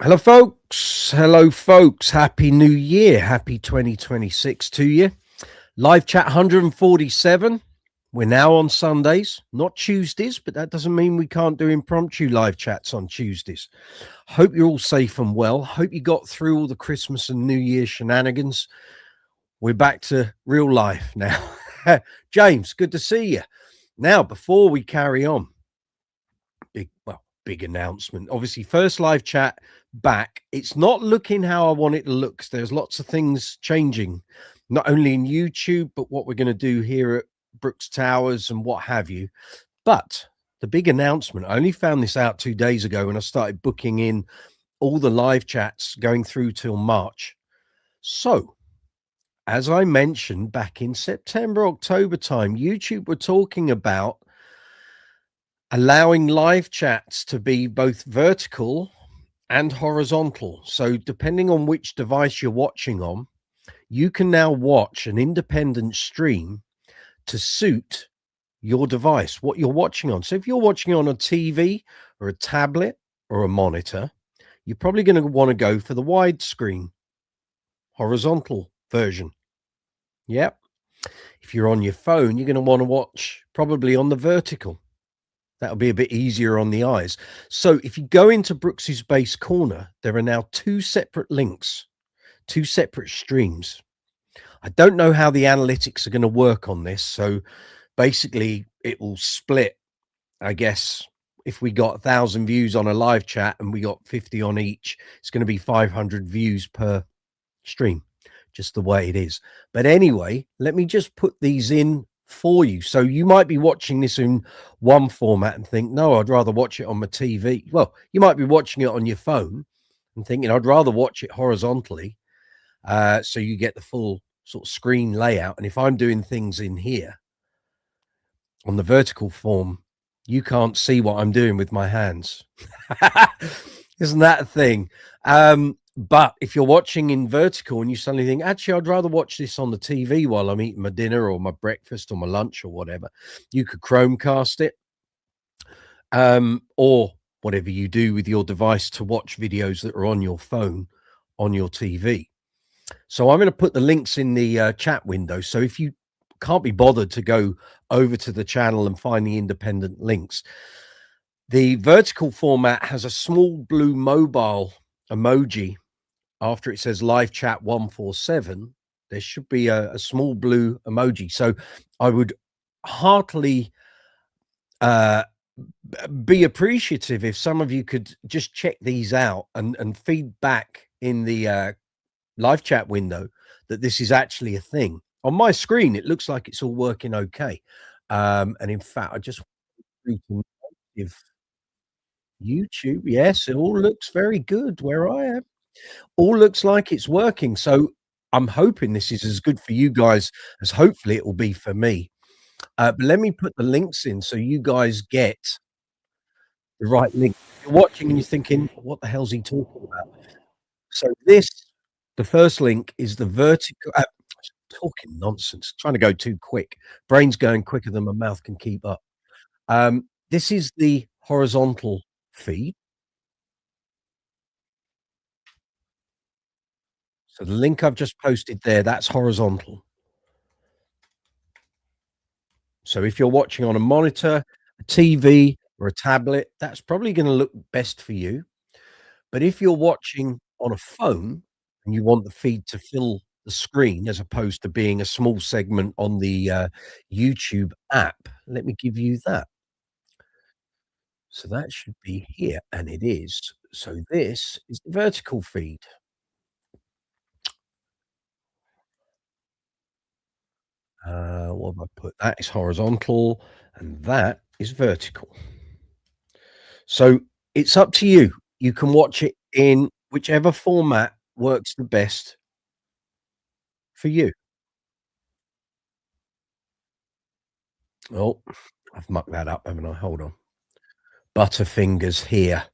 Hello, folks. Hello, folks. Happy New Year. Happy 2026 to you. Live chat 147. We're now on Sundays, not Tuesdays, but that doesn't mean we can't do impromptu live chats on Tuesdays. Hope you're all safe and well. Hope you got through all the Christmas and New Year shenanigans. We're back to real life now. James, good to see you. Now, before we carry on, big announcement. Obviously, first live chat back. It's not looking how I want it to look. There's lots of things changing, not only in YouTube, but what we're going to do here at Brooks Towers and what have you. But the big announcement, I only found this out 2 days ago when I started booking in all the live chats going through till March. So, as I mentioned back in September, October time, YouTube were talking about allowing live chats to be both vertical and horizontal. So depending on which device you're watching on, you can now watch an independent stream to suit your device, what you're watching on. So if you're watching on a TV or a tablet or a monitor, you're probably going to want to go for the widescreen horizontal version. Yep. If you're on your phone, you're going to want to watch probably on the vertical. That'll be a bit easier on the eyes. So if you go into Brooks's Base Corner, there are now two separate links, two separate streams. I don't know how the analytics are going to work on this. So basically it will split, I guess. If we got 1,000 views on a live chat and we got 50 on each, it's going to be 500 views per stream, just the way it is. But anyway, let me just put these in for you. So you might be watching this in one format and think, no, I'd rather watch it on my TV. Well, you might be watching it on your phone and thinking, I'd rather watch it horizontally. So you get the full sort of screen layout. And if I'm doing things in here on the vertical form, you can't see what I'm doing with my hands. Isn't that a thing? But if you're watching in vertical and you suddenly think, actually, I'd rather watch this on the TV while I'm eating my dinner or my breakfast or my lunch or whatever, you could Chromecast it, or whatever you do with your device to watch videos that are on your phone on your TV. So I'm going to put the links in the chat window. So if you can't be bothered to go over to the channel and find the independent links, the vertical format has a small blue mobile emoji. After it says live chat 147, there should be a small blue emoji. So I would heartily be appreciative if some of you could just check these out and feed back in the live chat window that this is actually a thing. On my screen, it looks like it's all working okay. And in fact, I just give YouTube, yes, it all looks very good where I am. All looks like it's working. So I'm hoping this is as good for you guys as hopefully it will be for me. But let me put the links in so you guys get the right link. You're watching and you're thinking, what the hell's he talking about? So the first link is the vertical, talking nonsense, trying to go too quick. Brain's going quicker than my mouth can keep up. This is the horizontal feed. So the link I've just posted there, that's horizontal. So if you're watching on a monitor, a TV, or a tablet, that's probably going to look best for you. But if you're watching on a phone and you want the feed to fill the screen as opposed to being a small segment on the YouTube app, let me give you that. So that should be here, and it is. So this is the vertical feed. What have I put? That is horizontal, and that is vertical. So it's up to you. You can watch it in whichever format works the best for you. Oh, I've mucked that up, haven't I? Hold on. Butterfingers here.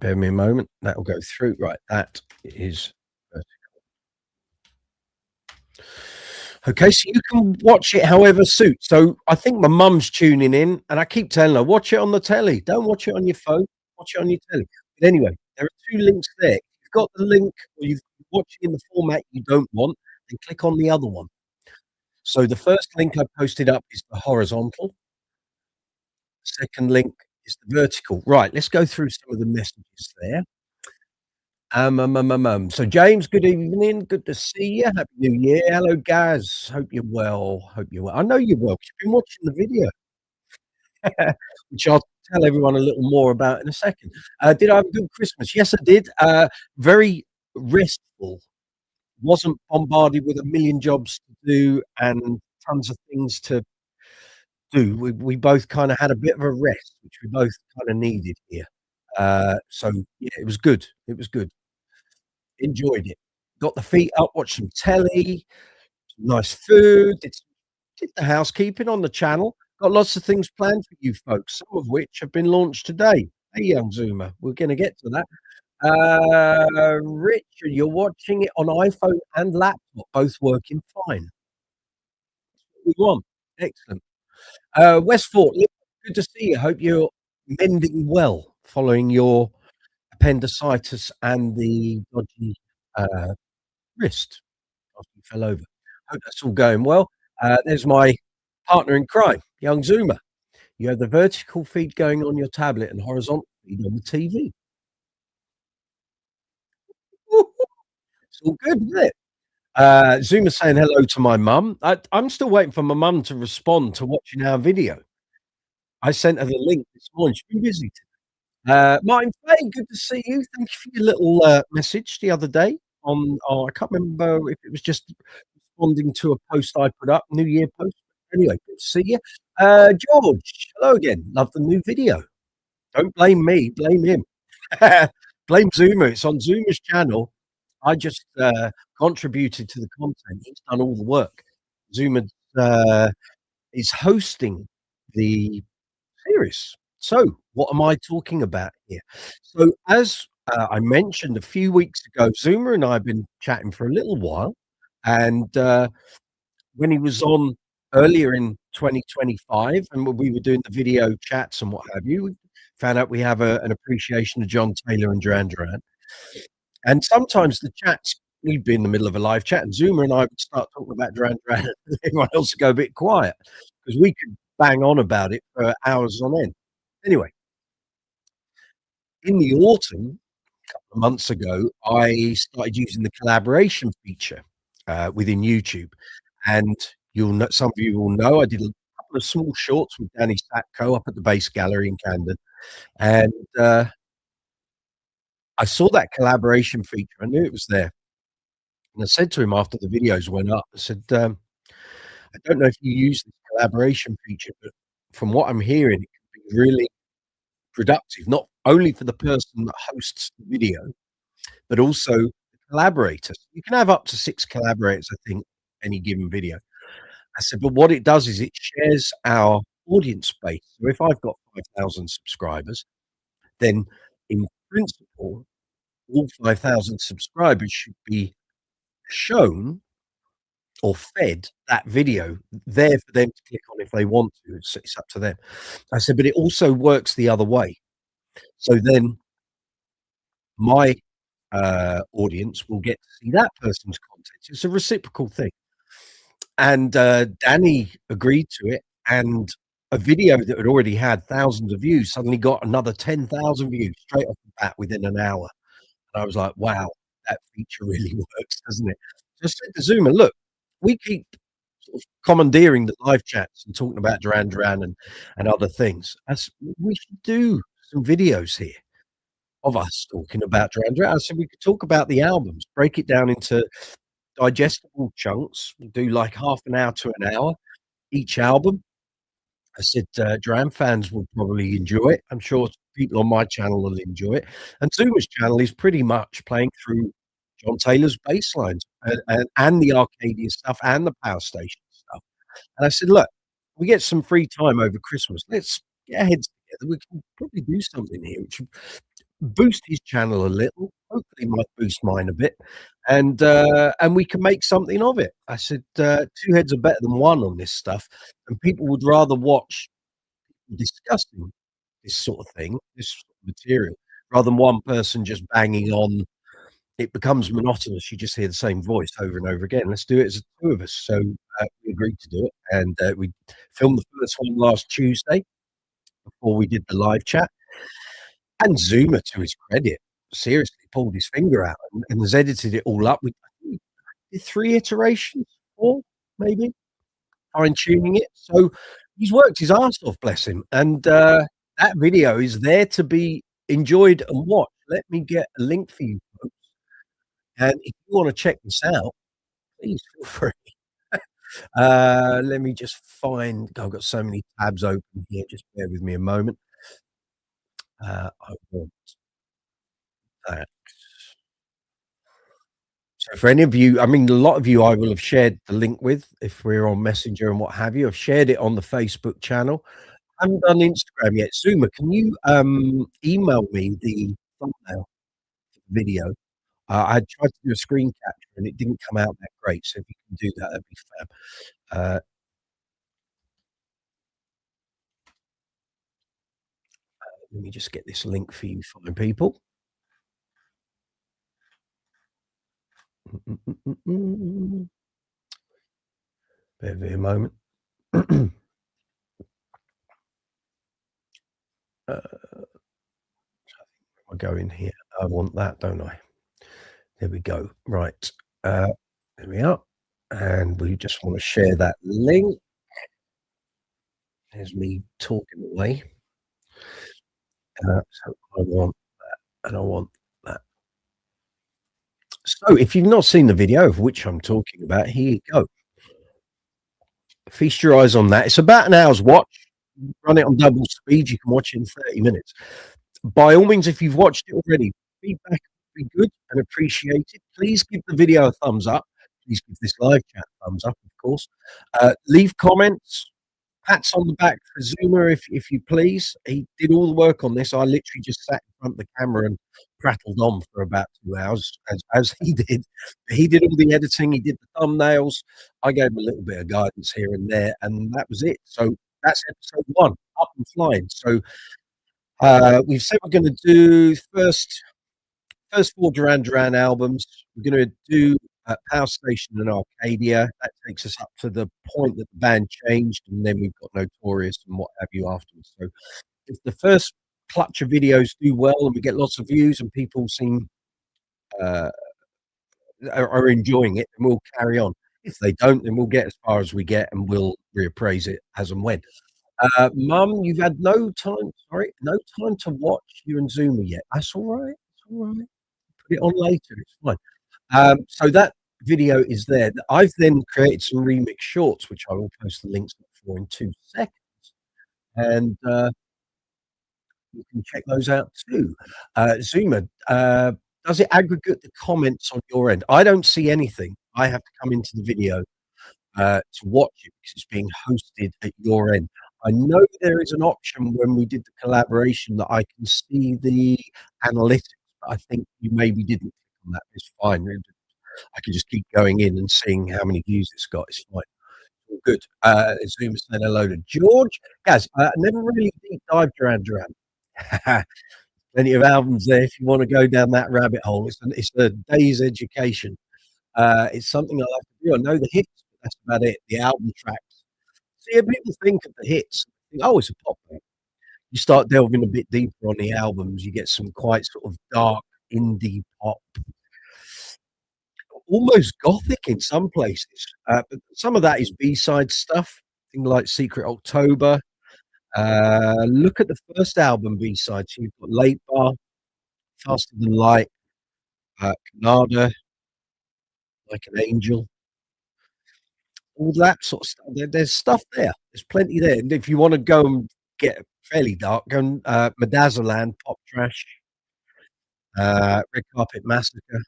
Bear me a moment. That will go through. Right, that is vertical. Okay, so you can watch it however suits. So I think my mum's tuning in, and I keep telling her, watch it on the telly. Don't watch it on your phone. Watch watch it on your telly. But anyway, there are 2 links there. If you've got the link or you're watching in the format you don't want, then click on the other one. So the first link I posted up is the horizontal, second link is the vertical. Right, let's go through some of the messages there. So James, good evening. Good to see you. Happy New Year. Hello, Gaz. Hope you're well. Hope you're well. I know you're well 'cause you've been watching the video, which I'll tell everyone a little more about in a second. Did I have a good Christmas? Yes, I did. Very restful. Wasn't bombarded with a million jobs to do and tons of things to do. We both kind of had a bit of a rest, which we both kind of needed here. So yeah, it was good. It was good. Enjoyed it. Got the feet up, watched some telly, some nice food, did the housekeeping on the channel. Got lots of things planned for you folks, some of which have been launched today. Hey, young Zoomer, we're gonna get to that. Richard, you're watching it on iPhone and laptop, both working fine. That's what we want. Excellent. Westford, good to see you. Hope you're mending well following your appendicitis and the dodgy, uh, wrist after you fell over. Hope that's all going well. There's my partner in crime, young Zoomer. You have the vertical feed going on your tablet and horizontal feed on the TV. It's all good, isn't it? Zoomer saying hello to my mum. I'm still waiting for my mum to respond to watching our video. I sent her the link this morning. She's been busy today. Martin Fay, good to see you. Thank you for your little message the other day on, I can't remember if it was just responding to a post I put up, New Year post. Anyway, good to see you. George, hello again. Love the new video. Don't blame me, blame him. Blame Zoomer. It's on Zoomer's channel. I just contributed to the content. He's done all the work. Zoomer is hosting the series. So, what am I talking about here? So, as I mentioned a few weeks ago, Zoomer and I have been chatting for a little while, and when he was on earlier in 2025, and when we were doing the video chats and what have you, we found out we have an appreciation of John Taylor and Duran. And sometimes the chats, we'd be in the middle of a live chat, and Zoomer and I would start talking about Duran, and everyone else would go a bit quiet because we could bang on about it for hours on end. Anyway, in the autumn, a couple of months ago, I started using the collaboration feature within YouTube, and you'll know, some of you will know, I did a couple of small shorts with Danny Satko up at the Base Gallery in Camden, and I saw that collaboration feature. I knew it was there, and I said to him after the videos went up, I said, "I don't know if you use this collaboration feature, but from what I'm hearing, it can be really productive, not only for the person that hosts the video, but also the collaborators. You can have up to 6 collaborators, I think, any given video." I said, "But what it does is it shares our audience base. So if I've got 5,000 subscribers, then in principle, all 5,000 subscribers should be shown or fed that video there for them to click on if they want to. It's up to them." I said, "But it also works the other way. So then my audience will get to see that person's content." It's a reciprocal thing. And Danny agreed to it, and a video that had already had thousands of views suddenly got another 10,000 views straight off the bat within an hour. And I was like, wow, that feature really works, doesn't it? So I said to Zoomer, look, we keep sort of commandeering the live chats and talking about Duran and other things. We should do some videos here of us talking about Duran. I said we could talk about the albums, break it down into digestible chunks, do like half an hour to an hour each album. I said, Duran fans will probably enjoy it. I'm sure people on my channel will enjoy it. And Zoomer's channel is pretty much playing through John Taylor's bass lines and the Arcadia stuff and the Power Station stuff. And I said, look, we get some free time over Christmas. Let's get our heads together. We can probably do something here, which would boost his channel a little. Hopefully might boost mine a bit. And we can make something of it. I said, 2 heads are better than 1 on this stuff. And people would rather watch discussing this sort of thing, this sort of material, rather than one person just banging on. It becomes monotonous. You just hear the same voice over and over again. Let's do it as two of us. So we agreed to do it, and we filmed the first one last Tuesday before we did the live chat. And Zuma, to his credit, seriously pulled his finger out and has edited it all up. We did 3 iterations, 4 maybe, fine tuning it. So he's worked his arse off, bless him. And that video is there to be enjoyed and watched. Let me get a link for you folks. And if you want to check this out, please feel free. Let me just find. I've got so many tabs open here. Just bear with me a moment. I want that. So for any of you, I mean, a lot of you I will have shared the link with if we're on Messenger and what have you. I've shared it on the Facebook channel. I haven't done Instagram yet. Zuma, can you email me the thumbnail for the video? I tried to do a screen capture and it didn't come out that great. So if you can do that, that'd be fab. Let me just get this link for you fine people. Bear with me a moment. I go in here. I want that, don't I? There we go. Right. There we are. And we just want to share that link. There's me talking away. So I want that, and I want that. So if you've not seen the video of which I'm talking about, here you go. Feast your eyes on that. It's about an hour's watch. Run it on double speed. You can watch it in 30 minutes. By all means, if you've watched it already, feedback would be good and appreciated. Please give the video a thumbs up. Please give this live chat a thumbs up, of course. Leave comments. Pats on the back for Zuma, if you please. He did all the work on this. I literally just sat in front of the camera and prattled on for about 2 hours, as he did. He did all the editing. He did the thumbnails. I gave him a little bit of guidance here and there, and that was it. So that's episode 1, up and flying. So we've said we're going to do first 4 Duran albums. We're going to do Power Station and Arcadia. That takes us up to the point that the band changed, and then we've got Notorious and what have you afterwards. So if the first clutch of videos do well and we get lots of views and people seem are enjoying it, then we'll carry on. If they don't, then we'll get as far as we get and we'll reappraise it as and when. Mum, you've had no time to watch you and Zuma yet. That's all right. It's all right. Put it on later. It's fine. So that video is there. I've then created some remix shorts, which I will post the links for in 2 seconds. And you can check those out too. Zuma, does it aggregate the comments on your end? I don't see anything. I have to come into the video to watch it because it's being hosted at your end. I know there is an option when we did the collaboration that I can see the analytics, but I think you maybe didn't click on that. It's fine. I can just keep going in and seeing how many views it's got. It's fine. All good. Zuma saying hello to George. Guys, I never really deep dive Duran. Plenty of albums there if you want to go down that rabbit hole. It's a day's education. It's something I like to do. I know the hits, but that's about it. The album tracks. See, people think of the hits. Think, oh, it's a pop band. You start delving a bit deeper on the albums, you get some quite sort of dark indie pop, almost gothic in some places. But some of that is B-side stuff, things like Secret October. Look at the first album B-side. So you've got Late Bar, Faster Than Light, Canada, Like an Angel. All that sort of stuff. There's stuff there. There's plenty there. And if you want to go and get fairly dark, go and Medazzaland, Pop Trash, Red Carpet Massacre.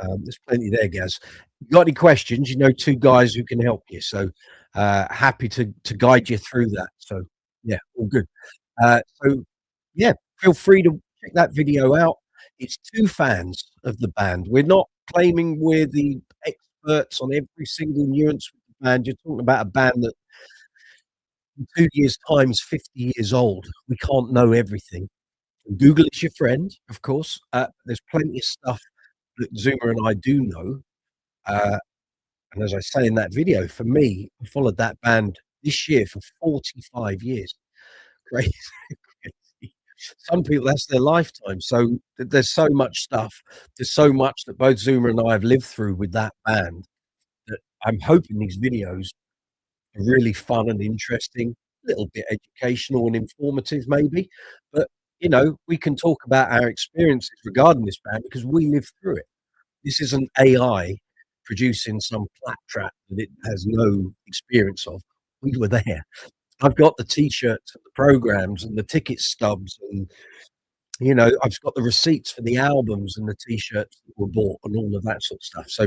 There's plenty there, guys. You got any questions? You know 2 guys who can help you. So happy to guide you through that. So yeah, all good. So yeah, feel free to check that video out. It's 2 fans of the band. We're not claiming we're the experts on every single nuance of the band. You're talking about a band that in 2 years' time is 50 years old. We can't know everything. Google is your friend, of course. There's plenty of stuff that Zoomer and I do know. Uh, and as I say in that video, for me, I followed that band this year for 45 years. Crazy. Crazy. Some people, that's their lifetime. So there's so much stuff. There's so much that both Zoomer and I have lived through with that band that I'm hoping these videos are really fun and interesting, a little bit educational and informative maybe, but, we can talk about our experiences regarding this band because we lived through it. This isn't AI producing some claptrap that it has no experience of. We were there. I've got the T-shirts and the programs and the ticket stubs and, I've got the receipts for the albums and the T-shirts that were bought and all of that sort of stuff. So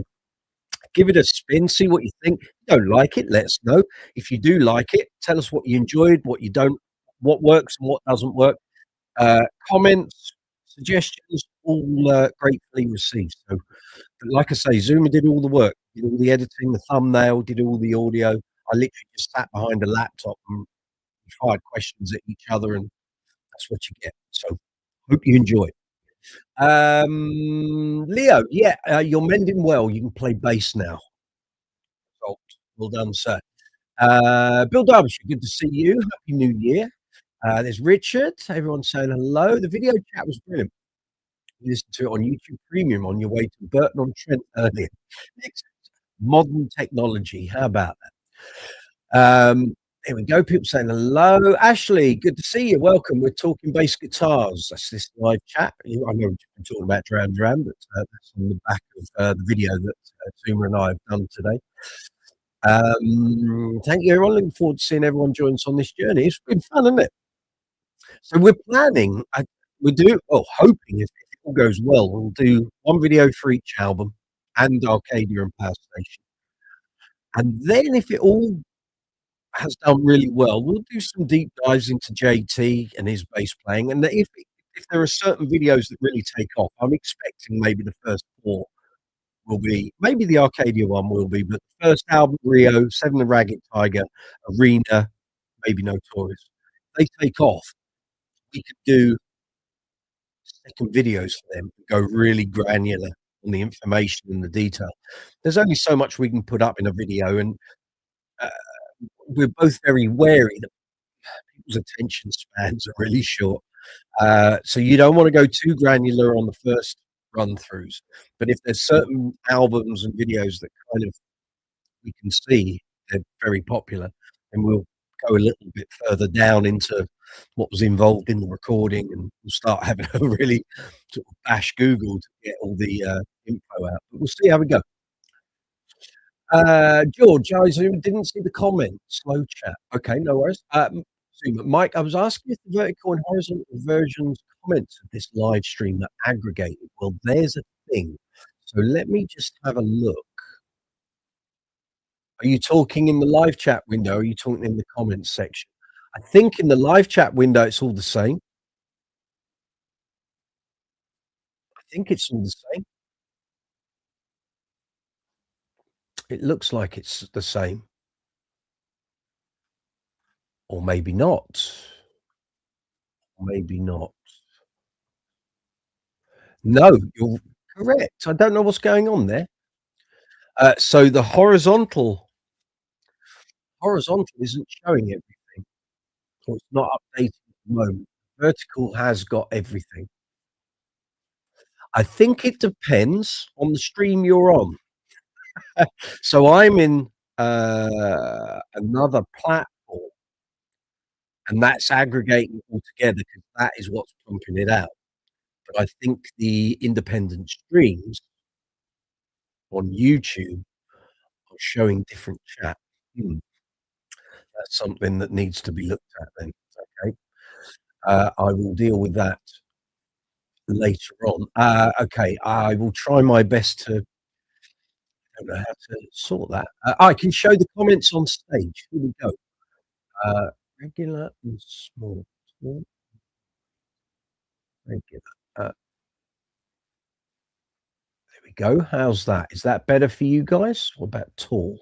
give it a spin, see what you think. If you don't like it, let us know. If you do like it, tell us what you enjoyed, what you don't, what works and what doesn't work. Comments, suggestions, all gratefully received. So, but like I say, Zoomer did all the work, did all the editing, the thumbnail, did all the audio. I literally just sat behind a laptop and fired questions at each other, and that's what you get. So, hope you enjoy. Leo, yeah, you're mending well. You can play bass now. Well done, sir. Bill Derbyshire, good to see you. Happy New Year. There's Richard. Everyone's saying hello. The video chat was brilliant. You listened to it on YouTube Premium on your way to Burton-on-Trent earlier. Modern technology. How about that? Here we go. People saying hello. Ashley, good to see you. Welcome. We're talking bass guitars. That's this live chat. I know we've been talking about Duran, but that's on the back of the video that Zoomer and I have done today. Thank you, everyone. Looking forward to seeing everyone join us on this journey. It's been fun, isn't it? So we're planning, hoping if it all goes well, we'll do one video for each album and Arcadia and Power Station. And then if it all has done really well, we'll do some deep dives into JT and his bass playing. And if there are certain videos that really take off, I'm expecting maybe the first 4 will be, maybe the Arcadia one will be, but the first album, Rio, Seven the Ragged Tiger, Arena, maybe Notorious, they take off. We could do second videos for them, go really granular on the information and the detail. There's only so much we can put up in a video, and uh, we're both very wary that people's attention spans are really short. So you don't want to go too granular on the first run throughs. But if there's certain albums and videos that kind of we can see they're very popular, then we'll go a little bit further down into what was involved in the recording, and we'll start having a really sort of bash Google to get all the info out. But we'll see how we go. George, I didn't see the comment. Slow chat. Okay, no worries. Mike, I was asking if the vertical and horizontal versions comments of this live stream are aggregated. Well, there's a thing. So let me just have a look. Are you talking in the live chat window? Or are you talking in the comments section? I think in the live chat window, it's all the same. I think it's all the same. It looks like it's the same. Or maybe not. Maybe not. No, you're correct. I don't know what's going on there. So the horizontal isn't showing everything, or it's not updated at the moment. Vertical has got everything. I think it depends on the stream you're on. So I'm in another platform, and that's aggregating all together because that is what's pumping it out. But I think the independent streams on YouTube are showing different chat. That's something that needs to be looked at then. Okay. I will deal with that later on. Okay, I will try my best to. I don't know how to sort that. I can show the comments on stage. Here we go. Regular and small. Small, regular. There we go. How's that? Is that better for you guys? What about tall?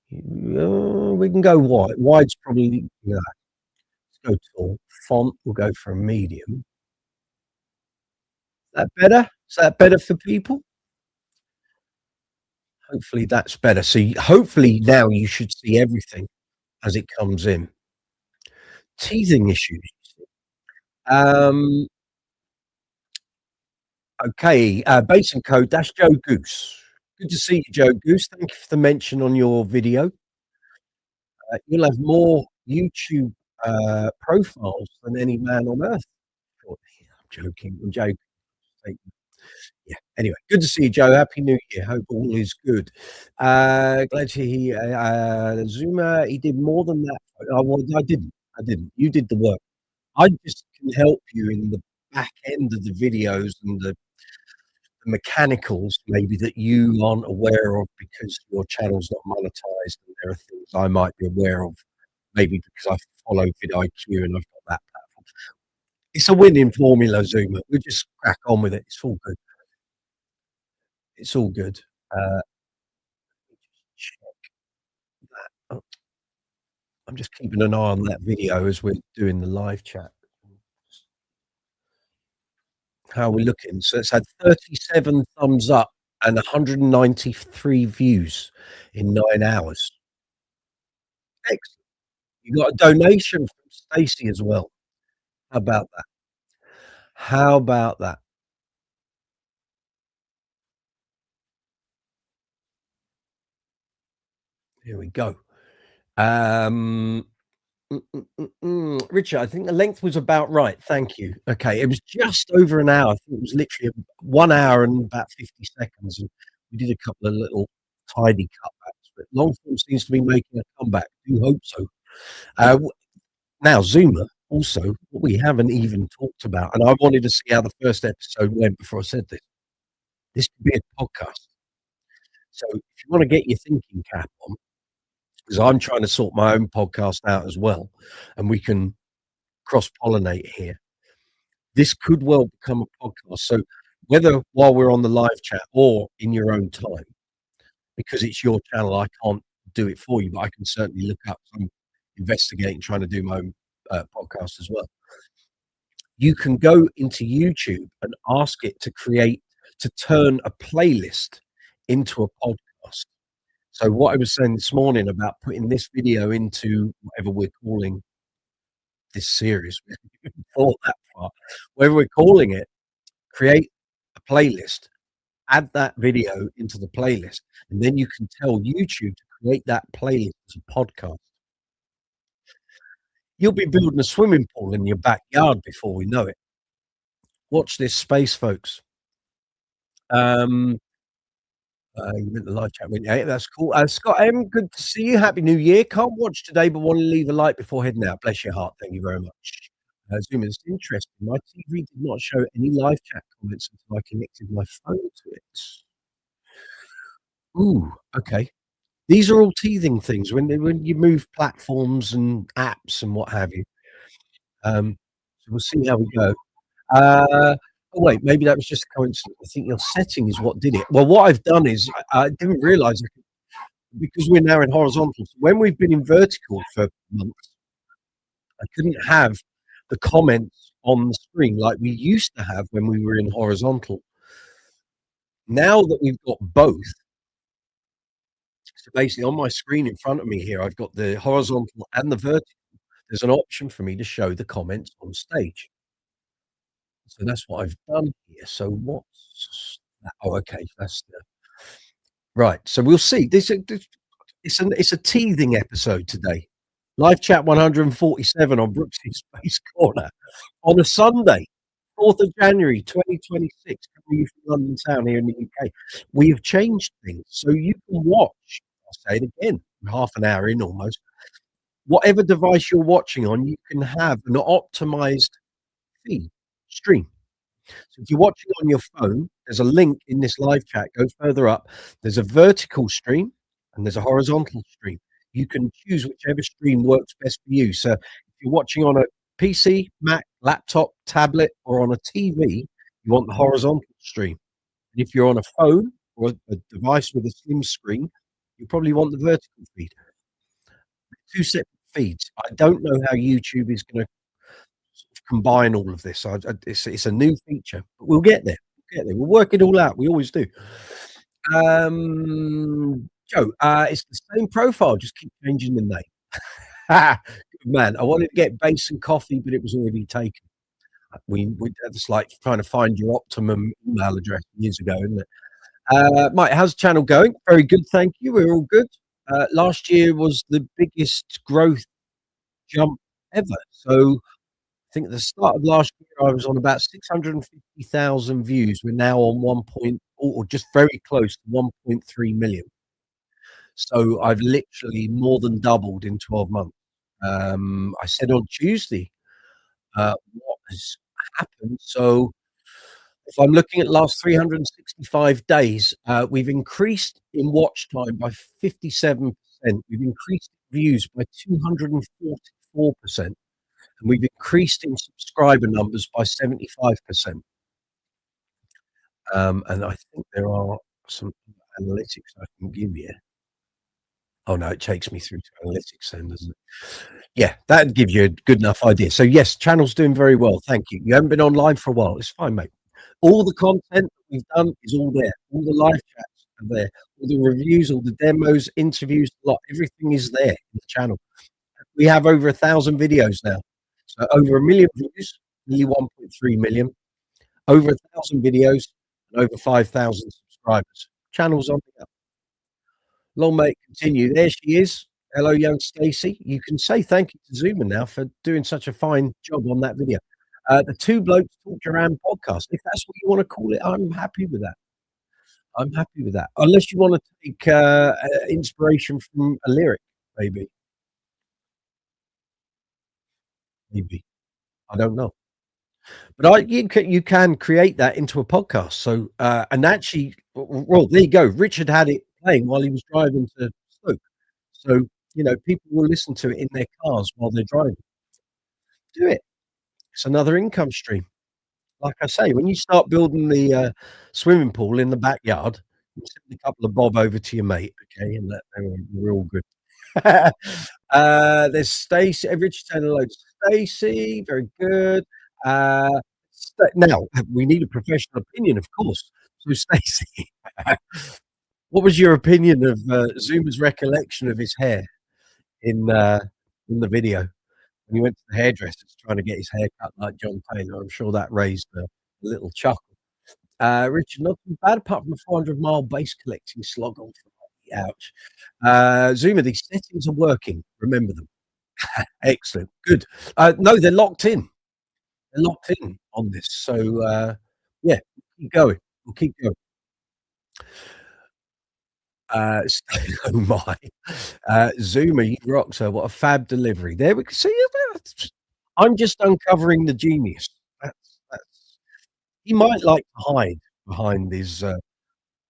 We can go wide. Wide's probably, yeah. Let's go tall. Font, we'll go for a medium. That better? Is that better for people? Hopefully that's better. So hopefully now you should see everything as it comes in. Teething issues. Um, okay, basin code, that's Joe Goose. Good to see you, Joe Goose. Thank you for the mention on your video. You'll have more YouTube profiles than any man on earth. Shortly. I'm joking. I'm joking. Yeah. Anyway, good to see you, Joe. Happy New Year. Hope all is good. Glad to hear Zuma. He did more than that. Well, I didn't. I didn't. You did the work. I just can help you in the back end of the videos and the mechanicals maybe that you aren't aware of because your channel's not monetized and there are things I might be aware of maybe because I follow vidIQ and I've got that platform. It's a winning formula, Zuma. We'll just crack on with it. It's all good. It's all good. Uh, check that. Oh, I'm just keeping an eye on that video as we're doing the live chat. How are we looking? So it's had 37 thumbs up and 193 views in 9 hours. Excellent. You got a donation from Stacey as well. How about that? How about that? Here we go. Richard, I think the length was about right. Thank you. Okay, it was just over an hour. I think it was literally 1 hour and about 50 seconds, and we did a couple of little tidy cutbacks. But long form seems to be making a comeback. Do hope so. Now, Zuma, also, what we haven't even talked about, and I wanted to see how the first episode went before I said this. This could be a podcast. So if you want to get your thinking cap on, because I'm trying to sort my own podcast out as well, and we can cross-pollinate here. This could well become a podcast. So whether while we're on the live chat or in your own time, because it's your channel, I can't do it for you, but I can certainly look up some investigating, trying to do my own podcast as well. You can go into YouTube and ask it to turn a playlist into a podcast. So what I was saying this morning about putting this video into whatever we're calling this series, we haven't even thought that far, whatever we're calling it, create a playlist, add that video into the playlist, and then you can tell YouTube to create that playlist as a podcast. You'll be building a swimming pool in your backyard before we know it. Watch this space, folks. You went to the live chat, went, yeah, that's cool. Scott M, good to see you. Happy New Year. Can't watch today, but want to leave a like before heading out. Bless your heart. Thank you very much. Zoom, it's interesting. My TV did not show any live chat comments until I connected my phone to it. Ooh, okay. These are all teething things when you move platforms and apps and what have you. So we'll see how we go. Oh wait, maybe that was just a coincidence. I think your setting is what did it. Well, what I've done is I didn't realise because we're now in horizontal. So when we've been in vertical for months, I couldn't have the comments on the screen like we used to have when we were in horizontal. Now that we've got both, so basically on my screen in front of me here, I've got the horizontal and the vertical. There's an option for me to show the comments on stage. So that's what I've done here. So what's that? Oh, okay. That's the right. So we'll see. It's a teething episode today. Live chat 147 on Brooks's Space Corner on a Sunday, 4th of January 2026, coming from London town here in the UK. We have changed things. So you can watch, I'll say it again, half an hour in almost. Whatever device you're watching on, you can have an optimized feed stream. So if you're watching on your phone, there's a link in this live chat. Go further up. There's a vertical stream and there's a horizontal stream. You can choose whichever stream works best for you. So if you're watching on a PC, Mac, laptop, tablet, or on a TV, you want the horizontal stream. And if you're on a phone or a device with a slim screen, you probably want the vertical feed. Two separate feeds. I don't know how YouTube is going to combine all of this. It's a new feature, but we'll get there. We'll get there. We'll work it all out. We always do. Joe, it's the same profile, just keep changing the name. Good man. I wanted to get base and coffee, but it was already taken. We it's like trying to find your optimum email address years ago, isn't it? Mike, how's the channel going? Very good, thank you. We're all good. Last year was the biggest growth jump ever. So I think at the start of last year, I was on about 650,000 views. We're now on or just very close to 1.3 million. So I've literally more than doubled in 12 months. I said on Tuesday, what has happened. So if I'm looking at last 365 days, we've increased in watch time by 57%. We've increased views by 244%. And we've increased in subscriber numbers by 75%. And I think there are some analytics I can give you. Oh no, it takes me through to analytics then, doesn't it? Yeah, that'd give you a good enough idea. So yes, channel's doing very well. Thank you. You haven't been online for a while. It's fine, mate. All the content we've done is all there. All the live chats are there. All the reviews, all the demos, interviews, everything is there in the channel. We have over 1,000 videos now. So over 1 million views, nearly 1.3 million. Over 1,000 videos and over 5,000 subscribers. Channel's on the up. Long may it continue. There she is. Hello, young Stacey. You can say thank you to Zuma now for doing such a fine job on that video. The Two Blokes Talk Duran podcast. If that's what you want to call it, I'm happy with that. I'm happy with that. Unless you want to take inspiration from a lyric, maybe. Maybe. I don't know. But you can create that into a podcast. So and actually, well, there you go. Richard had it playing while he was driving to Stoke. So people will listen to it in their cars while they're driving. Do it. It's another income stream. Like I say, when you start building the swimming pool in the backyard, you send a couple of bob over to your mate, okay, and we're all good. There's Stacey. Richard saying hello to Stacey. Very good. Now we need a professional opinion, of course. So Stacey, what was your opinion of Zuma's recollection of his hair in the video when he went to the hairdresser's trying to get his hair cut like John Taylor? I'm sure that raised a little chuckle. Richard, not too bad apart from a 400-mile base collecting slog on. Ouch. Zuma, these settings are working. Remember them. Excellent. Good. No, they're locked in. They're locked in on this. So yeah, keep going. We'll keep going. Oh my. Zuma, you rock, sir. What a fab delivery. There we can see. I'm just uncovering the genius. He might like to hide behind his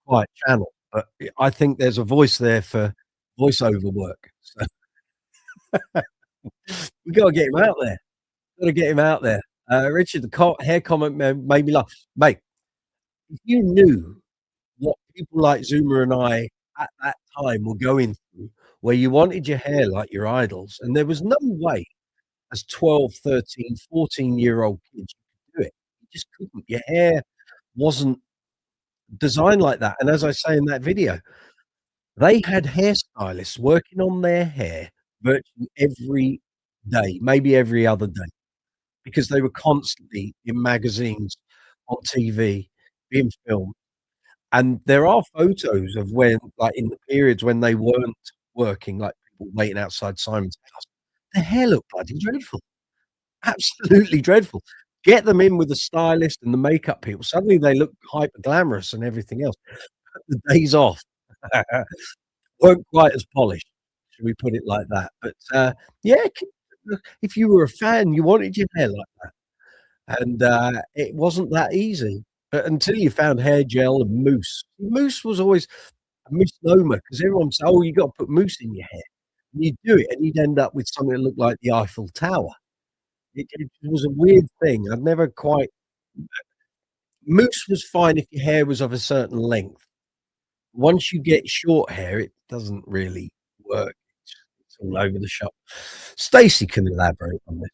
quiet channel, but I think there's a voice there for voiceover work. So we got to get him out there. Got to get him out there. Richard, the hair comment made me laugh. Mate, if you knew what people like Zuma and I at that time were going through, where you wanted your hair like your idols, and there was no way as 12, 13, 14-year-old kids you could do it. You just couldn't. Your hair wasn't designed like that. And as I say in that video, they had hairstylists working on their hair virtually every day, maybe every other day, because they were constantly in magazines, on TV, being filmed. And there are photos of when, like in the periods when they weren't working, like people waiting outside Simon's house, their hair looked bloody dreadful. Absolutely dreadful. Get them in with the stylist and the makeup people. Suddenly they look hyper glamorous and everything else. But the days off weren't quite as polished. Should we put it like that? But yeah, if you were a fan, you wanted your hair like that, and it wasn't that easy. But until you found hair gel and mousse. Mousse was always a misnomer because everyone said, "Oh, you got to put mousse in your hair." And you'd do it, and you'd end up with something that looked like the Eiffel Tower. It was a weird thing. I'd never quite. Mousse was fine if your hair was of a certain length. Once you get short hair, it doesn't really work. It's all over the shop. Stacey can elaborate on this.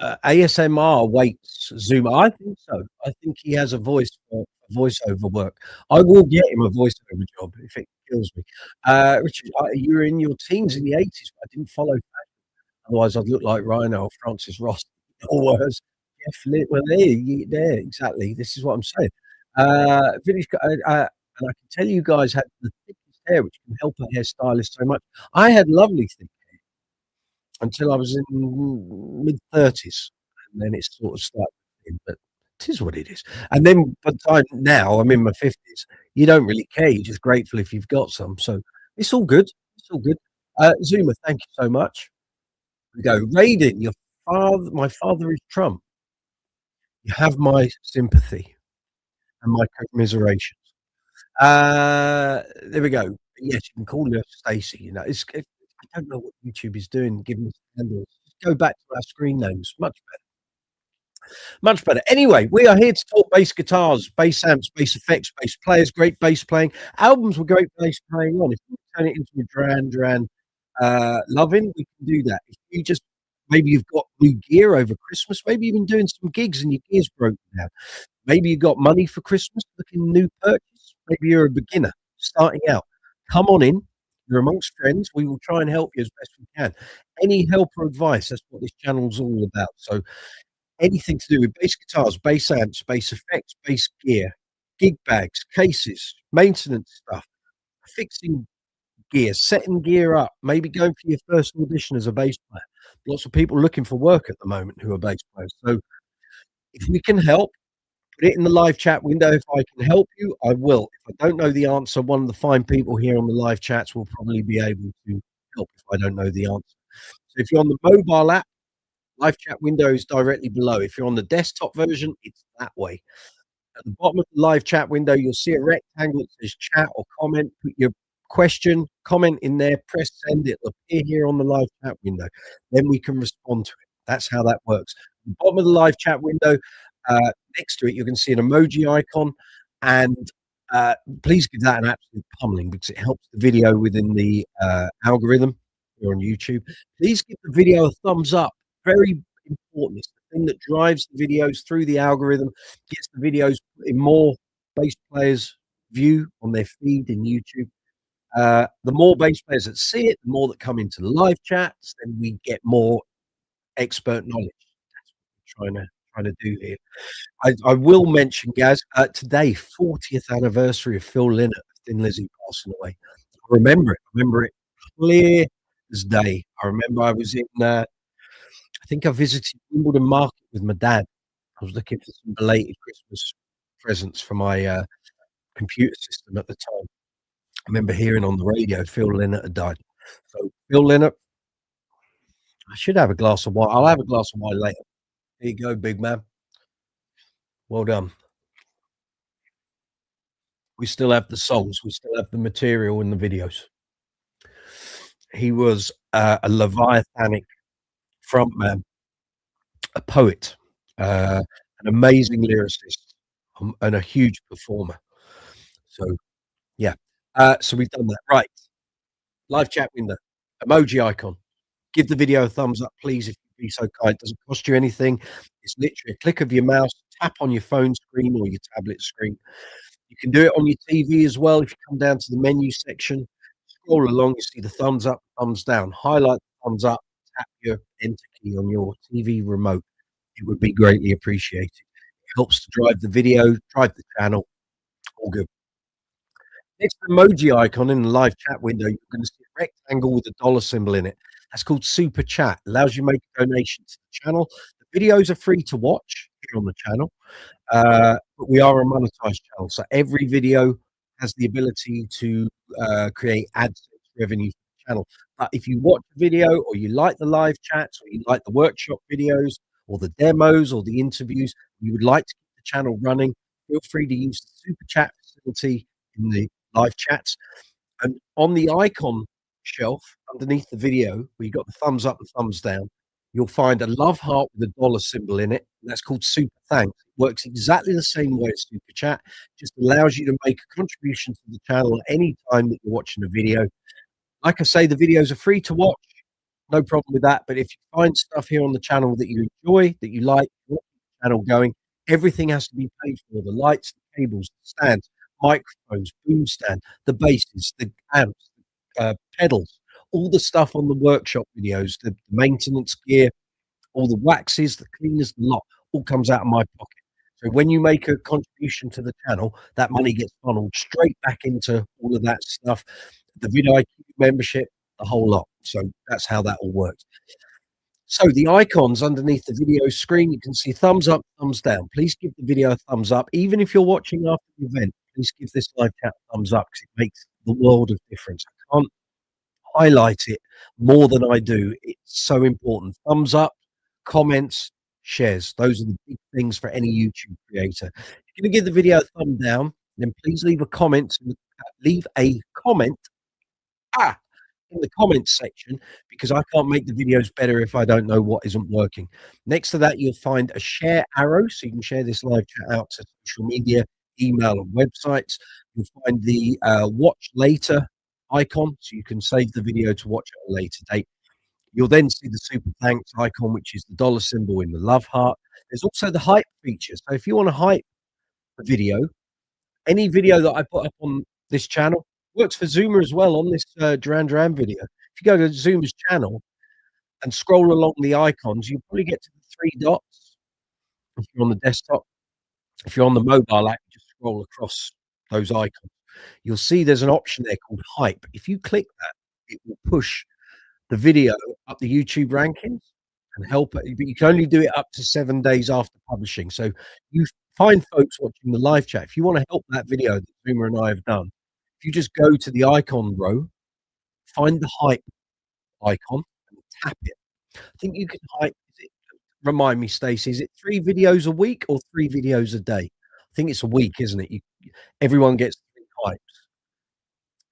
ASMR waits Zoom. I think so. I think he has a voice for voiceover work. I will get him a voiceover job if it kills me. Richard, you were in your teens in the 80s, but I didn't follow. Otherwise, I'd look like Rhino or Francis Ross or worse. Jeff well, there, exactly. This is what I'm saying. Vinny's got, and I can tell you guys had the thickest hair, which can help a hairstylist so much. I had lovely thick until I was in mid-30s, and then it sort of started, but it is what it is. And then by the time now I'm in my 50s, you don't really care. You're just grateful if you've got some. So it's all good. It's all good. Zuma, thank you so much. We go, Raiden, my father is Trump. You have my sympathy and my commiserations. There we go. Yes, you can call her Stacey. You know, I don't know what YouTube is doing, giving us handles. Just go back to our screen names. Much better. Much better. Anyway, we are here to talk bass guitars, bass amps, bass effects, bass players, great bass playing, albums with great bass playing on. If you turn it into a Duran loving, we can do that. If you just maybe you've got new gear over Christmas, maybe you've been doing some gigs and your gear's broken down. Maybe you got money for Christmas, looking new purchase. Maybe you're a beginner starting out. Come on in. You're amongst friends. We will try and help you as best we can. Any help or advice, that's what this channel's all about. So anything to do with bass guitars, bass amps, bass effects, bass gear, gig bags, cases, maintenance stuff, fixing gear, setting gear up, maybe going for your first audition as a bass player. Lots of people looking for work at the moment who are bass players. So if we can help, put it in the live chat window. If I can help you, I will. If I don't know the answer, one of the fine people here on the live chats will probably be able to help if I don't know the answer. So if you're on the mobile app, live chat window is directly below. If you're on the desktop version, it's that way. At the bottom of the live chat window, you'll see a rectangle that says chat or comment. Put your question, comment in there, press send. It'll appear here on the live chat window. Then we can respond to it. That's how that works. At the bottom of the live chat window, next to it, you can see an emoji icon. And please give that an absolute pummeling because it helps the video within the algorithm here on YouTube. Please give the video a thumbs up. Very important. It's the thing that drives the videos through the algorithm, gets the videos in more bass players' view on their feed in YouTube. The more bass players that see it, the more that come into the live chats, then we get more expert knowledge. That's what we're trying to do here. I will mention, Gaz, today, 40th anniversary of Phil Lynott, Thin Lizzy passing away. I remember it clear as day. I remember I was in, I think I visited Wimbledon Market with my dad. I was looking for some belated Christmas presents for my computer system at the time. I remember hearing on the radio Phil Lynott had died. So Phil Lynott, I should have a glass of wine. I'll have a glass of wine later. There you go, big man. Well done. We still have the songs. We still have the material in the videos. He was a Leviathanic frontman, a poet, an amazing lyricist, and a huge performer. So, yeah. So we've done that. Right. Live chat window. Emoji icon. Give the video a thumbs up, please, if you'd be so kind. It doesn't cost you anything. It's literally a click of your mouse, tap on your phone screen or your tablet screen. You can do it on your TV as well. If you come down to the menu section, scroll along, you see the thumbs up, thumbs down. Highlight the thumbs up, tap your enter key on your TV remote. It would be greatly appreciated. It helps to drive the video, drive the channel. All good. Next emoji icon in the live chat window, you're going to see a rectangle with a dollar symbol in it. That's called Super Chat. Allows you to make a donation to the channel. The videos are free to watch here on the channel, but we are a monetized channel, so every video has the ability to create AdSense revenue for the channel. But if you watch the video, or you like the live chats, or you like the workshop videos, or the demos, or the interviews, you would like to keep the channel running, feel free to use the Super Chat facility in the live chats. And on the icon shelf underneath the video where you got the thumbs up and thumbs down, you'll find a love heart with a dollar symbol in it. That's called Super Thanks. It works exactly the same way as Super Chat, just allows you to make a contribution to the channel at any time that you're watching a video. Like I say, the videos are free to watch. No problem with that, but if you find stuff here on the channel that you enjoy, that you like, you want the channel going, everything has to be paid for. The lights, the cables, the stands, microphones, boom stand, the basses, the amps, pedals, all the stuff on the workshop videos, the maintenance gear, all the waxes, the cleaners, the lot, all comes out of my pocket. So when you make a contribution to the channel, that money gets funneled straight back into all of that stuff, the vidIQ membership, the whole lot. So that's how that all works. So the icons underneath the video screen, you can see thumbs up, thumbs down. Please give the video a thumbs up. Even if you're watching after the event, please give this live chat a thumbs up because it makes the world of difference. I can't highlight it more than I do. It's so important. Thumbs up, comments, shares. Those are the big things for any YouTube creator. If you're going to give the video a thumb down, then please leave a comment. Leave a comment. In the comments section, because I can't make the videos better if I don't know what isn't working. Next to that, you'll find a share arrow, so you can share this live chat out to social media, email, and websites. You'll find the watch later icon, so you can save the video to watch at a later date. You'll then see the super thanks icon, which is the dollar symbol in the love heart. There's also the hype feature. So if you want to hype a video, any video that I put up on this channel works for Zoomer as well on this Duran video. If you go to Zoomer's channel and scroll along the icons, you'll probably get to the three dots if you're on the desktop. If you're on the mobile app, just scroll across those icons. You'll see there's an option there called hype. If you click that, it will push the video up the YouTube rankings and help it, but you can only do it up to 7 days after publishing. So you find folks watching the live chat. If you want to help that video that Zoomer and I have done, if you just go to the icon row, find the hype icon and tap it. I think you can hype. Remind me, Stacey, is it 3 videos a week or 3 videos a day? I think it's a week, isn't it? Everyone gets 3 hypes,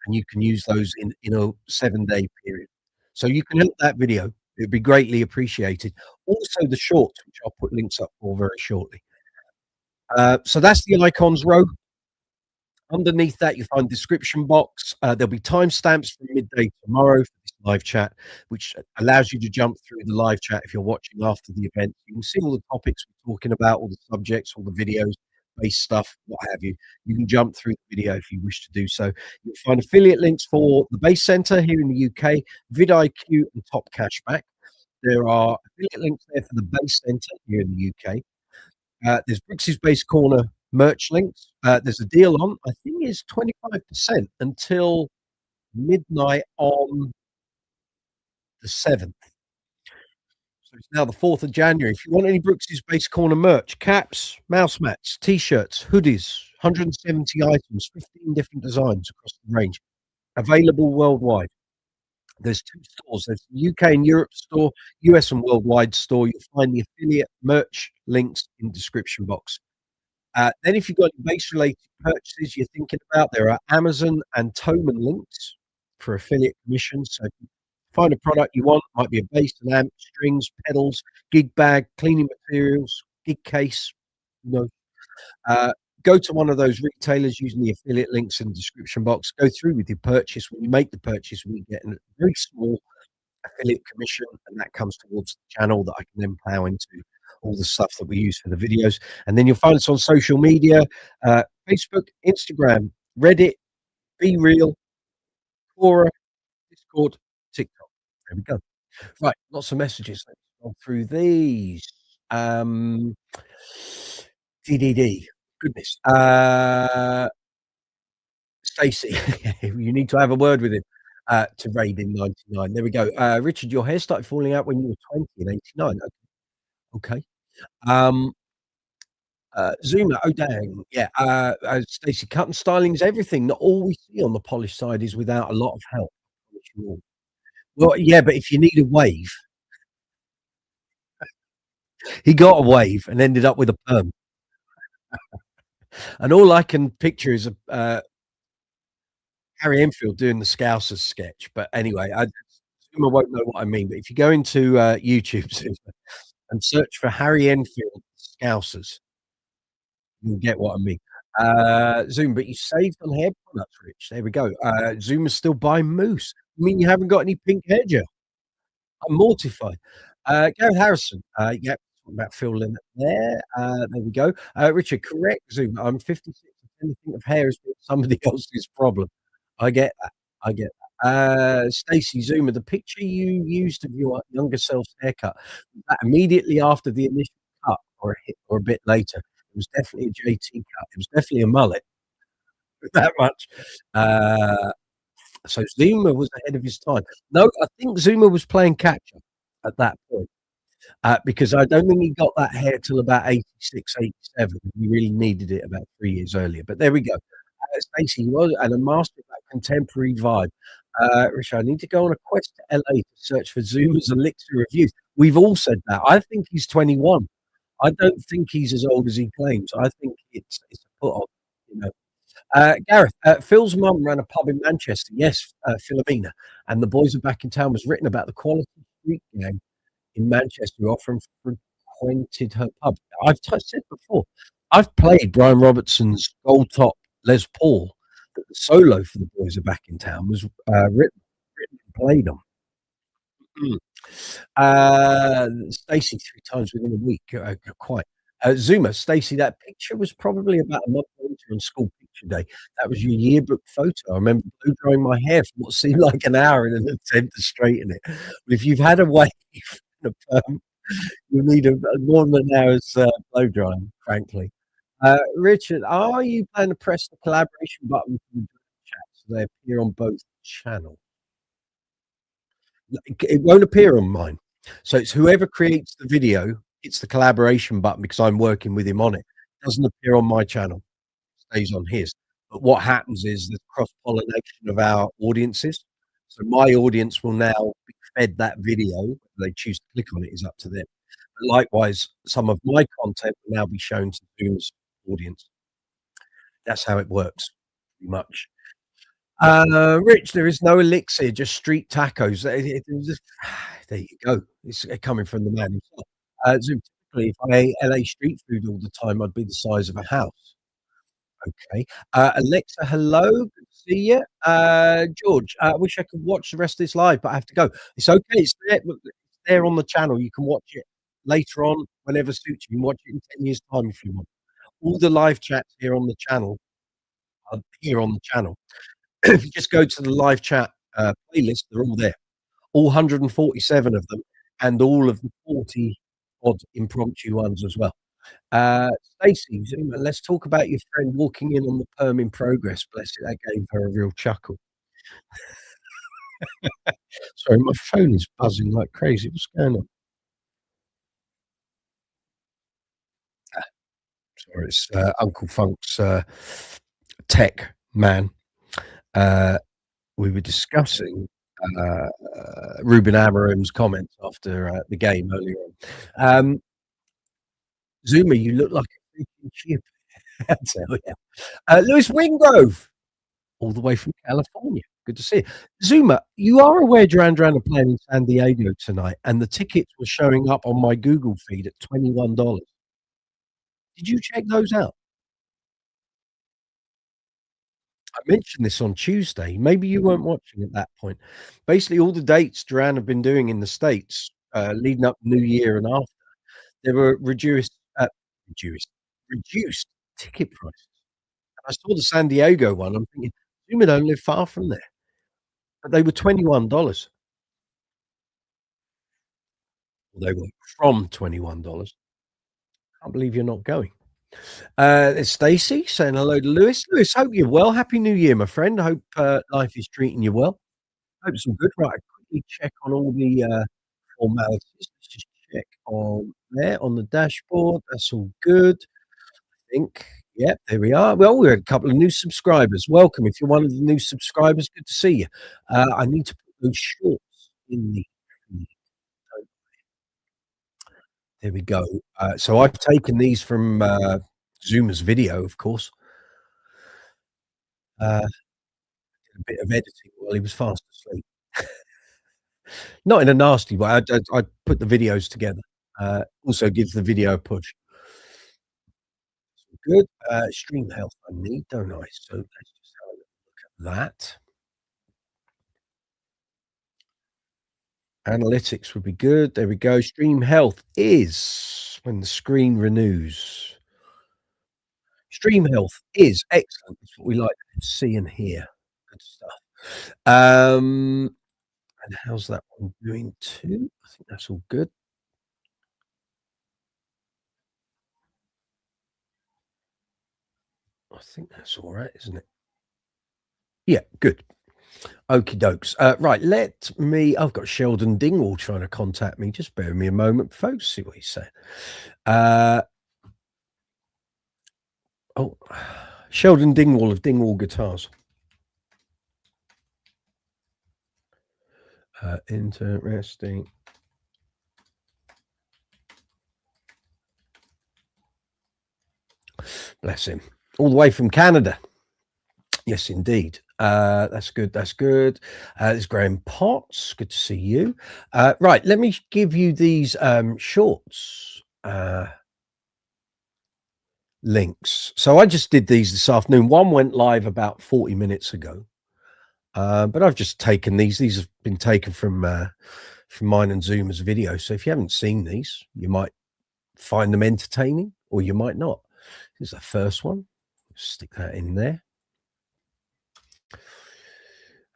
and you can use those in a 7-day period. So you can help that video. It'd be greatly appreciated. Also, the shorts, which I'll put links up for very shortly. So that's the icons row. Underneath that, you find description box. There'll be timestamps from midday tomorrow for this live chat, which allows you to jump through the live chat if you're watching after the event. You can see all the topics we're talking about, all the subjects, all the videos, base stuff, what have you. You can jump through the video if you wish to do so. You'll find affiliate links for the Base Center here in the UK, vidIQ, and Top Cashback. There are affiliate links there for the Base Center here in the UK. There's Brooks's Base Corner merch links. There's a deal on, I think it's 25% until midnight on the 7th. So it's now the 4th of January. If you want any Brooks's Base Corner merch, caps, mouse mats, t-shirts, hoodies, 170 items, 15 different designs across the range, available worldwide. There's 2 stores. There's the UK and Europe store, US and worldwide store. You'll find the affiliate merch links in the description box. Then if you've got base-related purchases you're thinking about, there are Amazon and Thomann links for affiliate commissions. So if you find a product you want, might be a bass, an amp, strings, pedals, gig bag, cleaning materials, gig case, you know, go to one of those retailers using the affiliate links in the description box. Go through with your purchase. When you make the purchase, we get a very small affiliate commission, and that comes towards the channel that I can then plow into all the stuff that we use for the videos. And then you'll find us on social media, Facebook, Instagram, Reddit, Be Real, Quora, Discord, TikTok. There we go. Right, lots of messages. Let's go through these. DDD. Goodness. Stacey, you need to have a word with him. To Raid in 99. There we go. Richard, your hair started falling out when you were 20 in 89. Okay. Zoomer, oh dang, yeah. Stacey, cut and styling is everything. Not all we see on the polished side is without a lot of help. Well, yeah, but if you need a wave, he got a wave and ended up with a perm. And all I can picture is Harry Enfield doing the Scousers sketch. But anyway, Zoomer won't know what I mean. But if you go into YouTube Zoomer, and search for Harry Enfield Scousers, you'll get what I mean. Zoom, but you saved on hair products, Rich. There we go. Zoom is still buying mousse. You mean you haven't got any pink hair gel? I'm mortified. Gareth Harrison, yep, talking about Phil Lynott there. There we go. Richard, correct Zoom. I'm 56 and anything of hair is somebody else's problem. I get that. I get that. Stacey Zoomer, the picture you used of your younger self's haircut, was that immediately after the initial cut or or a bit later? It was definitely a JT cut. It was definitely a mullet, that much. Uh, so Zuma was ahead of his time. No, I think Zuma was playing catch up at that point. Because I don't think he got that hair till about 86, 87. He really needed it about 3 years earlier. But there we go. Stacey, he was and a master of that contemporary vibe. Richard, I need to go on a quest to LA to search for Zuma's elixir of youth. We've all said that. I think he's 21. I don't think he's as old as he claims. I think it's a put on, you know. Gareth, Phil's mum ran a pub in Manchester. Yes, Philomena. And the boys are back in town was written about the quality street gang in Manchester who often frequented her pub. Said before, I've played Brian Robertson's Gold Top Les Paul, that the solo for the boys are back in town was written and played on. Mm. Stacey 3 times within a week, quite. Zuma, Stacey, that picture was probably about a month later on school picture day. That was your yearbook photo. I remember blow drying my hair for what seemed like an hour in an attempt to straighten it. But if you've had a wave and a perm, you need a more than an hour's blow drying, frankly. Richard, are you planning to press the collaboration button for the chat so they appear on both channels? It won't appear on mine. So it's whoever creates the video, it's the collaboration button because I'm working with him on it. It doesn't appear on my channel, stays on his. But what happens is there's cross-pollination of our audiences. So my audience will now be fed that video. Whether they choose to click on it is up to them. But likewise, some of my content will now be shown to Zoom's audience. That's how it works, pretty much. Rich, there is no elixir, just street tacos. There you go. It's coming from the man himself. Zoom, typically, if I ate LA street food all the time, I'd be the size of a house. Okay. Alexa, hello. Good to see you. George, I wish I could watch the rest of this live, but I have to go. It's okay. It's there on the channel. You can watch it later on whenever suits you. You can watch it in 10 years' time if you want. All the live chats here on the channel are here on the channel. If you just go to the live chat playlist, they're all there. All 147 of them, and all of the 40 odd impromptu ones as well. Stacey, let's talk about your friend walking in on the perm in progress. Bless it, that gave her a real chuckle. Sorry, my phone is buzzing like crazy. What's going on? Sorry, it's Uncle Funk's tech man. We were discussing Ruben Amorim's comments after the game earlier on. Zuma, you look like a freaking chip. I tell you. Lewis Wingrove, all the way from California. Good to see you. Zuma, you are aware Duran are playing in San Diego tonight, and the tickets were showing up on my Google feed at $21. Did you check those out? I mentioned this on Tuesday. Maybe you weren't watching at that point. Basically, all the dates Duran have been doing in the States leading up New Year and after, there were reduced, reduced ticket prices. And I saw the San Diego one. I'm thinking, Zuma don't live far from there. But they were $21. Well, they were from $21. Can't believe you're not going. There's Stacey saying hello to Lewis. Lewis, hope you're well. Happy New Year, my friend. Hope life is treating you well. Hope it's all good. Right, quickly check on all the formalities. Let's just check on there on the dashboard. That's all good. I think. Yep, there we are. Well, we had a couple of new subscribers. Welcome. If you're one of the new subscribers, good to see you. I need to put those shorts in the feed. There we go. So I've taken these from Zuma's video, of course. A bit of editing while he was fast asleep. Not in a nasty way. I put the videos together. Also gives the video a push. Good. Stream health I need, don't I? So let's just have a look at that. Analytics would be good. There we go. Stream health is when the screen renews. Stream health is excellent. It's what we like to see and hear. Good stuff. And how's that one doing too? I think that's all good. I think that's all right, isn't it? Yeah, good. Okie dokes. Right, I've got Sheldon Dingwall trying to contact me. Just bear with me a moment, folks. See what he's saying. Sheldon Dingwall of Dingwall Guitars. Interesting. Bless him. All the way from Canada. Yes, indeed. That's good. That's good. There's Graham Potts. Good to see you. Right, let me give you these shorts links. So I just did these this afternoon. One went live about 40 minutes ago. But I've just taken these. These have been taken from mine and Zoomer's video. So if you haven't seen these, you might find them entertaining or you might not. Here's the first one. Stick that in there.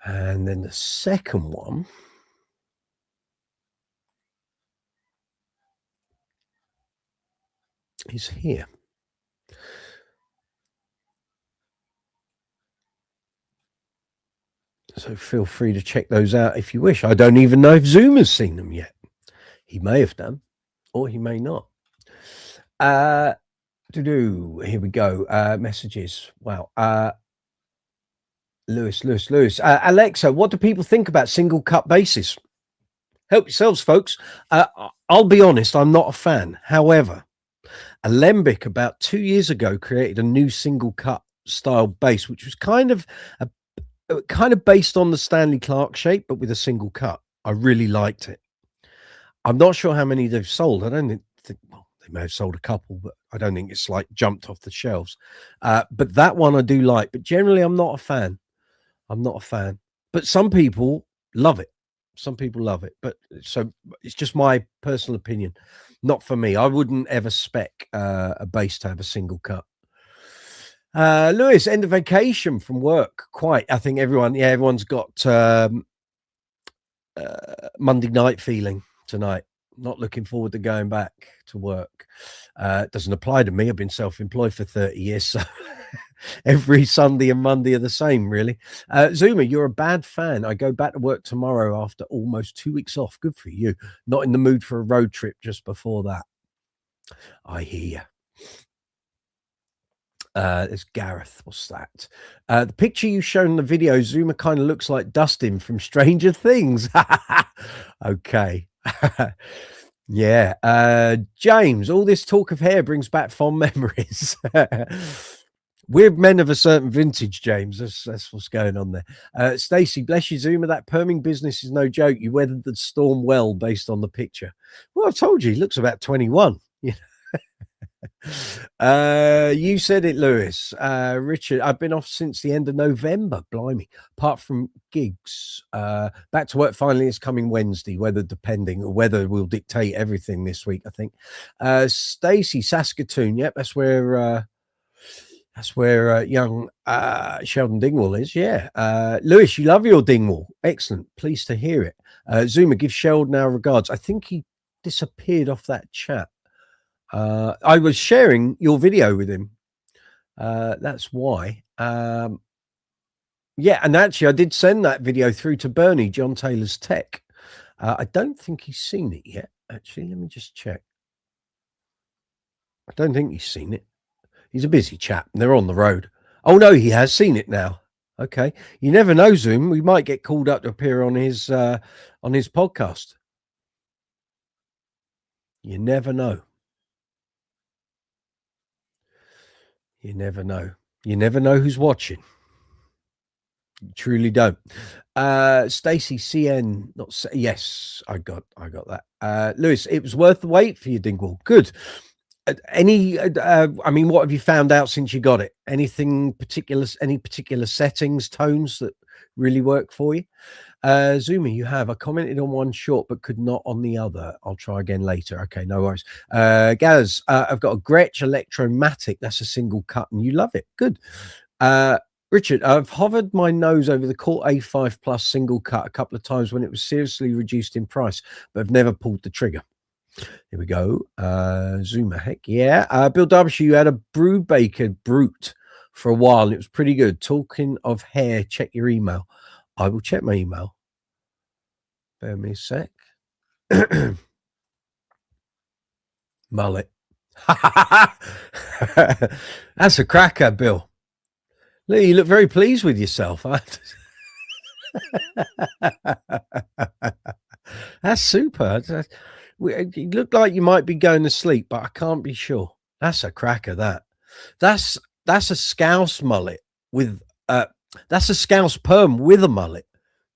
And then the second one is here. So feel free to check those out if you wish. I don't even know if Zoomer's seen them yet. He may have done, or he may not. Here we go. Messages. Wow. Lewis. Alexa, what do people think about single cut basses? Help yourselves, folks. I'll be honest, I'm not a fan. However, Alembic about 2 years ago created a new single cut style bass, which was kind of based on the Stanley Clarke shape, but with a single cut. I really liked it. I'm not sure how many they've sold. I don't think well, they may have sold a couple, but I don't think it's like jumped off the shelves. But that one I do like. But generally, I'm not a fan. But some people love it. But so it's just my personal opinion. Not for me. I wouldn't ever spec a bass to have a single cut. Lewis, end of vacation from work. Quite. I think everyone's got Monday night feeling tonight. Not looking forward to going back to work. It doesn't apply to me. I've been self-employed for 30 years, so every Sunday and Monday are the same, really. Zoomer, you're a bad fan. I go back to work tomorrow after almost 2 weeks off. Good for you. Not in the mood for a road trip just before that. I hear you. There's Gareth. What's that? The picture you showed in the video, Zoomer kind of looks like Dustin from Stranger Things. Okay. Yeah. James, all this talk of hair brings back fond memories. We're men of a certain vintage, James. That's what's going on there. Stacey, bless you, Zoomer. That perming business is no joke. You weathered the storm well based on the picture. Well, I told you, he looks about 21. You said it, Lewis. Richard, I've been off since the end of November. Blimey. Apart from gigs, back to work finally is coming Wednesday. Weather will dictate everything this week, I think. Stacey, Saskatoon. Yep, that's where young Sheldon Dingwall is. Yeah. Lewis, you love your Dingwall. Excellent. Pleased to hear it. Zoomer, give Sheldon our regards. I think he disappeared off that chat. I was sharing your video with him. That's why. Yeah, and actually I did send that video through to Bernie, John Taylor's Tech. I don't think he's seen it yet. Actually, let me just check. I don't think he's seen it. He's a busy chap and they're on the road. Oh no, he has seen it now. Okay. You never know, Zoom. We might get called up to appear on his podcast. You never know. You never know. You never know who's watching. You truly don't. Stacey CN, yes, I got that. Lewis, it was worth the wait for you, Dingwall. Good. I mean, what have you found out since you got it? Anything particular? Any particular settings, tones that really work for you? Zuma, you have. I commented on one short, but could not on the other. I'll try again later. Okay, no worries. Gaz, I've got a Gretsch Electromatic. That's a single cut, and you love it. Good. Richard, I've hovered my nose over the Court A5 Plus single cut a couple of times when it was seriously reduced in price, but I've never pulled the trigger. Here we go. Zuma, heck yeah. Bill Derbyshire, you had a Brubaker Brute for a while, and it was pretty good. Talking of hair, check your email. I will check my email. Bear me a sec. Mullet. That's a cracker, Bill. Look, you look very pleased with yourself. That's super. You look like you might be going to sleep, but I can't be sure. That's a cracker. That's a Scouse mullet with that's a Scouse perm with a mullet.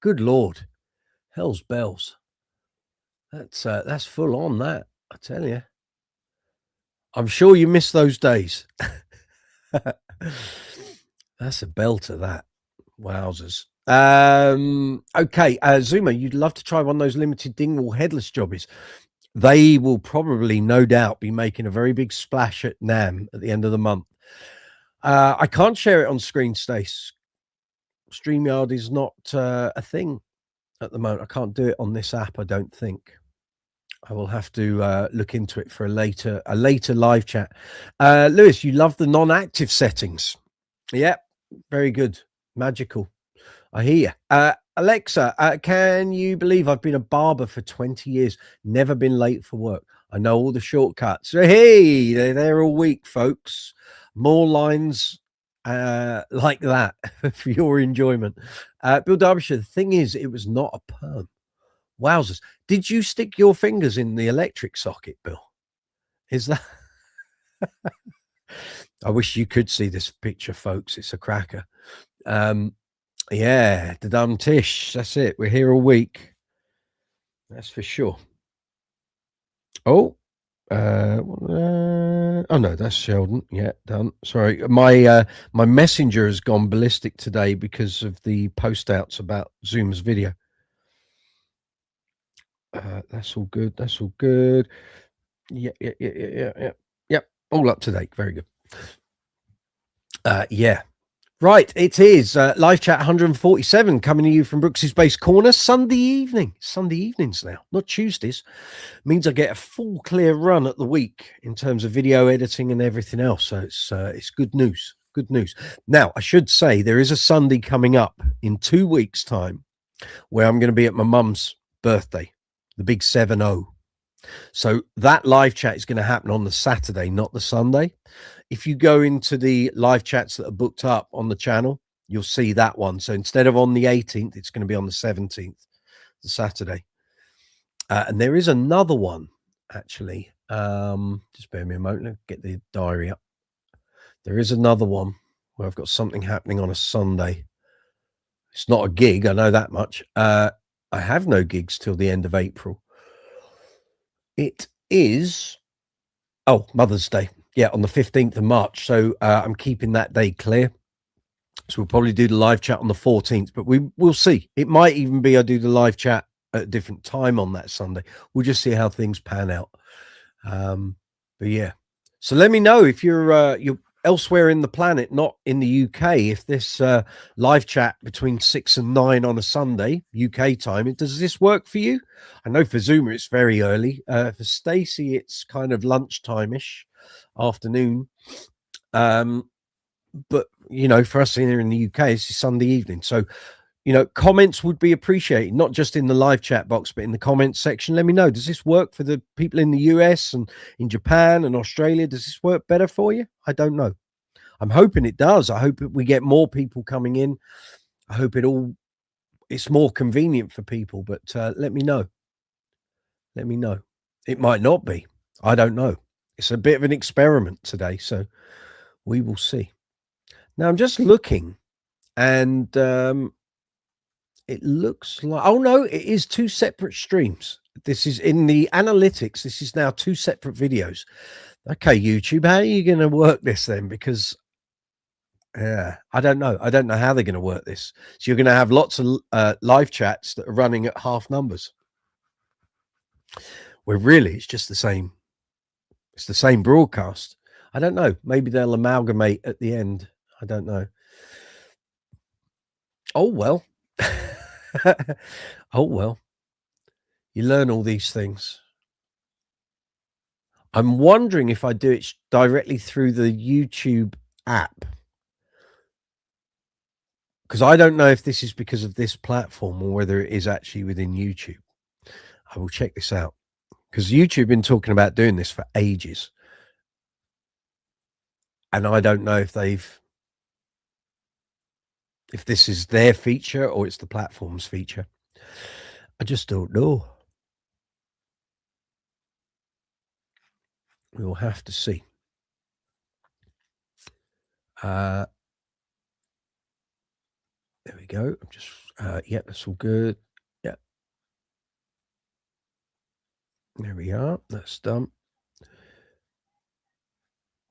Good Lord, hell's bells. That's full on. That I tell you. I'm sure you miss those days. That's a belter. That wowzers. Okay, Zuma, you'd love to try one of those limited Dingwall headless jobbies. They will probably, no doubt, be making a very big splash at NAM at the end of the month. I can't share it on Screen Stace. StreamYard is not a thing at the moment. I can't do it on this app, I don't think. I will have to look into it for a later live chat. Lewis, you love the non-active settings. Yeah, very good. Magical. I hear you. Alexa, can you believe I've been a barber for 20 years, never been late for work? I know all the shortcuts. Hey, they're there all week, folks. More lines like that for your enjoyment. Bill Derbyshire, the thing is, it was not a perm. Wowzers. Did you stick your fingers in the electric socket, Bill? Is that... I wish you could see this picture, folks. It's a cracker. Yeah, the dumb tish. That's it. We're here all week. That's for sure. Oh, oh no, that's Sheldon. Yeah, done. Sorry, my messenger has gone ballistic today because of the post outs about Zoom's video. That's all good. That's all good. Yeah. All up to date. Very good. Yeah. Right, it is live chat 147 coming to you from Brooks's Base Corner Sunday evening. Sunday evenings now, not Tuesdays. Means I get a full clear run at the week in terms of video editing and everything else. So it's good news. Good news. Now, I should say there is a Sunday coming up in 2 weeks' time where I'm going to be at my mum's birthday, the big 7-0. So that live chat is going to happen on the Saturday, not the Sunday. If you go into the live chats that are booked up on the channel, you'll see that one. So instead of on the 18th, it's going to be on the 17th, the Saturday. And there is another one, actually. Just bear me a moment. Let me get the diary up. There is another one where I've got something happening on a Sunday. It's not a gig, I know that much. I have no gigs till the end of April. It is, Mother's Day. Yeah, on the 15th of March. So I'm keeping that day clear. So we'll probably do the live chat on the 14th, but we'll see. It might even be I do the live chat at a different time on that Sunday. We'll just see how things pan out. But yeah. So let me know if you're elsewhere in the planet, not in the UK, if this live chat between 6 and 9 on a Sunday, UK time, does this work for you? I know for Zoomer it's very early. For Stacey, it's kind of lunchtime-ish. Afternoon, but for us here in the UK, it's Sunday evening. So comments would be appreciated, not just in the live chat box, but in the comments section. Let me know, does this work for the people in the US and in Japan and Australia? Does this work better for you? I don't know. I'm hoping it does. I hope we get more people coming in. I hope it's more convenient for people, but let me know. It might not be. I don't know. It's a bit of an experiment today, so we will see. Now, I'm just looking, and it looks like... Oh, no, it is 2 separate streams. This is in the analytics. This is now 2 separate videos. Okay, YouTube, how are you going to work this then? Because Yeah, I don't know. I don't know how they're going to work this. So you're going to have lots of live chats that are running at half numbers. Where really it's just the same. It's the same broadcast. I don't know. Maybe they'll amalgamate at the end. I don't know. Oh well. Oh well. You learn all these things. I'm wondering if I do it directly through the YouTube app. Because I don't know if this is because of this platform or whether it is actually within YouTube. I will check this out. Because YouTube have been talking about doing this for ages. And I don't know if this is their feature or it's the platform's feature. I just don't know. We'll have to see. There we go. I'm just, yeah, that's all good. Yeah. There we are. That's done.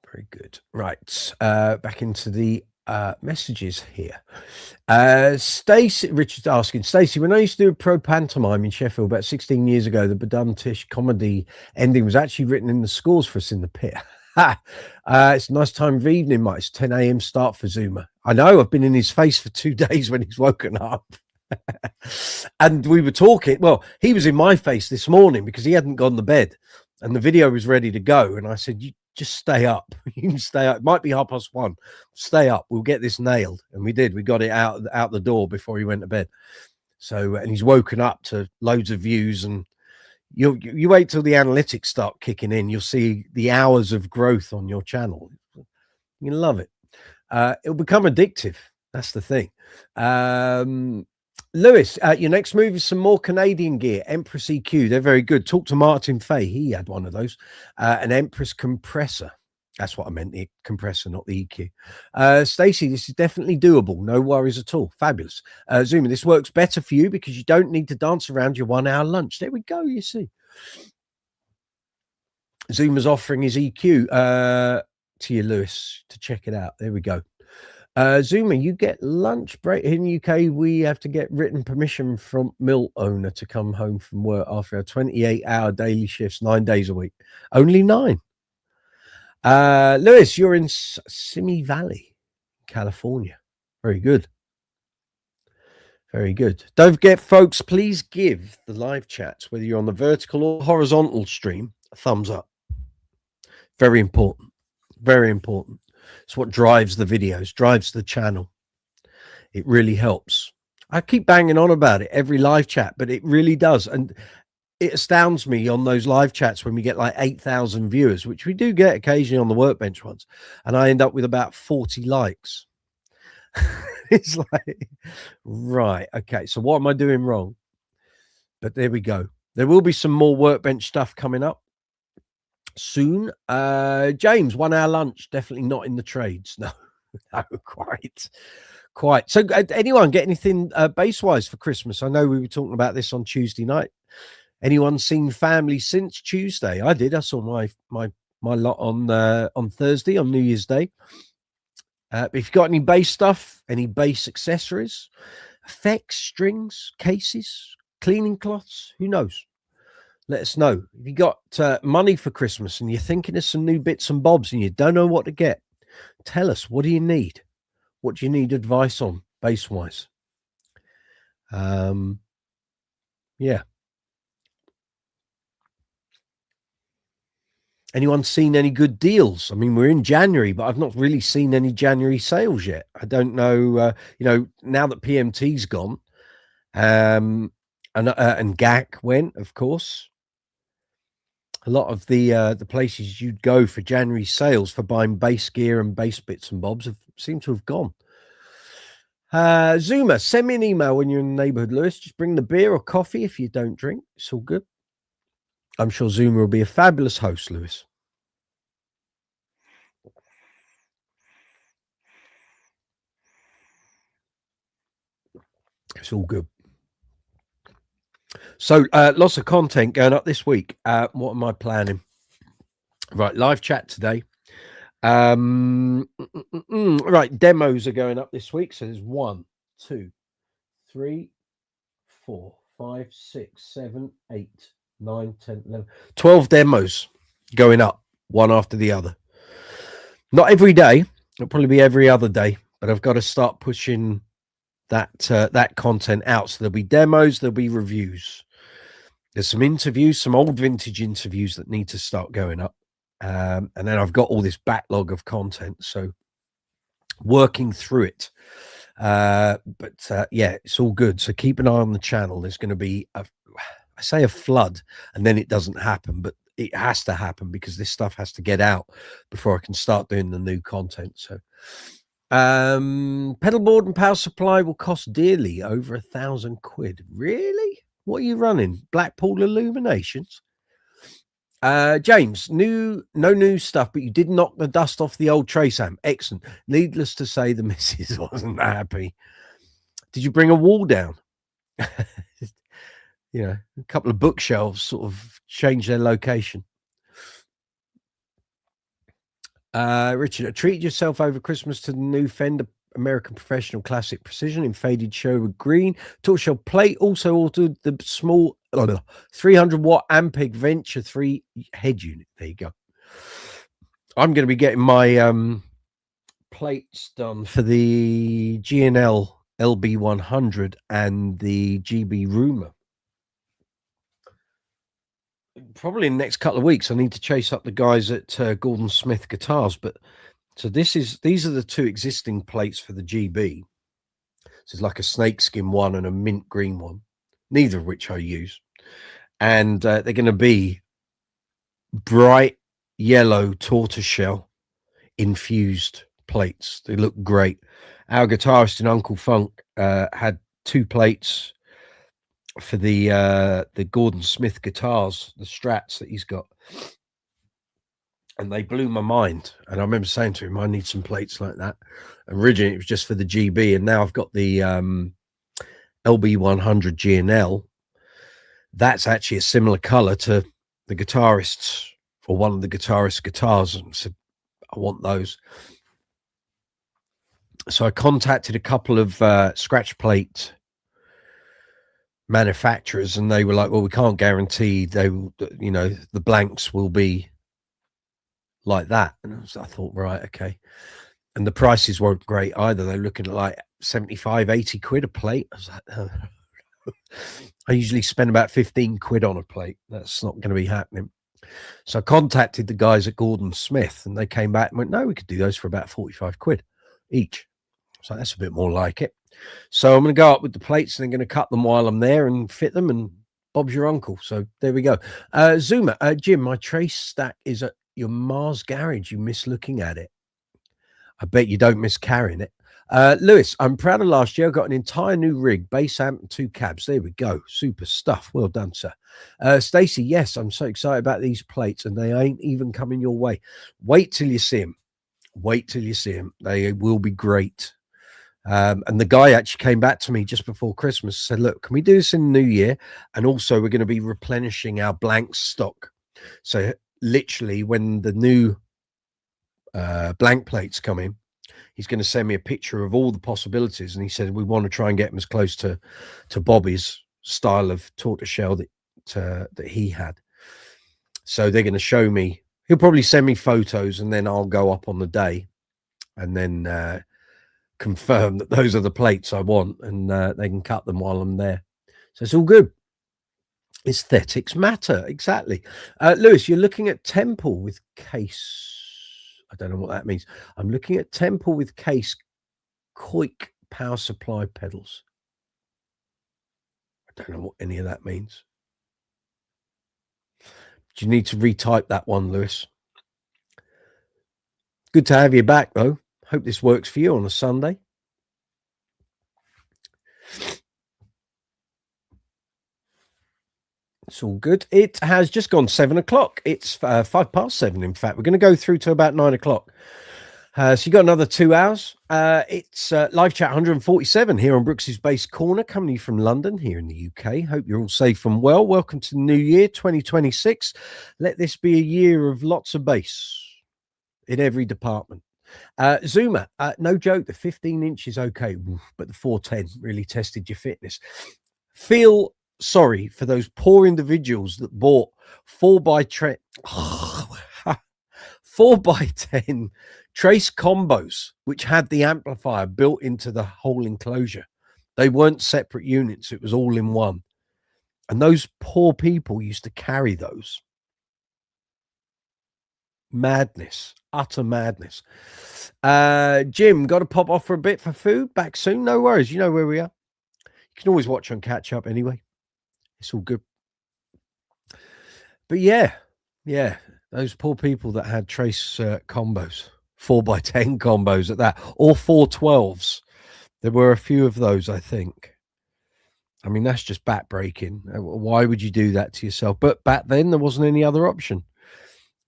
Very good. Right. Back into the messages here. Stacey, Richard's asking, Stacey, when I used to do a pro pantomime in Sheffield about 16 years ago, the Badum-tish comedy ending was actually written in the scores for us in the pit. It's a nice time of evening, mate. It's 10 a.m. start for Zuma. I know, I've been in his face for 2 days when he's woken up. And we were talking. Well, he was in my face this morning because he hadn't gone to bed and the video was ready to go. And I said, you just stay up. You can stay up. It might be 1:30. Stay up. We'll get this nailed. And we did. We got it out the door before he went to bed. So, and he's woken up to loads of views. And you wait till the analytics start kicking in. You'll see the hours of growth on your channel. You love it. It'll become addictive. That's the thing. Lewis, your next move is some more Canadian gear. Empress EQ, they're very good. Talk to Martin Fay. He had one of those. An Empress compressor. That's what I meant, the compressor, not the EQ. Stacey, this is definitely doable. No worries at all. Fabulous. Zuma, this works better for you because you don't need to dance around your 1 hour lunch. There we go, you see. Zuma's offering his EQ to you, Lewis, to check it out. There we go. Zuma, you get lunch break. In UK, we have to get written permission from mill owner to come home from work after our 28-hour daily shifts, 9 days a week. Only 9. Lewis, you're in Simi Valley, California. Very good. Very good. Don't forget, folks, please give the live chats, whether you're on the vertical or horizontal stream, a thumbs up. Very important. Very important. It's what drives the videos, drives the channel. It really helps. I keep banging on about it every live chat, but it really does. And it astounds me on those live chats when we get like 8,000 viewers, which we do get occasionally on the workbench ones. And I end up with about 40 likes. It's like, right. Okay. So what am I doing wrong? But there we go. There will be some more workbench stuff coming up soon. James, 1 hour lunch, definitely not in the trades. No, no, quite. So anyone get anything base wise for Christmas? I know we were talking about this on Tuesday night. Anyone seen family since Tuesday? I did. I saw my lot on Thursday, on New Year's Day. If you've got any bass stuff, any bass accessories, effects, strings, cases, cleaning cloths, who knows? Let us know. If you got money for Christmas and you're thinking of some new bits and bobs and you don't know what to get, tell us. What do you need? What do you need advice on, bass-wise? Yeah. Anyone seen any good deals? I mean, we're in January, but I've not really seen any January sales yet. I don't know. Now that PMT's gone, and GAC went, of course. A lot of the places you'd go for January sales for buying bass gear and bass bits and bobs seem to have gone. Zuma, send me an email when you're in the neighborhood, Lewis. Just bring the beer or coffee if you don't drink. It's all good. I'm sure Zuma will be a fabulous host, Lewis. It's all good. So lots of content going up this week. What am I planning? Right, live chat today. Right, demos are going up this week. So there's 1, 2, 3, 4, 5, 6, 7, 8, 9, 10, 11, 12 demos going up, one after the other. Not every day. It'll probably be every other day, but I've got to start pushing that content out. So there'll be demos, there'll be reviews. There's some interviews, some old vintage interviews that need to start going up. And then I've got all this backlog of content, so working through it. But yeah, it's all good. So keep an eye on the channel. There's going to be I say a flood, and then it doesn't happen, but it has to happen because this stuff has to get out before I can start doing the new content. So pedalboard and power supply will cost dearly, over £1,000. Really? What are you running? Blackpool Illuminations? James, no new stuff, but you did knock the dust off the old Trace amp. Excellent. Needless to say, the missus wasn't happy. Did you bring a wall down? You know, a couple of bookshelves sort of changed their location. Richard, treated yourself over Christmas to the new Fender American Professional Classic Precision in faded Sherwood green. Tortoiseshell plate. Also ordered the small 300-watt Ampeg Venture 3 head unit. There you go. I'm going to be getting my plates done for the G&L LB100 and the GB Rumor. Probably in the next couple of weeks. I need to chase up the guys at Gordon Smith Guitars. But so these are the two existing plates for the GB. So it's like a snakeskin one and a mint green one, neither of which I use. And they're going to be bright yellow tortoiseshell infused plates. They look great. Our guitarist in Uncle Funk had 2 plates for the Gordon Smith guitars, the Strats that he's got, and they blew my mind. And I remember saying to him, I need some plates like that. Originally it was just for the GB, and now I've got the LB100 G&L. That's actually a similar color to the guitarist's, or one of the guitarist's guitars, and said I want those. So I contacted a couple of scratch plate manufacturers, and they were like, well, we can't guarantee they will, you know, the blanks will be like that. And I thought, right, okay. And the prices weren't great either. They're looking at like 75, 80 quid a plate. I was like, oh. I usually spend about 15 quid on a plate. That's not going to be happening. So I contacted the guys at Gordon Smith, and they came back and went, no, we could do those for about 45 quid each. So that's a bit more like it. So I'm going to go up with the plates, and I'm going to cut them while I'm there and fit them, and Bob's your uncle. So there we go. Zuma, Jim, my Trace stack is at your Mars garage. You miss looking at it. I bet you don't miss carrying it. Lewis, I'm proud of last year. I got an entire new rig, bass amp and 2 cabs. There we go. Super stuff. Well done, sir. Stacy, yes, I'm so excited about these plates, and they ain't even coming your way. Wait till you see them. Wait till you see them. They will be great. And the guy actually came back to me just before Christmas, said, look, can we do this in the new year? And also we're going to be replenishing our blank stock. So literally when the new blank plates come in, he's going to send me a picture of all the possibilities. And he said, we want to try and get them as close to Bobby's style of tortoiseshell that he had. So they're going to show me, he'll probably send me photos, and then I'll go up on the day and then confirm that those are the plates I want, and they can cut them while I'm there. So it's all good. Aesthetics matter. Exactly. Lewis, you're looking at Temple with case. I don't know what that means. I'm looking at Temple with case Koik power supply pedals. I don't know what any of that means. Do you need to retype that one, Lewis? Good to have you back, though. Hope this works for you on a Sunday. It's all good. It has just gone 7 o'clock. It's 7:05, in fact. We're going to go through to about 9 o'clock. So you got another 2 hours. It's live chat 147 here on Brooks's Bass Corner, coming to you from London here in the UK. Hope you're all safe and well. Welcome to the new year, 2026. Let this be a year of lots of bass. in every department. Zoomer, no joke, the 15-inch is okay, but the 410 really tested your fitness. Feel sorry for those poor individuals that bought 4x10 trace combos, which had the amplifier built into the whole enclosure. They weren't separate units, it was all in one. And those poor people used to carry those. Madness, utter madness. Jim, got to pop off for a bit for food. Back soon, no worries. You know where we are. You can always watch on catch up anyway. It's all good. But yeah, those poor people that had trace combos, 4x10 combos at that, or 412s. There were a few of those, I think. I mean, that's just backbreaking. Why would you do that to yourself? But back then, there wasn't any other option.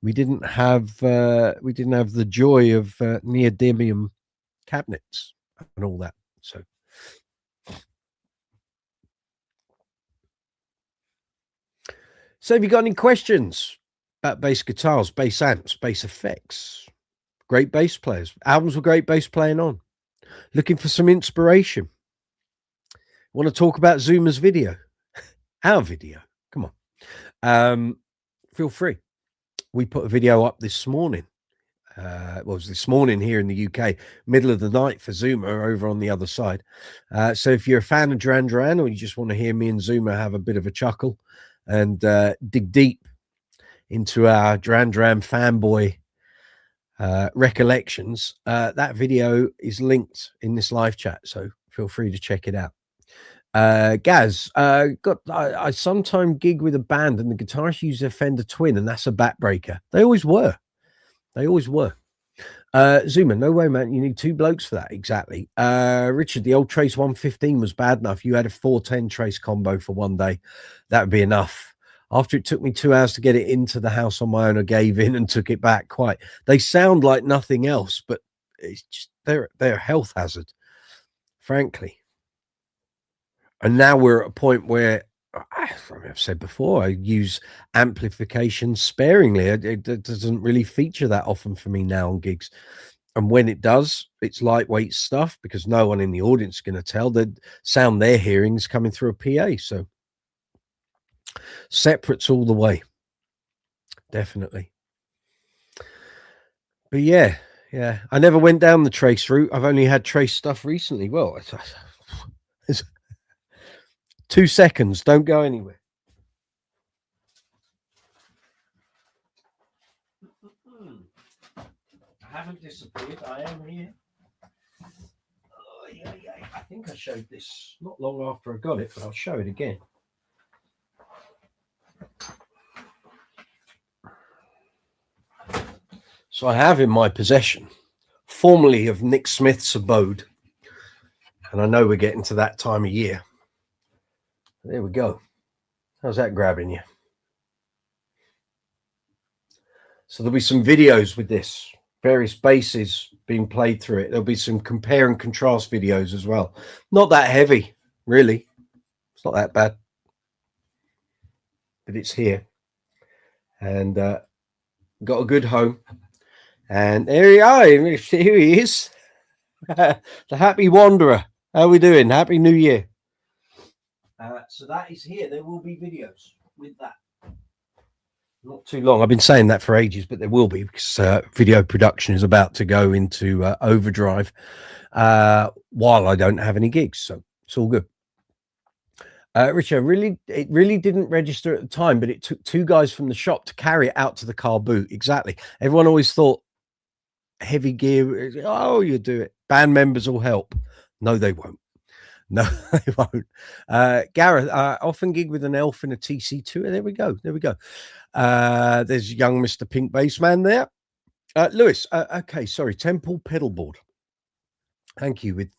We didn't have the joy of neodymium cabinets and all that. So have you got any questions about bass guitars, bass amps, bass effects? Great bass players. Albums with great bass playing on. Looking for some inspiration. Want to talk about Zoomer's video? Our video. Come on. Feel free. We put a video up this morning. Well, it was this morning here in the UK, middle of the night for Zoomer over on the other side. So if you're a fan of Duran, or you just want to hear me and Zoomer have a bit of a chuckle and dig deep into our Duran fanboy recollections, that video is linked in this live chat, so feel free to check it out. Gaz, I sometimes gig with a band and the guitarist uses a Fender Twin, and that's a backbreaker. They always were. Zoomer, no way, man. You need two blokes for that. Exactly. Richard, the old Trace 115 was bad enough. You had a 410 Trace combo for one day. That would be enough. After it took me 2 hours to get it into the house on my own, I gave in and took it back. Quite. They sound like nothing else, but it's just they're a health hazard, frankly. And now we're at a point where, I've said before, I use amplification sparingly. It doesn't really feature that often for me now on gigs. And when it does, it's lightweight stuff because no one in the audience is going to tell. The sound they're hearing is coming through a PA. So separates all the way. Definitely. But yeah. I never went down the Trace route. I've only had Trace stuff recently. Well, it's 2 seconds. Don't go anywhere. I haven't disappeared. I am here. Oh, yeah. I think I showed this not long after I got it, but I'll show it again. So I have in my possession, formerly of Nick Smith's abode, and I know we're getting to that time of year. There we go. How's that grabbing you? So there'll be some videos with this, various basses being played through it. There'll be some compare and contrast videos as well. Not that heavy, really. It's not that bad. But it's here. And got a good home. And there we are. Here he is. The Happy Wanderer. How are we doing? Happy New Year. So that is here. There will be videos with that. Not too long. I've been saying that for ages, but there will be because video production is about to go into overdrive while I don't have any gigs. So it's all good. Richard, it really didn't register at the time, but it took 2 guys from the shop to carry it out to the car boot. Exactly. Everyone always thought heavy gear. Oh, you do it. Band members will help. No, they won't. No, they won't. Gareth, often gig with an elf in a TC2. There we go. There's young Mr. Pink Bassman there. Lewis, okay, sorry. Temple pedalboard. Thank you. With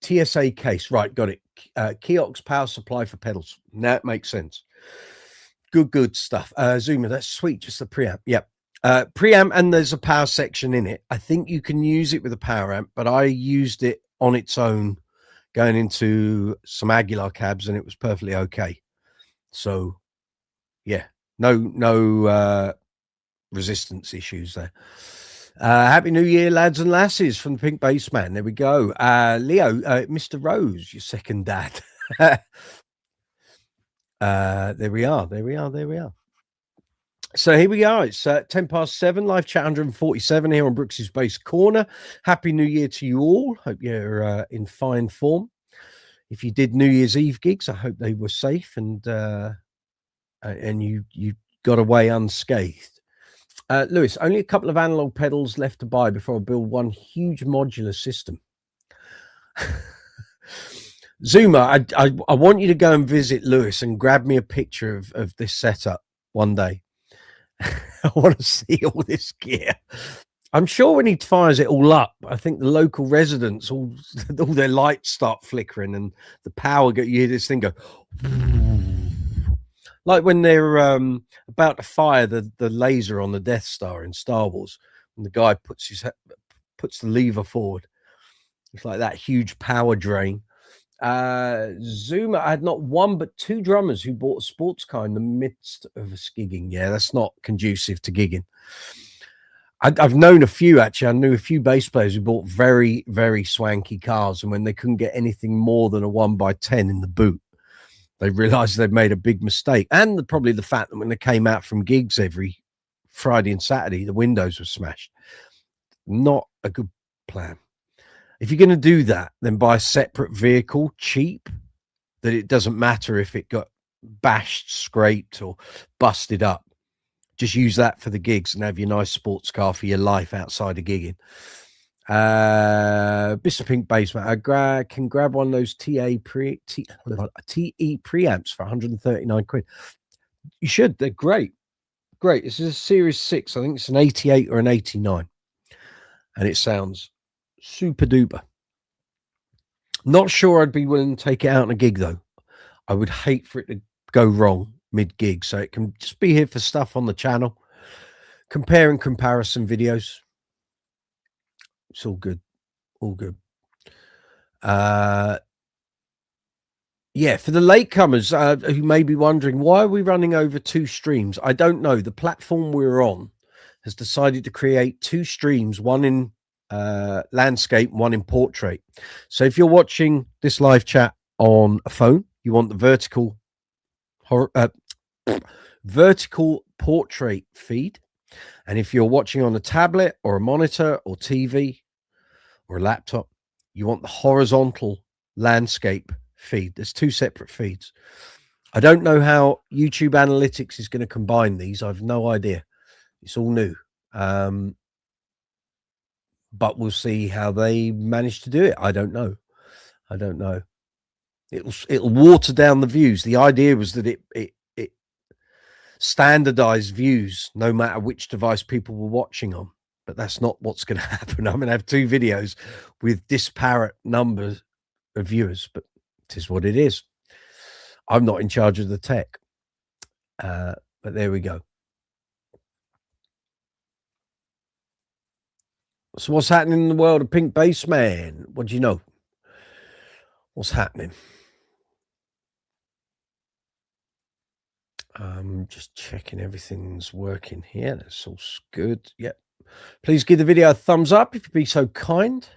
TSA case. Right, got it. Kiox power supply for pedals. Now it makes sense. Good stuff. Zoomer, that's sweet. Just the preamp. Yep. Preamp, and there's a power section in it. I think you can use it with a power amp, but I used it on its own going into some Aguilar cabs, and it was perfectly okay. So yeah, no resistance issues there. Happy New Year, lads and lasses from the Pink Bass Man. There we go. Leo, Mr. Rose, your second dad. There we are. There we are. There we are. So here we are. It's 7:10, live chat 147 here on Brooks's Bass Corner. Happy New Year to you all. Hope you're in fine form. If you did New Year's Eve gigs, I hope they were safe and you got away unscathed. Lewis, only a couple of analog pedals left to buy before I build one huge modular system. Zuma, I want you to go and visit Lewis and grab me a picture of this setup one day. I want to see all this gear. I'm sure when he fires it all up, I think the local residents, all their lights start flickering and the power, you hear this thing go... Like when they're about to fire the laser on the Death Star in Star Wars, and the guy puts the lever forward. It's like that huge power drain. Zuma, I had not one but two drummers who bought a sports car in the midst of us gigging. Yeah, that's not conducive to gigging. I've known a few, actually. I knew a few bass players who bought very, very swanky cars, and when they couldn't get anything more than a 1x10 in the boot, they realized they'd made a big mistake. And probably the fact that when they came out from gigs every Friday and Saturday, the windows were smashed. Not a good plan. If you're going to do that, then buy a separate vehicle, cheap, that it doesn't matter if it got bashed, scraped, or busted up. Just use that for the gigs and have your nice sports car for your life outside of gigging. Mr. Pink Basement, I can grab one of those TE preamps for 139 quid. You should. They're great. Great. This is a Series 6. I think it's an 88 or an 89. And it sounds super duper. Not sure I'd be willing to take it out on a gig, though. I would hate for it to go wrong mid-gig. So it can just be here for stuff on the channel. Compare and comparison videos. It's all good. All good. Yeah, for the latecomers who may be wondering, why are we running over two streams? I don't know. The platform we're on has decided to create two streams, one in landscape, one in portrait. So if you're watching this live chat on a phone, you want the vertical portrait feed. And if you're watching on a tablet or a monitor or TV or a laptop, you want the horizontal landscape feed. There's two separate feeds. I don't know how YouTube Analytics is going to combine these. I've no idea. It's all new. But we'll see how they manage to do it. I don't know. I don't know. It'll water down the views. The idea was that it standardized views no matter which device people were watching on, but that's not what's going to happen. I'm going to have two videos with disparate numbers of viewers, but it is what it is. I'm not in charge of the tech, but there we go. So what's happening in the world of Pink Bass Man? What do you know? What's happening? Just checking everything's working here. That's all good. Yep. Please give the video a thumbs up if you'd be so kind.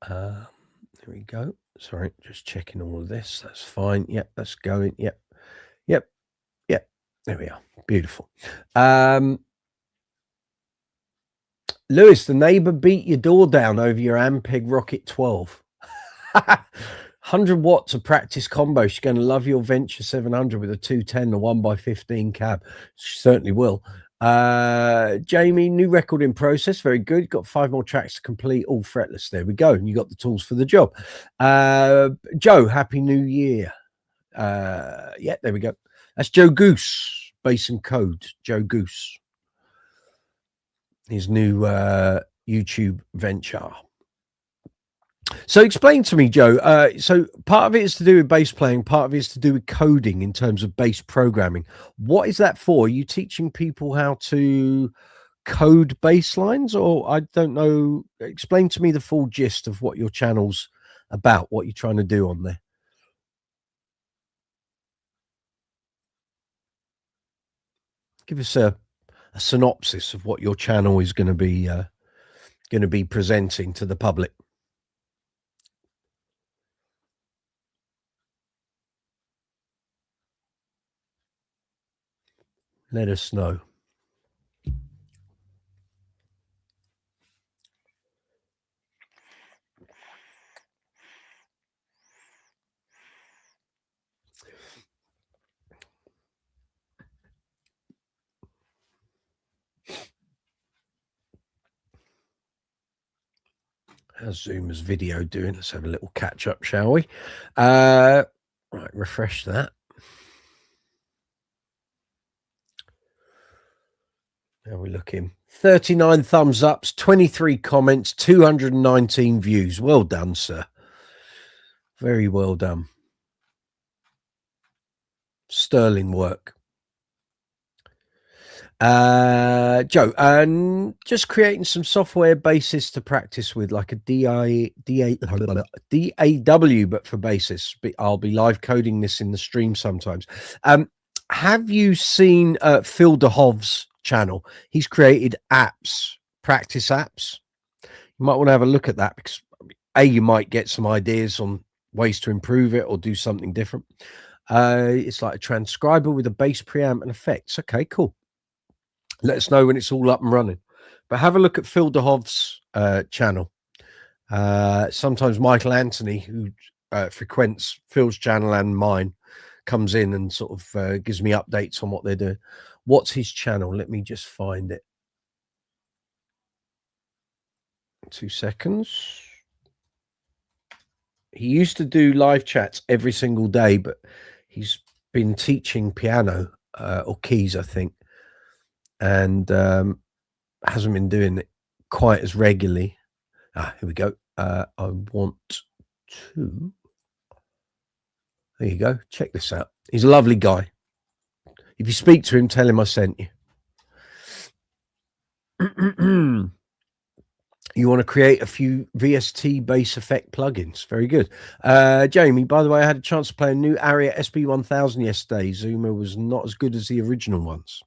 There we go. Sorry, just checking all of this. That's fine. Yep, that's going. Yep. Yep. Yep. There we are. Beautiful. Lewis, the neighbor beat your door down over your Ampeg Rocket 12. 100 watts of practice combo. She's going to love your Venture 700 with a 210, the 1x15 cab. She certainly will. Jamie, new record in process. Very good. Got 5 more tracks to complete, all fretless. There we go. And you got the tools for the job. Joe, happy new year. Yeah, there we go. That's Joe Goose, Bass and Code. Joe Goose. His new YouTube venture. So explain to me, Joe. So part of it is to do with bass playing, part of it is to do with coding in terms of bass programming. What is that for? Are you teaching people how to code bass lines, or I don't know? Explain to me the full gist of what your channel's about, what you're trying to do on there. Give us a synopsis of what your channel is going to be presenting to the public. Let us know. How's Zoomer's video doing? Let's have a little catch up, shall we? Right, refresh that. How are we looking? 39 thumbs ups, 23 comments, 219 views. Well done, sir. Very well done. Sterling work. Joe, just creating some software basis to practice with, like a DAW, but for basis. I'll be live coding this in the stream sometimes. Have you seen Phil DeHov's channel? He's created apps, practice apps. You might want to have a look at that, because you might get some ideas on ways to improve it or do something different. It's like a transcriber with a bass preamp and effects. Okay, cool. Let us know when it's all up and running. But have a look at Phil DeHov's channel. Sometimes Michael Anthony, who frequents Phil's channel and mine, comes in and sort of gives me updates on what they're doing. What's his channel? Let me just find it. 2 seconds. He used to do live chats every single day, but he's been teaching piano or keys, I think, and hasn't been doing it quite as regularly. Here we go. I want to. There you go. Check this out. He's a lovely guy. If you speak to him, tell him I sent you. You want to create a few VST bass effect plugins. Very good. Jamie, by the way, I had a chance to play a new Aria SB1000 yesterday. Zoomer was not as good as the original ones.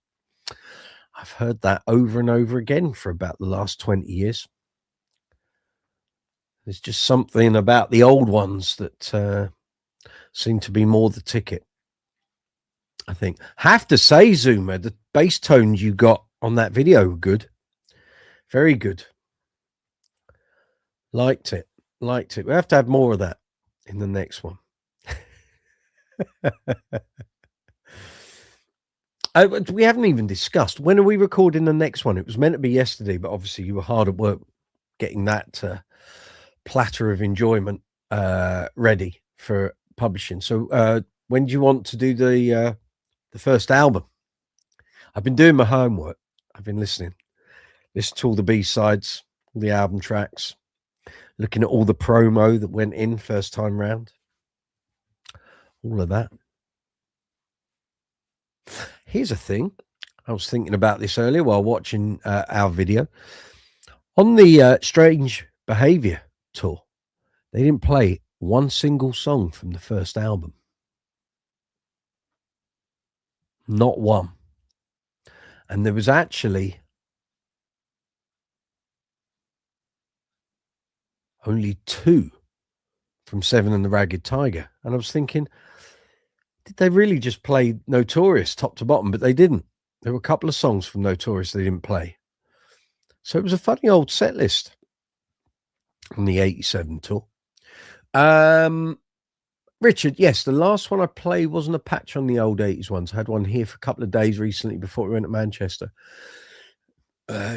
I've heard that over and over again for about the last 20 years. There's just something about the old ones that seem to be more the ticket, I think. Have to say, Zoomer, the bass tones you got on that video were good. Very good. Liked it. Liked it. We have to have more of that in the next one. We haven't even discussed, when are we recording the next one? It was meant to be yesterday, but obviously you were hard at work getting that platter of enjoyment ready for publishing. So when do you want to do the first album? I've been doing my homework. I've been listening to all the B-sides, all the album tracks, looking at all the promo that went in first time round, all of that. Here's a thing. I was thinking about this earlier while watching our video. On the Strange Behavior tour, they didn't play one single song from the first album. Not one. And there was actually only 2 from Seven and the Ragged Tiger. And I was thinking, did they really just play Notorious top to bottom? But they didn't. There were a couple of songs from Notorious they didn't play. So it was a funny old set list on the 87 tour. Richard, yes, the last one I played wasn't a patch on the old 80s ones. I had one here for a couple of days recently before we went to Manchester.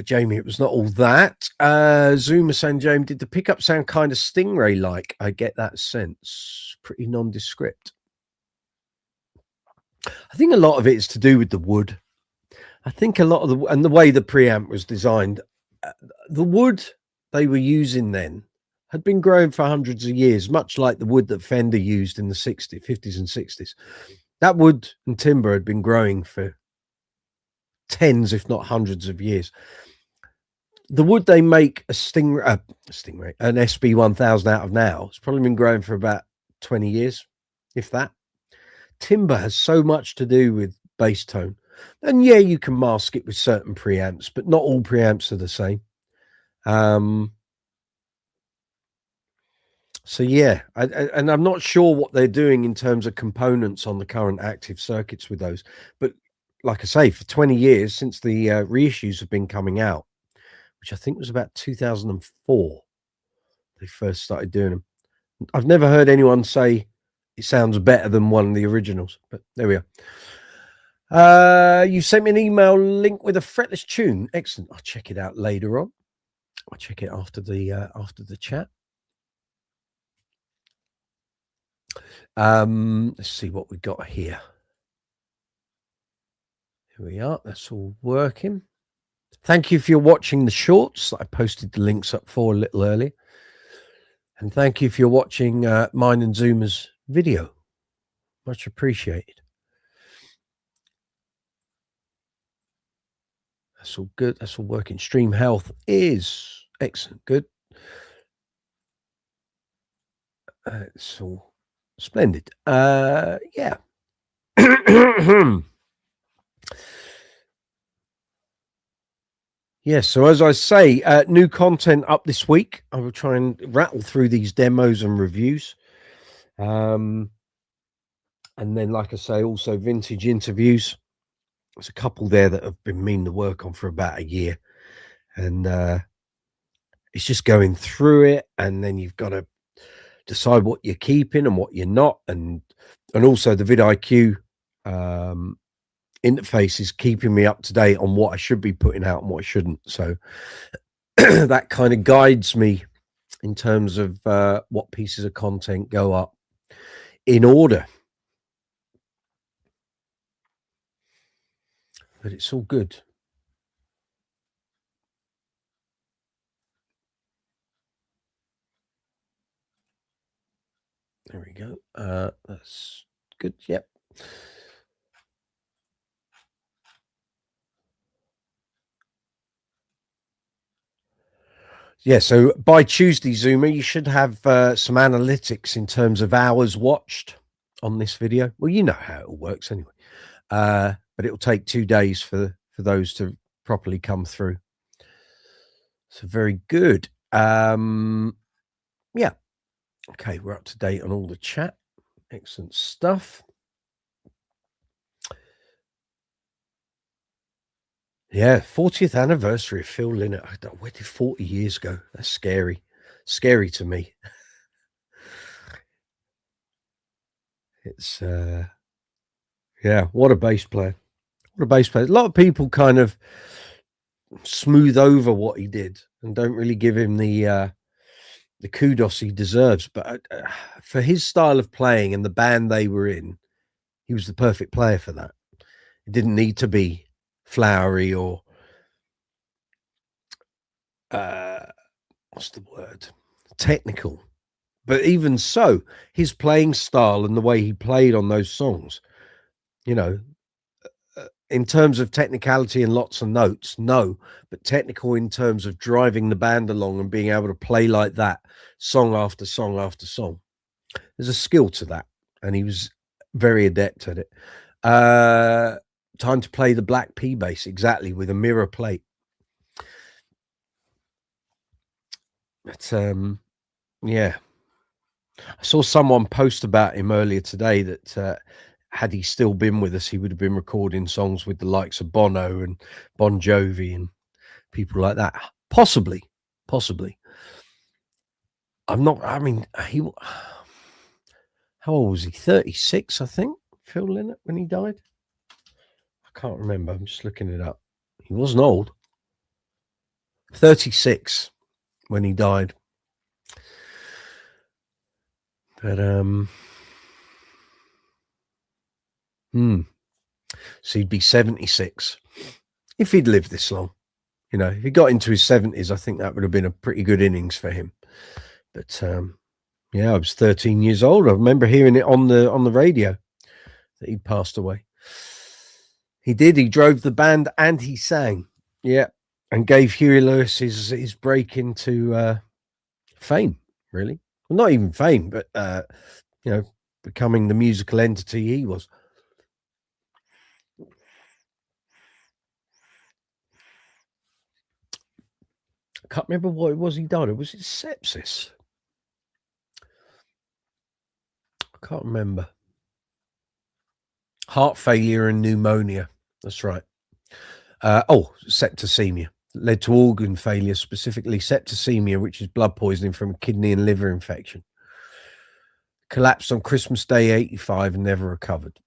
Jamie, it was not all that. Zoomer saying, Jamie, did the pickup sound kind of Stingray-like? I get that sense. Pretty nondescript. I think a lot of it is to do with the wood. I think a lot of the way the preamp was designed, the wood they were using then had been growing for hundreds of years, much like the wood that Fender used in the 50s and 60s. That wood and timber had been growing for tens, if not hundreds of years. The wood they make an SB1000 out of now, it's probably been growing for about 20 years, if that. Timber has so much to do with bass tone. And yeah, you can mask it with certain preamps, but not all preamps are the same. So yeah, and I'm not sure what they're doing in terms of components on the current active circuits with those. But like I say, for 20 years since the reissues have been coming out, which I think was about 2004, they first started doing them. I've never heard anyone say it sounds better than one of the originals, but there we are. You sent me an email link with a fretless tune. Excellent. I'll check it out later on. I'll check it after the chat. Let's see what we got here. Here we are. That's all working. Thank you for your watching the shorts. I posted the links up for a little earlier. And thank you for your watching mine and Zuma's video. Much appreciated. That's all good. That's all working. Stream health is excellent. Good. It's all splendid. Yeah. Yes, so as I say, new content up this week. I will try and rattle through these demos and reviews. And then, like I say, also vintage interviews. There's a couple there that have been meaning to work on for about a year. And it's just going through it. And then you've got to decide what you're keeping and what you're not. And also the vidIQ interface is keeping me up to date on what I should be putting out and what I shouldn't. So that kind of guides me in terms of what pieces of content go up in order. But it's all good. There we go. That's good. Yep. Yeah, so by Tuesday, Zuma, you should have some analytics in terms of hours watched on this video. Well, you know how it all works anyway. But it'll take 2 days for those to properly come through. So very good. Yeah. Okay, we're up to date on all the chat. Excellent stuff. Yeah, 40th anniversary of Phil Lynott. Where did 40 years go? That's scary. Scary to me. It's yeah, what a bass player. What a bass player. A lot of people kind of smooth over what he did and don't really give him the kudos he deserves. But for his style of playing and the band they were in, he was the perfect player for that. It didn't need to be flowery or what's the word? Technical. But even so, his playing style and the way he played on those songs, you know, in terms of technicality and lots of notes, no, but technical in terms of driving the band along and being able to play like that song after song after song. There's a skill to that, and he was very adept at it. Time to play the Black P bass, exactly, with a mirror plate. But yeah, I saw someone post about him earlier today that had he still been with us, he would have been recording songs with the likes of Bono and Bon Jovi and people like that. Possibly. I'm not. I mean, how old was he? 36, I think. Phil Lynott when he died. I can't remember. I'm just looking it up. He wasn't old. 36 when he died. But so he'd be 76 if he'd lived this long. You know, if he got into his 70s, I think that would have been a pretty good innings for him. But yeah, I was 13 years old. I remember hearing it on the radio that he passed away. He did. He drove the band and he sang. Yeah, and gave Huey Lewis his break into fame. Really, well, not even fame, but you know, becoming the musical entity he was. can't remember what it was he died of. Was it sepsis? I can't remember. Heart failure and pneumonia. That's right. Septicemia. Led to organ failure, specifically septicemia, which is blood poisoning from kidney and liver infection. Collapsed on Christmas Day, 85, and never recovered.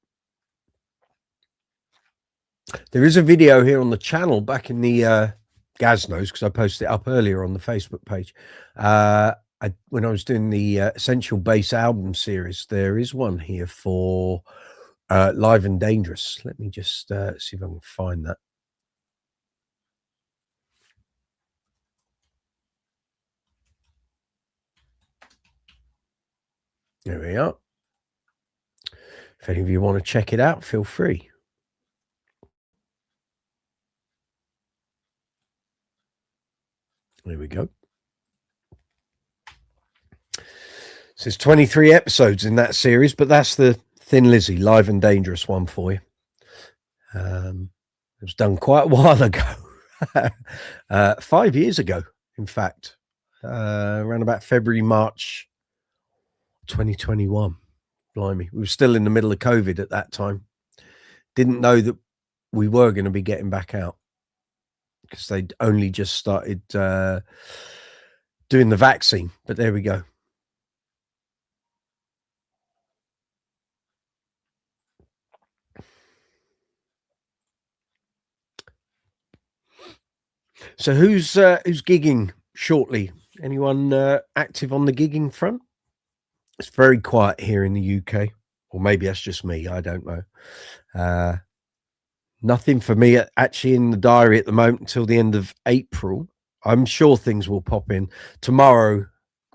There is a video here on the channel back in the Gaz knows, because I posted it up earlier on the Facebook page. When I was doing the Essential Bass album series, there is one here for Live and Dangerous. Let me just see if I can find that. There we are. If any of you want to check it out, feel free. There we go. So there's 23 episodes in that series, but that's the Thin Lizzy, Live and Dangerous one for you. It was done quite a while ago. 5 years ago, in fact. Around about February, March 2021. Blimey. We were still in the middle of COVID at that time. Didn't know that we were going to be getting back out, because they'd only just started doing the vaccine. But there we go. So who's gigging shortly? Anyone active on the gigging front? It's very quiet here in the UK, or maybe that's just me. I don't know. Nothing for me actually in the diary at the moment until the end of April. I'm sure things will pop in tomorrow.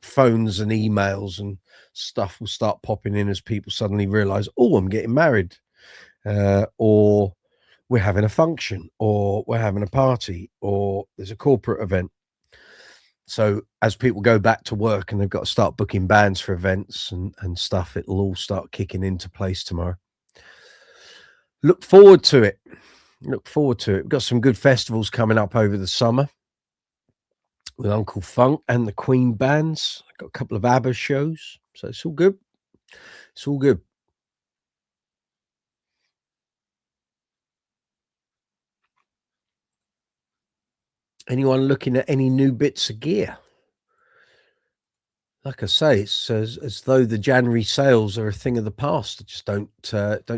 Phones and emails and stuff will start popping in as people suddenly realize, oh, I'm getting married, or we're having a function, or we're having a party, or there's a corporate event. So as people go back to work and they've got to start booking bands for events and stuff, it'll all start kicking into place tomorrow. Look forward to it. Look forward to it. We've got some good festivals coming up over the summer with Uncle Funk and the Queen bands. I've got a couple of ABBA shows. So it's all good. It's all good. Anyone looking at any new bits of gear? Like I say, it's as though the January sales are a thing of the past. I just don't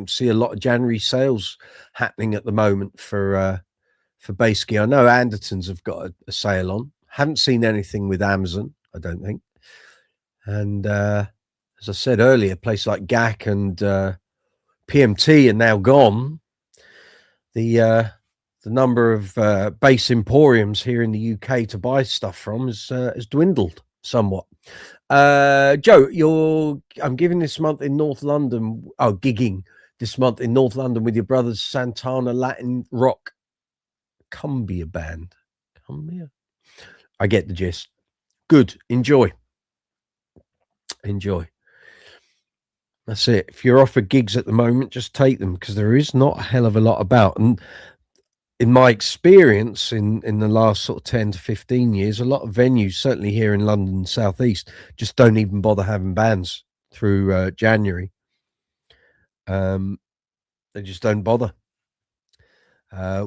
see a lot of January sales happening at the moment for bass gear. I know Andertons have got a sale on. Haven't seen anything with Amazon, I don't think. And as I said earlier, a place like GAC and PMT are now gone. The number of bass emporiums here in the UK to buy stuff from has dwindled somewhat. Joe, I'm giving this month in North London. Gigging this month in North London with your brothers Santana Latin Rock Cumbia band. Cumbia. I get the gist. Good. Enjoy. That's it. If you're offered gigs at the moment, just take them, because there is not a hell of a lot about. And in my experience in the last sort of 10 to 15 years, a lot of venues, certainly here in London Southeast, just don't even bother having bands through January. They just don't bother.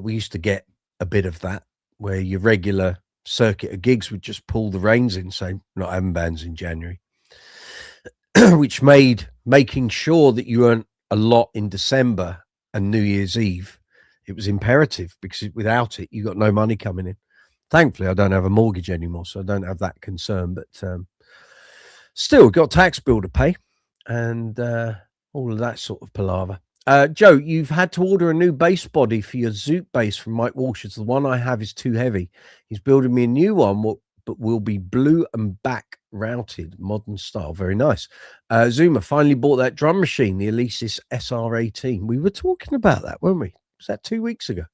We used to get a bit of that, where your regular circuit of gigs would just pull the reins in, saying not having bands in January, which made making sure that you earned a lot in December and New Year's Eve, it was imperative, because without it, you got no money coming in. Thankfully, I don't have a mortgage anymore, so I don't have that concern, but still got a tax bill to pay and all of that sort of palaver. Joe, you've had to order a new bass body for your Zoot bass from Mike Walsh's. The one I have is too heavy. He's building me a new one, but will be blue and back routed, modern style. Very nice. Zuma finally bought that drum machine, the Alesis SR18. We were talking about that, weren't we? Was that 2 weeks ago?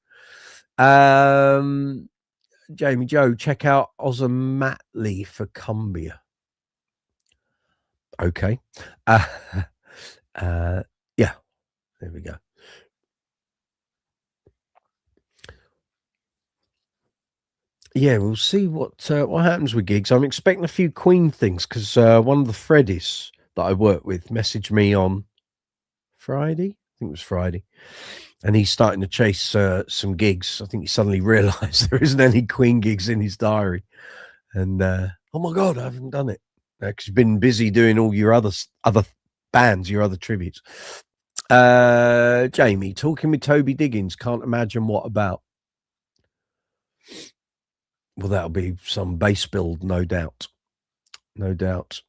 Jamie Joe, check out Ozomatli for Cumbia. Okay. Yeah. There we go. Yeah, we'll see what happens with gigs. I'm expecting a few Queen things because one of the Freddies that I work with messaged me on Friday. I think it was Friday, and he's starting to chase some gigs. I think he suddenly realised there isn't any Queen gigs in his diary, and oh my god, I haven't done it because you've been busy doing all your other bands, your other tributes. Jamie, talking with Toby Diggins, can't imagine what about. Well, that'll be some bass build, no doubt. No doubt.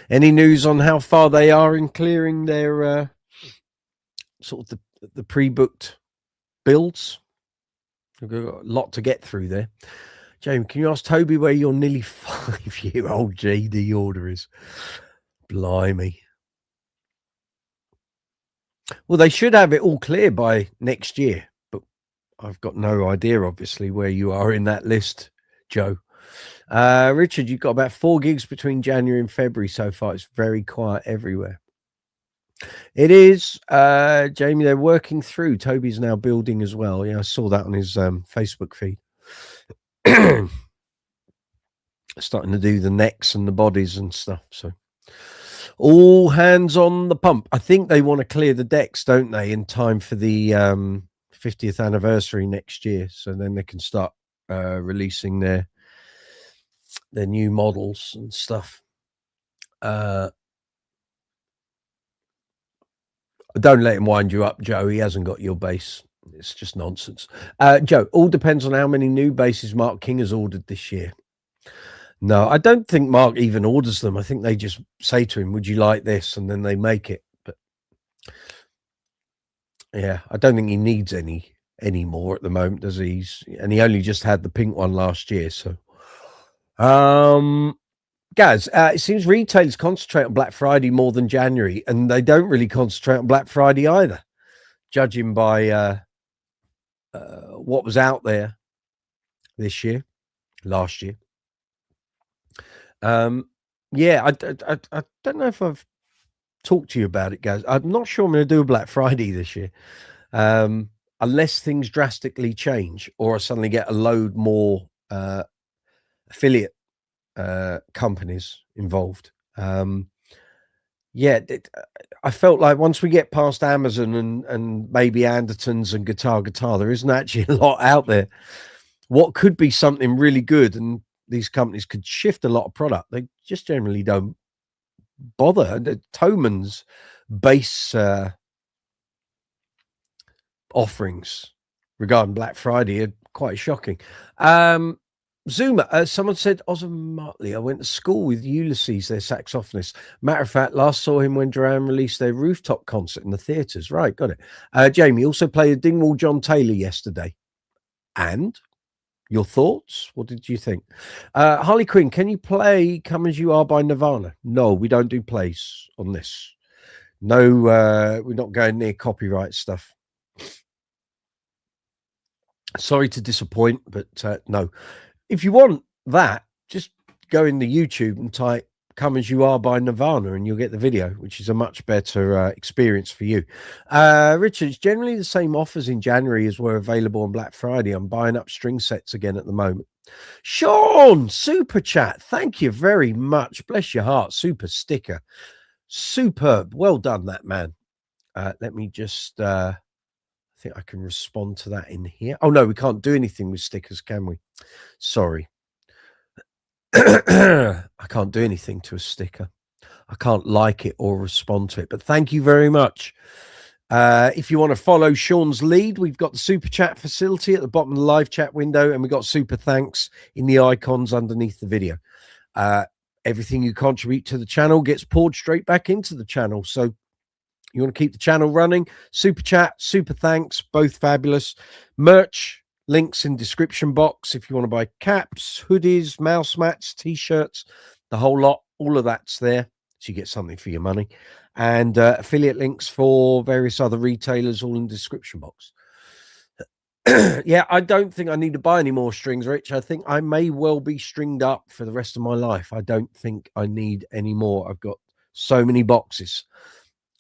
Any news on how far they are in clearing their sort of the pre-booked builds? We've got a lot to get through there. Jamie, can you ask Toby where your nearly 5-year-old GD order is? Blimey. Well, they should have it all clear by next year, but I've got no idea, obviously, where you are in that list, Joe. Richard, you've got about 4 gigs between January and February so far. It's very quiet everywhere. It is, Jamie. They're working through. Toby's now building as well. Yeah, I saw that on his Facebook feed. Starting to do the necks and the bodies and stuff. So all hands on the pump. I think they want to clear the decks, don't they, in time for the 50th anniversary next year. So then they can start releasing their new models and stuff. Don't let him wind you up, Joe. He hasn't got your bass. It's just nonsense. Joe, all depends on how many new basses Mark King has ordered this year. No, I don't think Mark even orders them. I think they just say to him, would you like this? And then they make it. But yeah, I don't think he needs any more at the moment, does he? And he only just had the pink one last year. So, guys, it seems retailers concentrate on Black Friday more than January, and they don't really concentrate on Black Friday either, judging by what was out there last year. Yeah, I don't know if I've talked to you about it, guys. I'm not sure I'm going to do a Black Friday this year, unless things drastically change or I suddenly get a load more affiliate companies involved. Yeah, I felt like once we get past Amazon and maybe Andertons and Guitar, there isn't actually a lot out there. What could be something really good, and these companies could shift a lot of product. They just generally don't bother. The Thoman's base offerings regarding Black Friday are quite shocking. Zuma, someone said Osmond Martley. I went to school with Ulysses, their saxophonist. Matter of fact, last saw him when Duran released their rooftop concert in the theatres. Right, got it. Jamie also played a Dingwall John Taylor yesterday. And your thoughts? What did you think? Harley Quinn, can you play Come As You Are by Nirvana? No, we don't do plays on this. No, we're not going near copyright stuff. Sorry to disappoint, but no. If you want that, just go in the YouTube and type Come As You Are by Nirvana and you'll get the video, which is a much better experience for you. Richard, it's generally the same offers in January as were available on Black Friday. I'm buying up string sets again at the moment. Sean, super chat. Thank you very much. Bless your heart. Super sticker. Superb. Well done, that man. Let me just... I think I can respond to that in here. Oh, no, we can't do anything with stickers, can we? Sorry. I can't do anything to a sticker. I can't like it or respond to it, but thank you very much. If you want to follow Sean's lead, we've got the super chat facility at the bottom of the live chat window, and we've got super thanks in the icons underneath the video. Everything you contribute to the channel gets poured straight back into the channel. So you want to keep the channel running, super chat, super thanks, both fabulous. Merch, links in description box if you want to buy caps, hoodies, mouse mats, t-shirts, the whole lot. All of that's there, so you get something for your money. And affiliate links for various other retailers, all in the description box. Yeah, I don't think I need to buy any more strings, Rich. I think I may well be stringed up for the rest of my life. I don't think I need any more. I've got so many boxes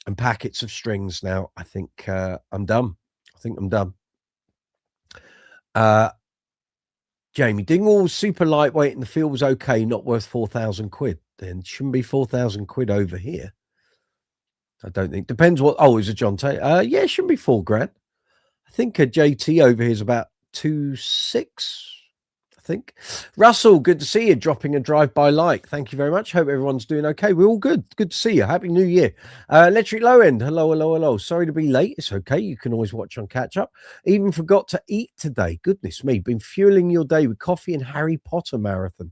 and packets of strings now. I think I'm done. I think I'm done. Jamie, Dingwall's super lightweight and the feel was okay, not worth 4,000 quid. Then it shouldn't be 4,000 quid over here. I don't think. Depends what. Oh, is it John Tate? Yeah, it shouldn't be $4,000. I think a JT over here is about 2.6. I think. Russell, good to see you. Dropping a drive-by like. Thank you very much. Hope everyone's doing okay. We're all good. Good to see you. Happy New Year. Electric Low End. Hello, hello, hello. Sorry to be late. It's okay. You can always watch on catch up. Even forgot to eat today. Goodness me. Been fueling your day with coffee and Harry Potter marathon.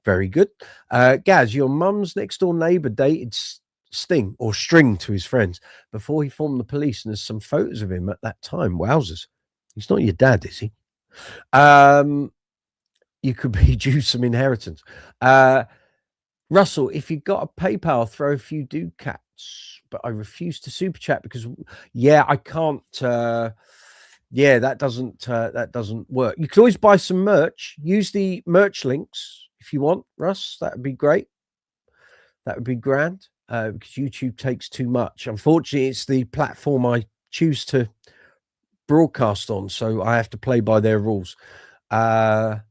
Very good. Gaz, your mum's next door neighbour dated Sting or String to his friends before he formed the police, and there's some photos of him at that time. Wowzers. He's not your dad, is he? You could be due some inheritance. Russell, if you got a PayPal, throw a few ducats, but I refuse to super chat because I can't. That doesn't work. You can always buy some merch. Use the merch links if you want, Russ. That would be great. That would be grand. Because YouTube takes too much. Unfortunately, it's the platform I choose to broadcast on, so I have to play by their rules. Russell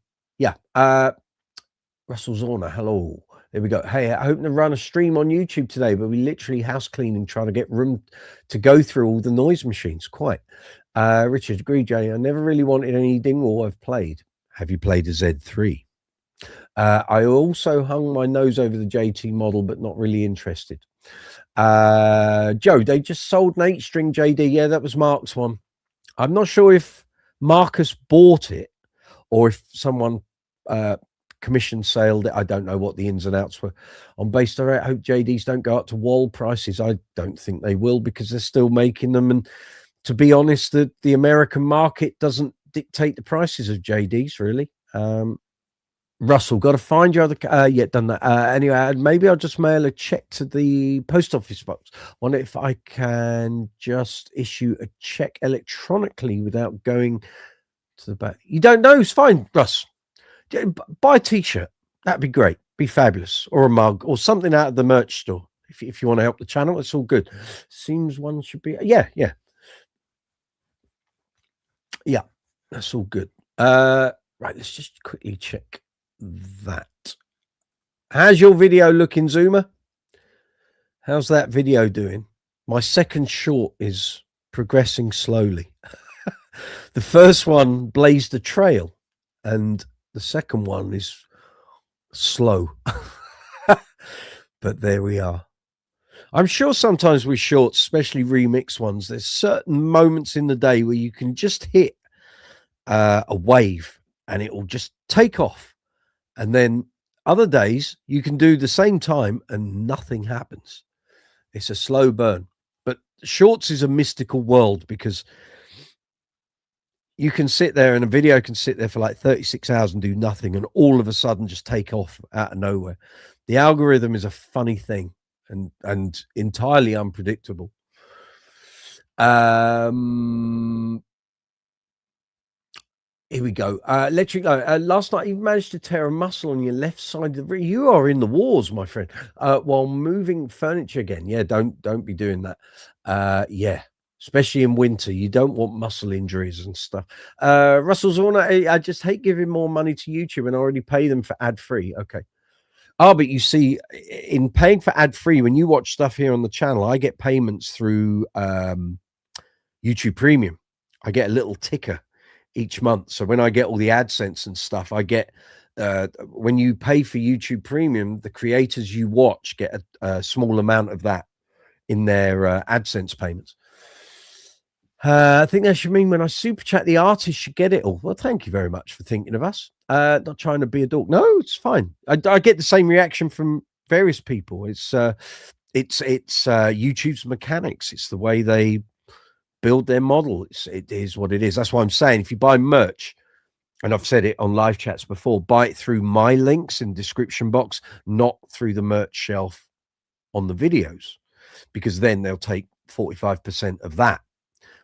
Zorner, hello. There we go. Hey, I hope to run a stream on YouTube today, but we literally house cleaning, trying to get room to go through all the noise machines. Quite. Richard, agree, Jay. I never really wanted any Dingwall I've played. Have you played a Z3? I also hung my nose over the JT model, but not really interested. Joe, they just sold an 8-string JD. Yeah, that was Mark's one. I'm not sure if Marcus bought it or if someone commission sailed it. I don't know what the ins and outs were on base direct. I hope JDs don't go up to wall prices. I don't think they will because they're still making them. And to be honest, the American market doesn't dictate the prices of JDs, really. Russell, got to find your other. Done that. Anyway, maybe I'll just mail a check to the post office box. Wonder if I can just issue a check electronically without going to the back. You don't know? It's fine, Russ. Buy a t-shirt. That'd be great. Be fabulous. Or a mug or something out of the merch store. If you want to help the channel, it's all good. Seems one should be. Yeah. That's all good. Right. Let's just quickly check that. How's your video looking, Zoomer? How's that video doing? My second short is progressing slowly. The first one blazed a trail and the second one is slow. But there we are. I'm sure sometimes with shorts, especially remix ones, there's certain moments in the day where you can just hit a wave and it will just take off. And then other days you can do the same time and nothing happens. It's a slow burn. But shorts is a mystical world because you can sit there and a video can sit there for like 36 hours and do nothing and all of a sudden just take off out of nowhere. The algorithm is a funny thing and entirely unpredictable. Here we go. Electric. Last night you managed to tear a muscle on your left side of the. You are in the wars, my friend. While moving furniture again. Yeah, don't be doing that. Yeah, especially in winter. You don't want muscle injuries and stuff. Russell Zorner, I just hate giving more money to YouTube and I already pay them for ad free. Okay. Oh, but you see, in paying for ad free, when you watch stuff here on the channel, I get payments through YouTube Premium. I get a little ticker each month. So when I get all the AdSense and stuff, I get when you pay for YouTube Premium, the creators you watch get a small amount of that in their AdSense payments. I think that should mean when I super chat, the artist should get it all. Well, thank you very much for thinking of us. Not trying to be a dork. No, it's fine. I get the same reaction from various people. It's YouTube's mechanics. It's the way they build their model. It is what it is. That's why I'm saying if you buy merch, and I've said it on live chats before, buy it through my links in the description box, not through the merch shelf on the videos, because then they'll take 45% of that.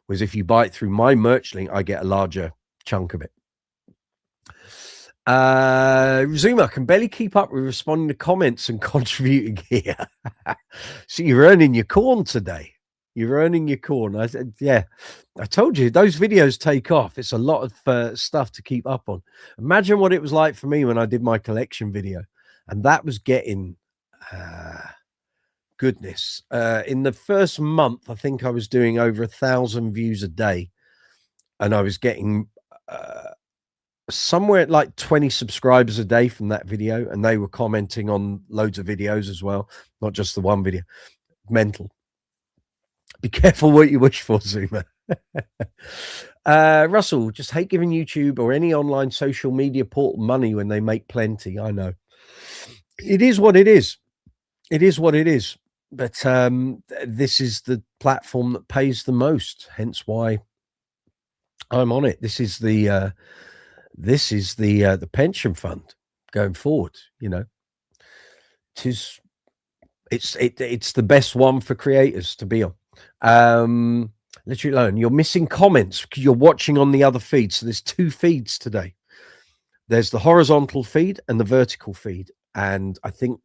Whereas if you buy it through my merch link, I get a larger chunk of it. Zuma can barely keep up with responding to comments and contributing here. So you're earning your corn today. You're earning your corn. I said, yeah. I told you those videos take off. It's a lot of stuff to keep up on. Imagine what it was like for me when I did my collection video, and that was getting goodness. In the first month, I think I was doing over 1,000 views a day, and I was getting somewhere like 20 subscribers a day from that video, and they were commenting on loads of videos as well, not just the one video. Mental. Be careful what you wish for, Zuma. Russell, just hate giving YouTube or any online social media portal money when they make plenty. I know. It is what it is. It is what it is. But this is the platform that pays the most, hence why I'm on it. This is the pension fund going forward. You know, it's the best one for creators to be on. Literally alone, you're missing comments because you're watching on the other feed. So there's two feeds today. There's the horizontal feed and the vertical feed, and I think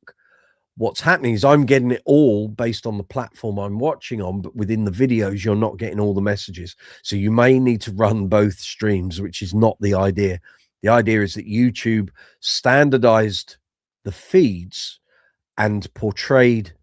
what's happening is I'm getting it all based on the platform I'm watching on, but within the videos, you're not getting all the messages. So you may need to run both streams, which is not the idea. The idea is that YouTube standardized the feeds and portrayed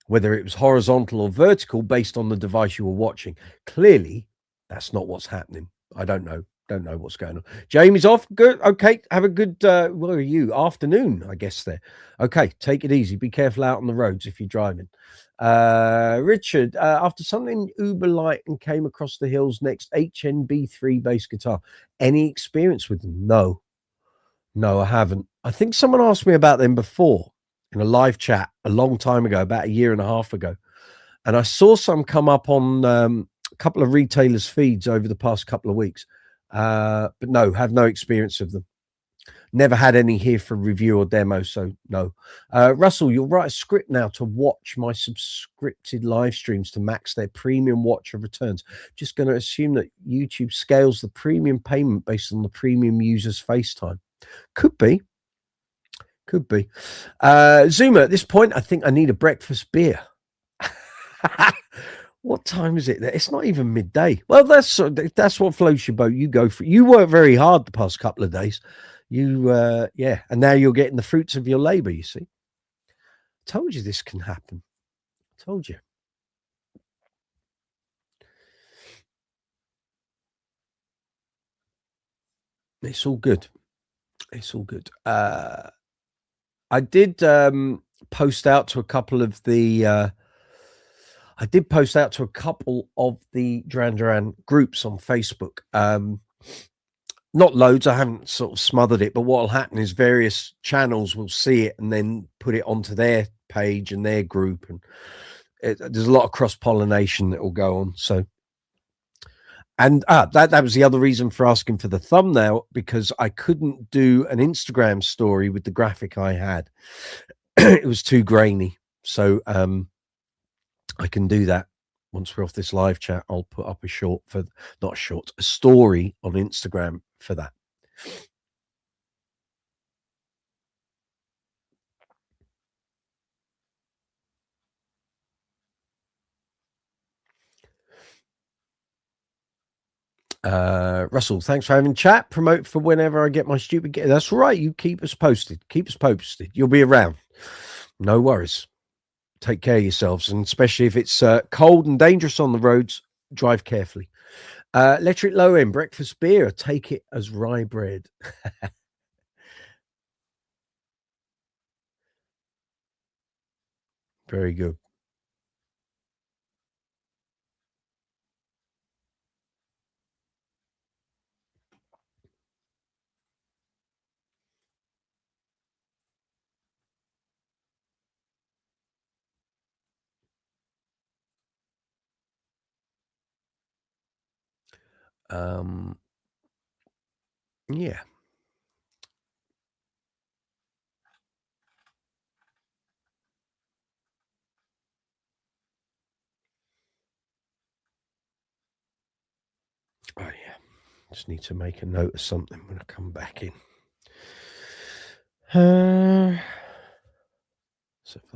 whether it was horizontal or vertical based on the device you were watching. Clearly, that's not what's happening. I don't know what's going on. Jamie's off. Good. Okay. Have a good, where are you? Afternoon, I guess there. Okay. Take it easy. Be careful out on the roads if you're driving. Richard, after something Uber light and came across the hills next, HNB3 bass guitar. Any experience with them? No, I haven't. I think someone asked me about them before in a live chat a long time ago, about a year and a half ago. And I saw some come up on a couple of retailers' feeds over the past couple of weeks. But no, have no experience of them. Never had any here for review or demo, so no. Russell, you'll write a script now to watch my subscripted live streams to max their premium watch of returns. Just going to assume that YouTube scales the premium payment based on the premium user's FaceTime. Could be. Zuma, at this point, I think I need a breakfast beer. What time is it? It's not even midday. Well, that's what floats your boat. You go for it. You work very hard the past couple of days. Yeah, and now you're getting the fruits of your labor. You see, told you this can happen. Told you. It's all good. It's all good. I did post out to a couple of the. I did post out to a couple of the Duran groups on Facebook. Not loads. I haven't sort of smothered it, but what will happen is various channels will see it and then put it onto their page and their group, and there's a lot of cross pollination that will go on. So, and that was the other reason for asking for the thumbnail, because I couldn't do an Instagram story with the graphic I had. It was too grainy. So, I can do that once we're off this live chat. I'll put up a story on Instagram for that. Russell, thanks for having chat. Promote for whenever I get my stupid get. That's right. You keep us posted. You'll be around. No worries. Take care of yourselves, and especially if it's cold and dangerous on the roads, drive carefully. Electric low end breakfast beer. Take it as rye bread. Very good. Yeah. Oh yeah. Just need to make a note of something when I come back in. So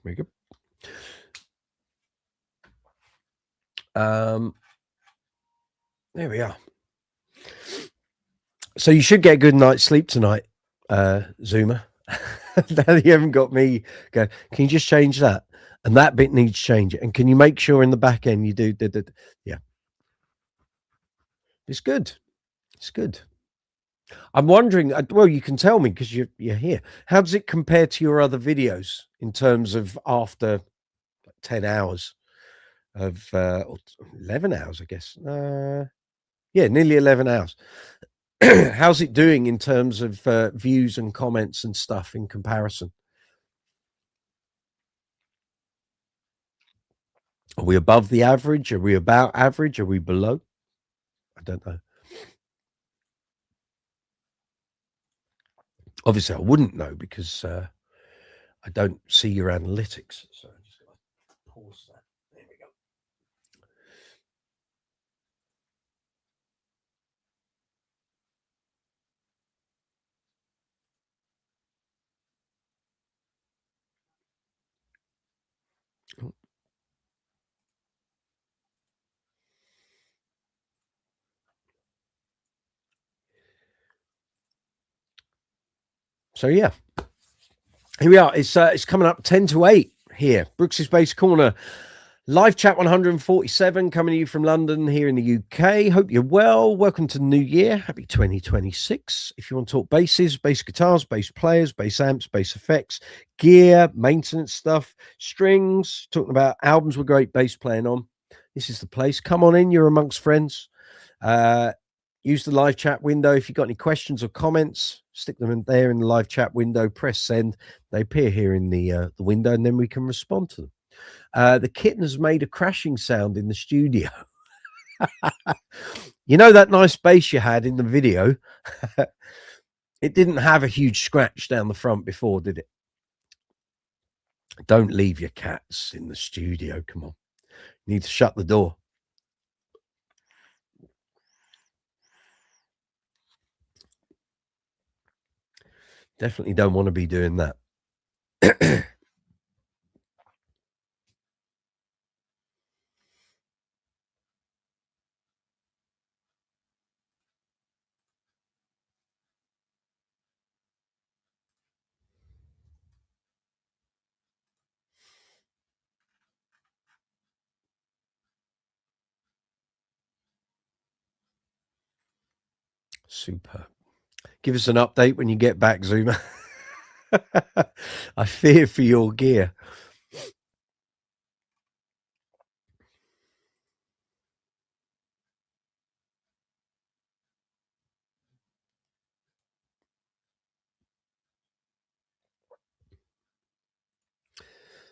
Very good. There we are. So you should get a good night's sleep tonight, Zoomer. Now that you haven't got me go, can you just change that? And that bit needs changing. And can you make sure in the back end you do? Yeah, it's good. It's good. I'm wondering. Well, you can tell me because you're here. How does it compare to your other videos in terms of after 10 hours of or 11 hours, I guess? Yeah, nearly 11 hours. How's it doing in terms of views and comments and stuff in comparison? Are we above the average? Are we about average? Are we below? I don't know. Obviously, I wouldn't know because I don't see your analytics. So I'm just going to pause that. There we go. So yeah, here we are. It's coming up 10 to 8 here. Brooks's Base Corner. Live chat 147 coming to you from London here in the UK. Hope you're well. Welcome to the new year. Happy 2026. If you want to talk basses, bass guitars, bass players, bass amps, bass effects, gear, maintenance stuff, strings, talking about albums with great bass playing on, this is the place. Come on in. You're amongst friends. Use the live chat window. If you've got any questions or comments, stick them in there in the live chat window. Press send. They appear here in the window, and then we can respond to them. The kitten has made a crashing sound in the studio. You know that nice bass you had in the video? It didn't have a huge scratch down the front before, did it? Don't leave your cats in the studio. Come on. You need to shut the door. Definitely don't want to be doing that. Superb. Give us an update when you get back, Zuma. I fear for your gear.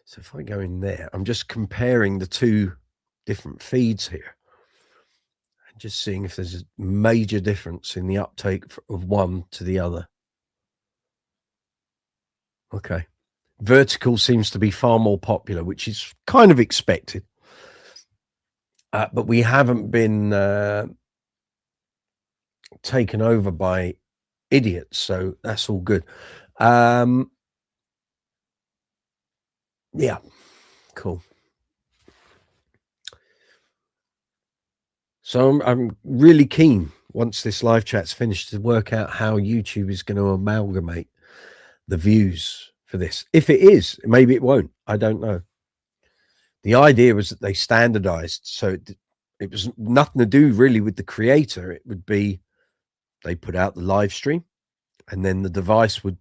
So if I go in there, I'm just comparing the two different feeds here and just seeing if there's a major difference in the uptake of one to the other. Okay. Vertical seems to be far more popular, which is kind of expected. But we haven't been taken over by idiots, so that's all good. Yeah, cool. So I'm really keen once this live chat's finished to work out how YouTube is going to amalgamate the views for this. If it is, maybe it won't. I don't know. The idea was that they standardized, so it was nothing to do really with the creator. It would be they put out the live stream, and then the device would,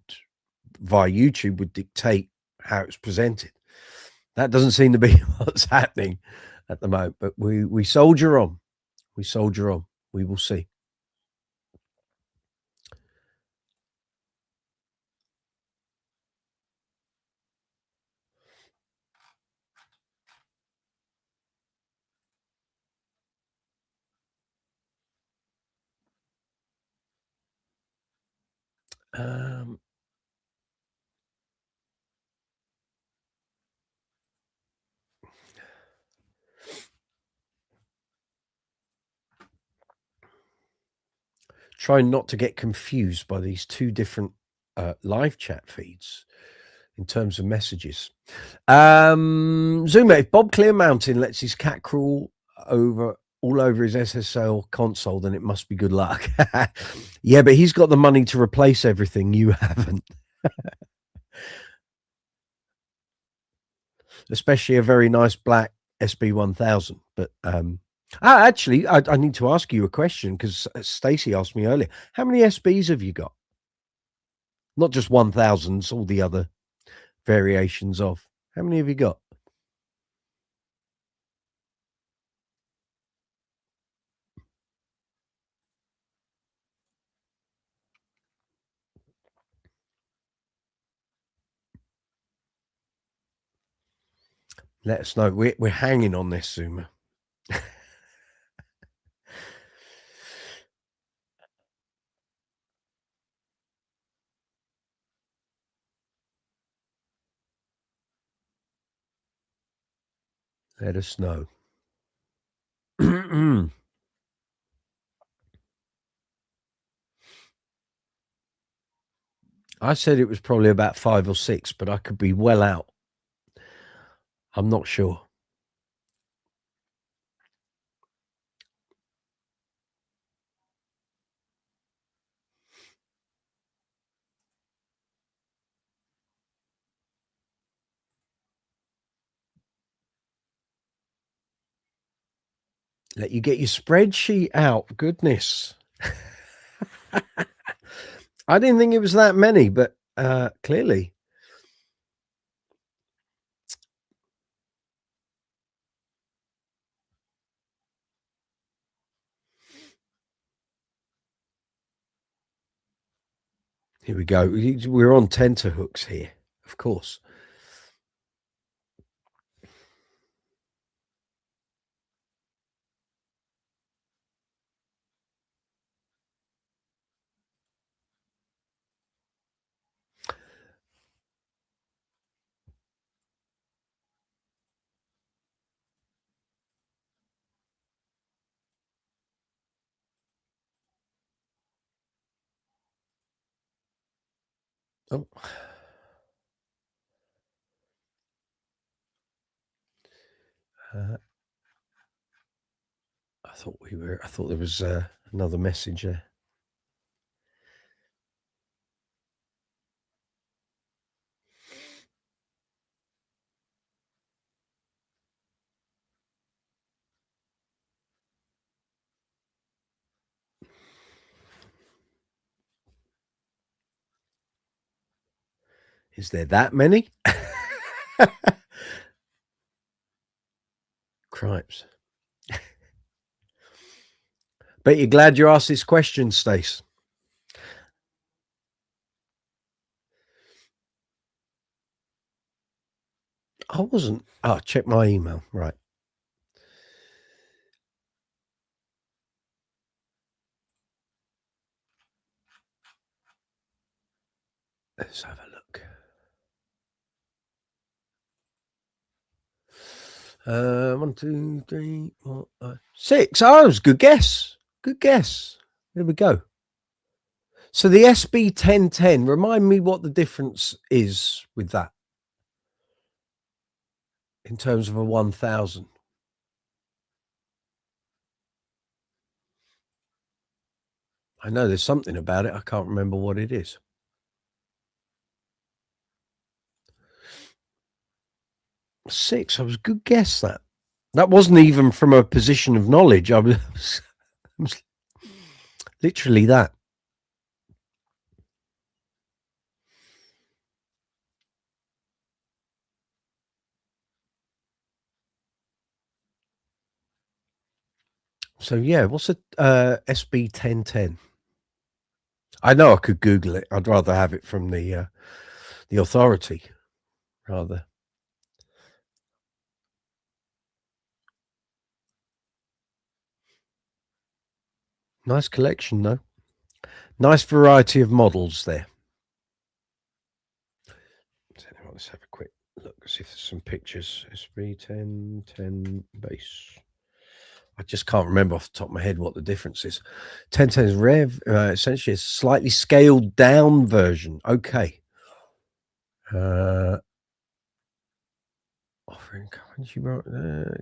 via YouTube, would dictate how it's presented. That doesn't seem to be what's happening at the moment, but we soldier on. We soldier on. We will see. Try not to get confused by these two different live chat feeds. in terms of messages. Zuma, if Bob Clear Mountain lets his cat crawl all over his SSL console, then it must be good luck. Yeah, but he's got the money to replace everything. You haven't. Especially a very nice black SB1000. But actually, I need to ask you a question, because Stacey asked me earlier. How many SBs have you got? Not just 1000s, all the other variations of. How many have you got? Let us know. We're hanging on this, Zuma. Let us know. I said it was probably about 5 or 6, but I could be well out. I'm not sure. Let you get your spreadsheet out. Goodness. I didn't think it was that many, but clearly. Here we go. We're on tenterhooks here, of course. Oh. I thought there was another message there. Is there that many? Cripes. Bet you're glad you asked this question, Stace. I wasn't. Oh, check my email. Right. Let's have a look. 1, 2, 3, 4, 5, 6. Oh, that was a good guess. Good guess. There we go. So the SB1010, remind me what the difference is with that in terms of a 1000. I know there's something about it. I can't remember what it is. 6. I was a good guess that. That wasn't even from a position of knowledge. I was literally that. So yeah, what's a SB1010? I know I could Google it. I'd rather have it from the authority rather. Nice collection, though. Nice variety of models there. Let's have a quick look, see if there's some pictures. SB1010 base. I just can't remember off the top of my head what the difference is. 1010 is Rev, essentially a slightly scaled down version. Okay. Offering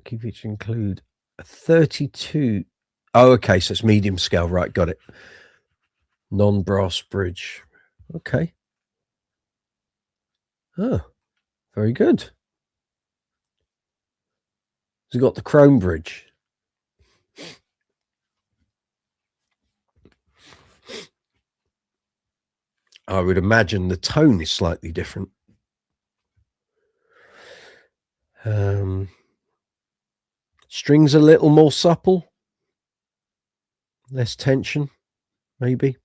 key features include a 32. Oh, okay, so it's medium scale, right? Got it. Non-brass bridge. Okay. Oh, very good. Has it got the chrome bridge? I would imagine the tone is slightly different. Strings a little more supple, less tension, maybe.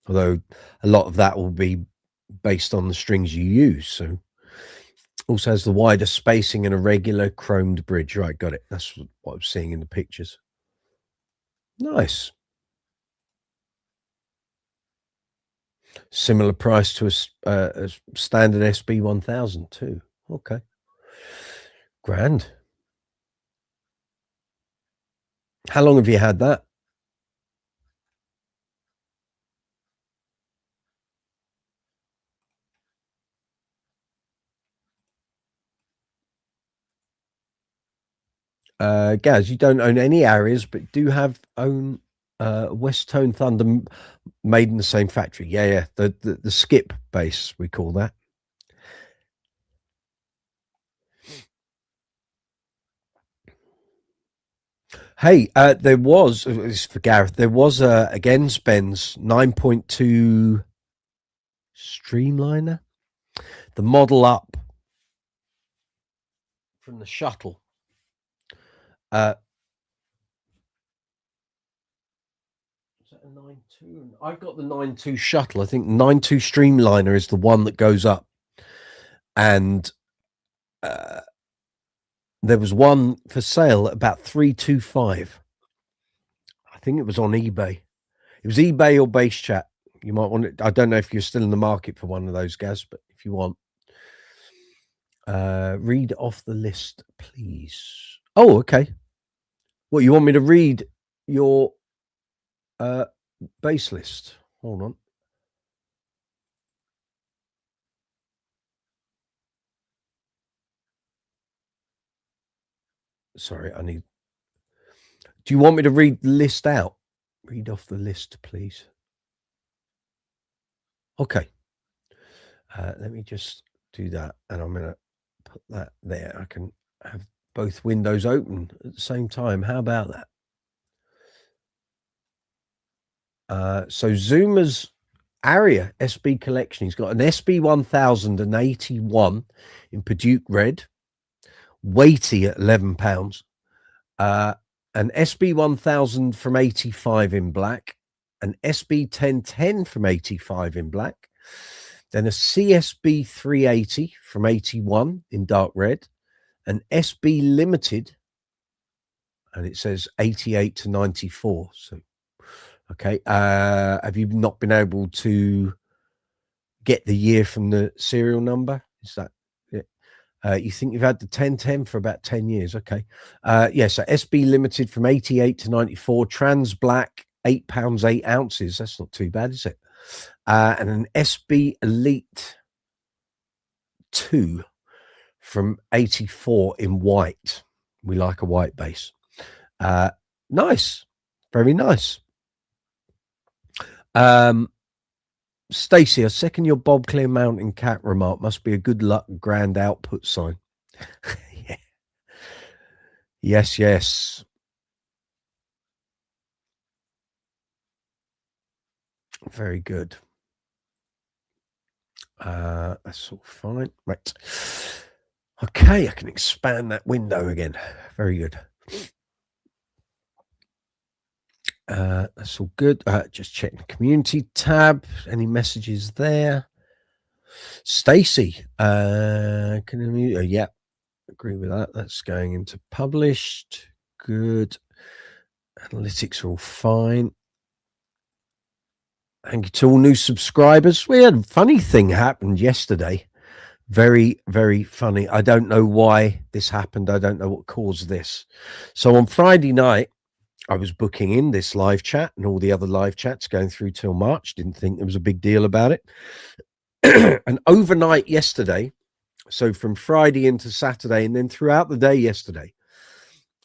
Although a lot of that will be based on the strings you use. So also has the wider spacing and a regular chromed bridge. Right, got it. That's what I'm seeing in the pictures. Nice. Similar price to a standard SB 1000 too. Okay. Grand. How long have you had that? Gaz, you don't own any areas, but do have own West Tone Thunder made in the same factory. Yeah. The skip base, we call that. Hey, there was, it's for Gareth, there was a Genz Benz 9.2 Streamliner, the model up from the shuttle. Is that a 9.2? I've got the 9.2 shuttle. I think 9.2 Streamliner is the one that goes up. And there was one for sale at about 325. I think it was on eBay. It was eBay or Base Chat. You might want it. I don't know if you're still in the market for one of those, Gaz, but if you want, read off the list, please. Oh, okay. What, you want me to read your base list? Hold on. Sorry, do you want me to read the list out? Read off the list, please. Okay. Let me just do that, and I'm going to put that there. I can have both windows open at the same time. How about that? So Zuma's Aria SB collection. He's got an SB 1081 in Paduke red, weighty at £11. An SB 1000 from 85 in black, an SB 1010 from 85 in black, then a CSB 380 from 81 in dark red, an SB limited, and it says 88 to 94. So, okay. Have you not been able to get the year from the serial number? Is that it? You think you've had the 1010 for about 10 years? Okay. Yeah, so SB limited from 88 to 94, trans black, £8, 8 ounces. That's not too bad, is it? And an SB Elite 2 from 84 in white. We like a white base. Nice. Very nice. Stacey, I second your Bob Clear Mountain cat remark. Must be a good luck grand output sign. Yeah. Yes. Very good. That's all fine. Right. Okay, I can expand that window again. Very good. That's all good. Just check the community tab. Any messages there? Stacey, yeah, agree with that. That's going into published. Good. Analytics are all fine. Thank you to all new subscribers. We had a funny thing happened yesterday. Very, very funny. I don't know why this happened. I don't know what caused this. So on Friday night, I was booking in this live chat and all the other live chats going through till March. Didn't think there was a big deal about it. And overnight yesterday, so from Friday into Saturday, and then throughout the day yesterday,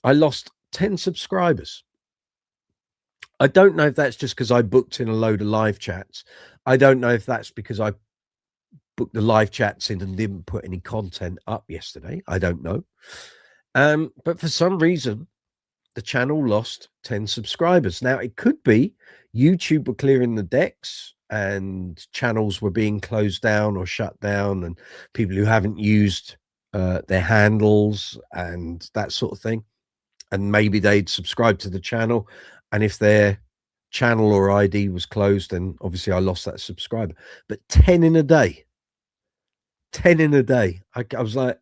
I lost 10 subscribers. I don't know if that's just because I booked in a load of live chats. I don't know if that's because I booked the live chats in and didn't put any content up yesterday. I don't know. But for some reason, the channel lost 10 subscribers. Now, it could be YouTube were clearing the decks and channels were being closed down or shut down, and people who haven't used their handles and that sort of thing. And maybe they'd subscribe to the channel. And if their channel or ID was closed, then obviously I lost that subscriber. But 10 in a day. 10 in a day. I was like,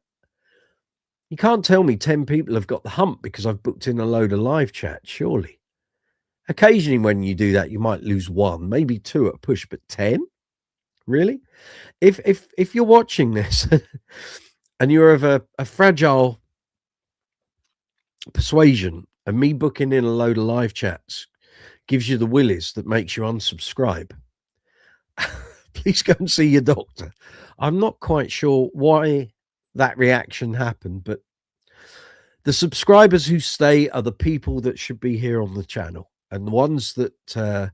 you can't tell me 10 people have got the hump because I've booked in a load of live chat, surely. Occasionally when you do that, you might lose one, maybe two at a push, but 10? Really? If you're watching this and you're of a fragile persuasion, and me booking in a load of live chats gives you the willies that makes you unsubscribe, please go and see your doctor. I'm not quite sure why that reaction happened, but the subscribers who stay are the people that should be here on the channel, and the ones that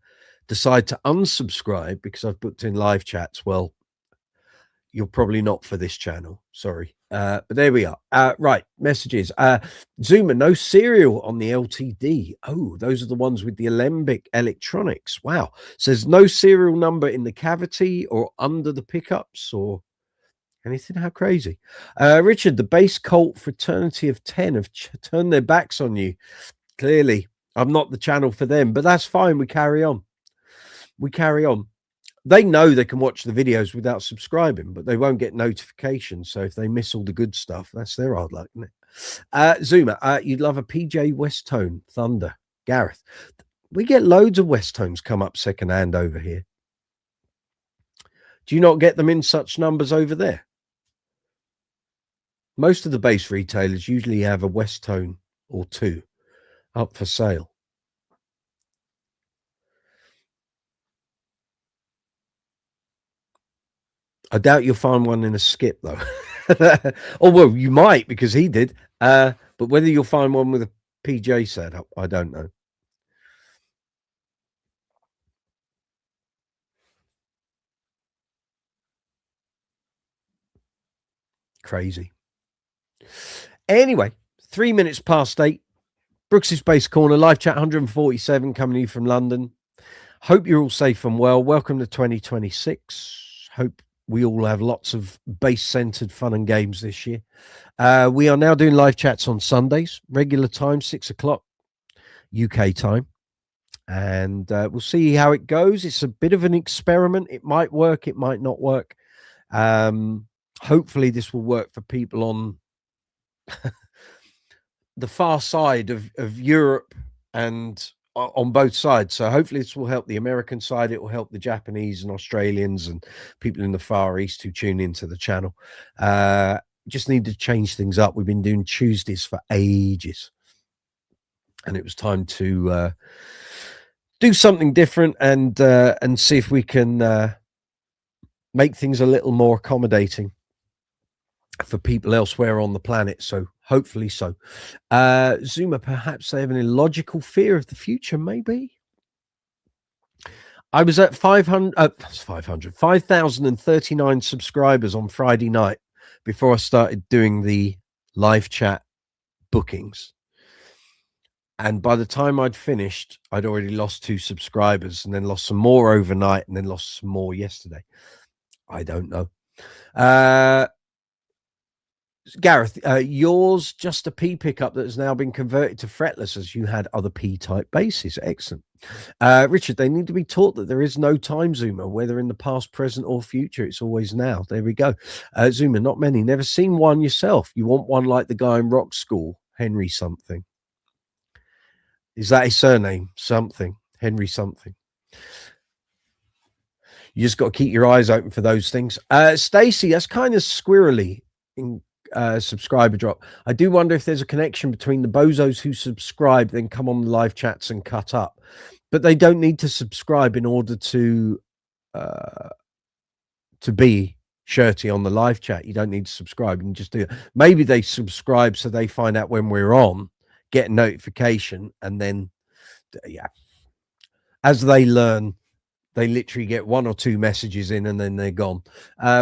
decide to unsubscribe because I've booked in live chats, well, you're probably not for this channel. Sorry. But there we are. Right. Messages. Zoomer, no serial on the LTD. Oh, those are the ones with the alembic electronics. Wow. Says no serial number in the cavity or under the pickups or anything. How crazy. Richard, the base cult fraternity of 10 have turned their backs on you. Clearly, I'm not the channel for them, but that's fine. We carry on. We carry on. They know they can watch the videos without subscribing, but they won't get notifications. So if they miss all the good stuff, that's their hard luck, isn't it? Zoomer, you'd love a PJ Westtone Thunder. Gareth, we get loads of Westtones come up secondhand over here. Do you not get them in such numbers over there? Most of the bass retailers usually have a Westtone or two up for sale. I doubt you'll find one in a skip, though. Oh, well, you might, because he did. But whether you'll find one with a PJ setup, I don't know. Crazy. Anyway, 3 minutes past 8. Brooks's Bass Corner, live chat 147, coming to you from London. Hope you're all safe and well. Welcome to 2026. Hope we all have lots of bass-centered fun and games this year. We are now doing live chats on Sundays, regular time, 6 o'clock UK time. And we'll see how it goes. It's a bit of an experiment. It might work. It might not work. Hopefully this will work for people on the far side of Europe and on both sides. So hopefully this will help the American side. It will help the Japanese and Australians and people in the Far East who tune into the channel. Just need to change things up. We've been doing Tuesdays for ages, and it was time to do something different and see if we can make things a little more accommodating for people elsewhere on the planet. So hopefully so. Zoomer, perhaps they have an illogical fear of the future, maybe. I was at 5,039 subscribers on Friday night before I started doing the live chat bookings. And by the time I'd finished, I'd already lost 2 subscribers and then lost some more overnight and then lost some more yesterday. I don't know. Gareth, yours just a P pickup that has now been converted to fretless as you had other P-type basses. Excellent. Richard, they need to be taught that there is no time zoomer, whether in the past, present, or future. It's always now. There we go. Zoomer, not many. Never seen one yourself. You want one like the guy in Rock School, Henry something. Is that his surname? Something. Henry something. You just got to keep your eyes open for those things. Stacy, that's kind of squirrely in subscriber drop. I do wonder if there's a connection between the bozos who subscribe then come on the live chats and cut up, but they don't need to subscribe in order to to be shirty on the live chat. You don't need to subscribe. You can just do it. Maybe they subscribe so they find out when we're on, get a notification, and then, yeah, as they learn, they literally get 1 or 2 messages in and then they're gone.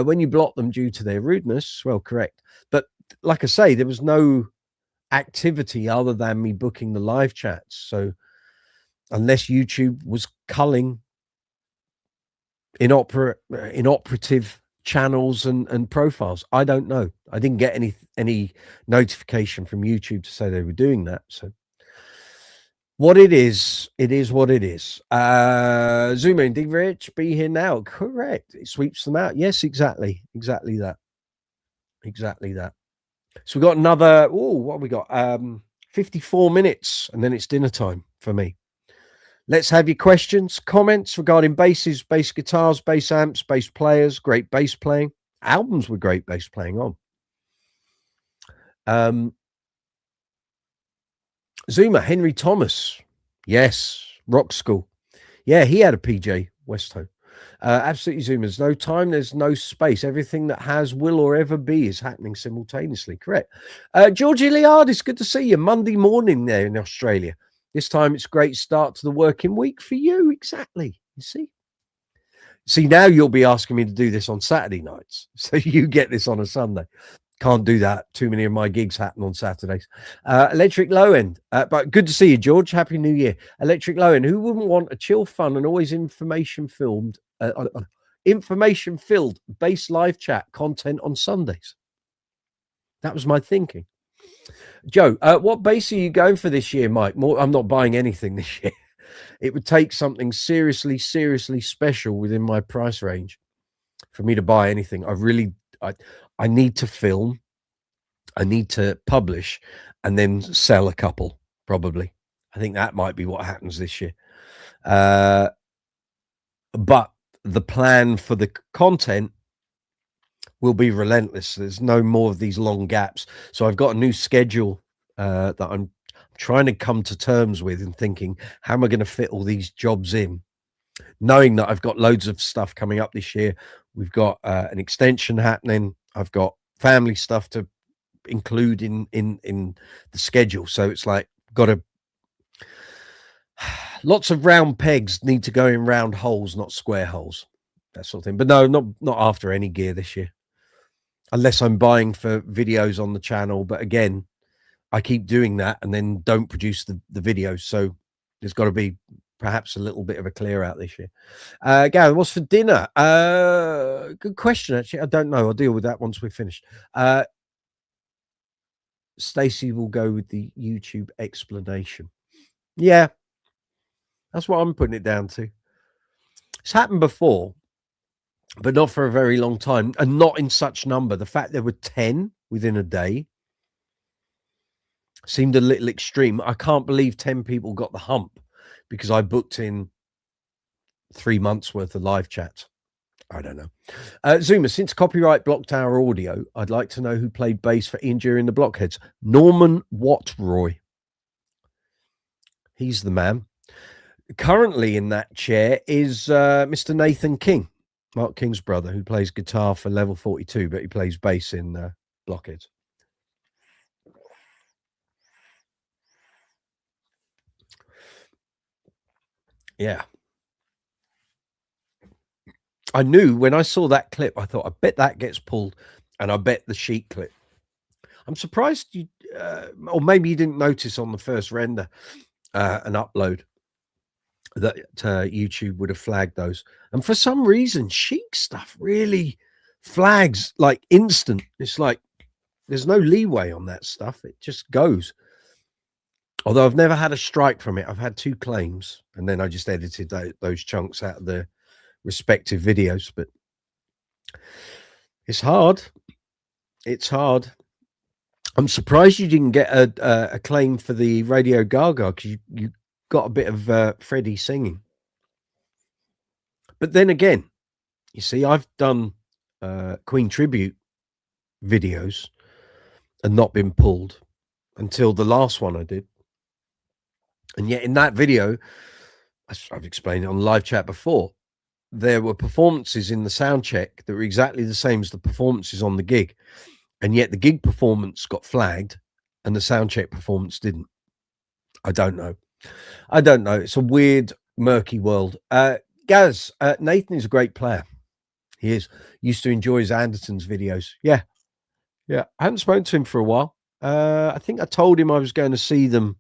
When you block them due to their rudeness, well, correct. But like I say, there was no activity other than me booking the live chats. So unless YouTube was culling inoperative channels and profiles, I don't know. I didn't get any notification from YouTube to say they were doing that. So what it is what it is. Zuma and Dig Rich, be here now. Correct. It sweeps them out. Yes, exactly that. So we got another, what have we got? 54 minutes, and then it's dinner time for me. Let's have your questions, comments regarding basses, bass guitars, bass amps, bass players, great bass playing, albums with great bass playing on. Zuma, Henry Thomas. Yes, Rock School. Yeah, he had a PJ Westho. Absolutely, Zuma. There's no time, there's no space. Everything that has, will, or ever be is happening simultaneously. Correct. George Iliadis, good to see you. Monday morning there in Australia. This time it's a great start to the working week for you. Exactly. You see, now you'll be asking me to do this on Saturday nights. So you get this on a Sunday. Can't do that. Too many of my gigs happen on Saturdays. Electric Low End. But good to see you, George. Happy New Year. Electric Low End. Who wouldn't want a chill, fun, and always information-filled bass live chat content on Sundays? That was my thinking. Joe, what bass are you going for this year, Mike? I'm not buying anything this year. It would take something seriously special within my price range for me to buy anything. I need to film, I need to publish, and then sell a couple, probably. I think that might be what happens this year. But the plan for the content will be relentless. There's no more of these long gaps. So I've got a new schedule that I'm trying to come to terms with and thinking, how am I going to fit all these jobs in? Knowing that I've got loads of stuff coming up this year. We've got an extension happening. I've got family stuff to include in the schedule. So it's like, lots of round pegs need to go in round holes, not square holes, that sort of thing. But no, not after any gear this year, unless I'm buying for videos on the channel. But again, I keep doing that and then don't produce the videos. So there's got to be perhaps a little bit of a clear out this year. Gary, what's for dinner? Good question, actually. I don't know. I'll deal with that once we're finished. Stacey will go with the YouTube explanation. Yeah, that's what I'm putting it down to. It's happened before, but not for a very long time, and not in such number. The fact there were 10 within a day seemed a little extreme. I can't believe 10 people got the hump because I booked in 3 months worth of live chats. I don't know. Zuma, since copyright blocked our audio, I'd like to know who played bass for Ian during the Blockheads. Norman Wattroy. He's the man. Currently in that chair is Mr. Nathan King, Mark King's brother, who plays guitar for Level 42, but he plays bass in Blockheads. Yeah. I knew when I saw that clip, I thought, I bet that gets pulled, and I bet the sheet clip. I'm surprised you, or maybe you didn't notice on the first render and upload that YouTube would have flagged those. And for some reason, Chic stuff really flags like instant. It's like there's no leeway on that stuff. It just goes. Although I've never had a strike from it. I've had 2 claims, and then I just edited those chunks out of the respective videos. But it's hard. It's hard. I'm surprised you didn't get a claim for the Radio Gaga, because you got a bit of Freddie singing. But then again, you see, I've done Queen tribute videos and not been pulled until the last one I did. And yet in that video, I've explained it on live chat before, there were performances in the sound check that were exactly the same as the performances on the gig, and yet the gig performance got flagged and the sound check performance didn't. I don't know. It's a weird, murky world. Gaz, Nathan is a great player. He is. Used to enjoy his Andertons videos. Yeah. I hadn't spoken to him for a while. I think I told him I was going to see them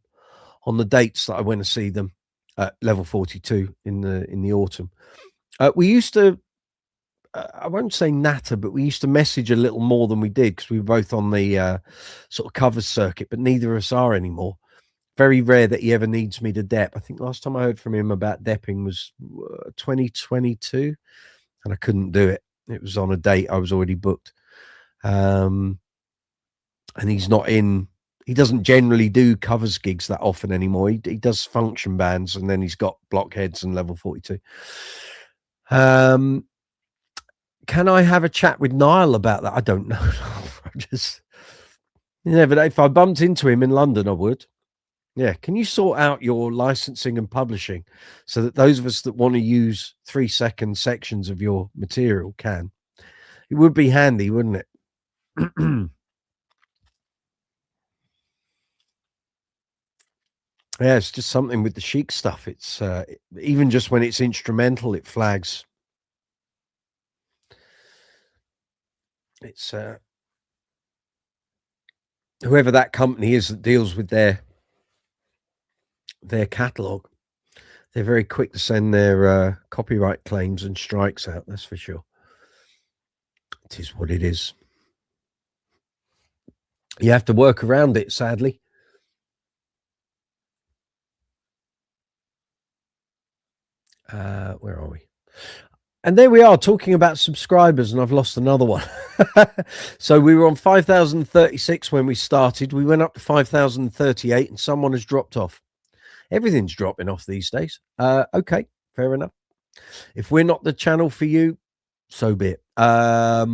on the dates that I went to see them at level 42 in the autumn. We used to, I won't say natter, but we used to message a little more than we did because we were both on the sort of covers circuit, but neither of us are anymore. Very rare that he ever needs me to dep. I think last time I heard from him about depping was 2022, and I couldn't do it. It was on a date I was already booked. And he's not in. He doesn't generally do covers gigs that often anymore. He does function bands, and then he's got Blockheads and level 42. Can I have a chat with Niall about that? I don't know. I just never. If I bumped into him in London, I would. Yeah. Can you sort out your licensing and publishing so that those of us that want to use 3-second sections of your material can? It would be handy, wouldn't it? Yeah, it's just something with the chic stuff. It's even just when it's instrumental, it flags. It's whoever that company is that deals with their catalog. They're very quick to send their copyright claims and strikes out. That's for sure. It is what it is. You have to work around it, sadly. Where are we? And there we are talking about subscribers, and I've lost another one. So we were on 5,036 when we started. We went up to 5,038, and someone has dropped off. Everything's dropping off these days. Okay, fair enough. If we're not the channel for you, so be it. I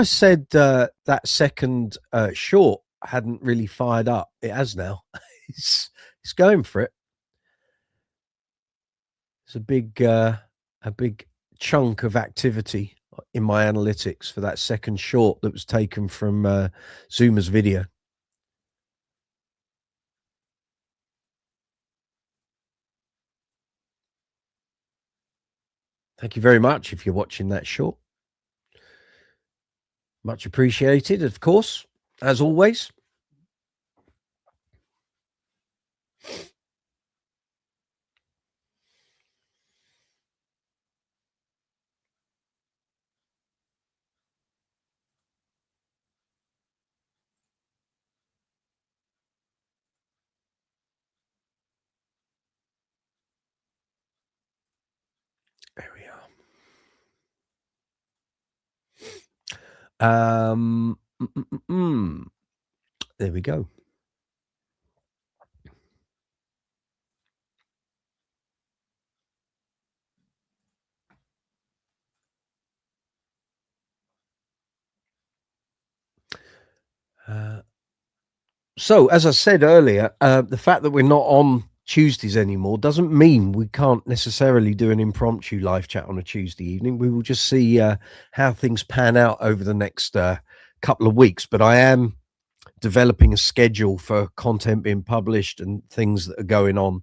said that second short hadn't really fired up. It has now. it's going for it. It's a big chunk of activity in my analytics for that second short that was taken from Zuma's video. Thank you very much if you're watching that short. Much appreciated, of course, as always. There we are. There we go. So, as I said earlier, the fact that we're not on Tuesdays anymore doesn't mean we can't necessarily do an impromptu live chat on a Tuesday evening. We will just see how things pan out over the next couple of weeks. But I am developing a schedule for content being published and things that are going on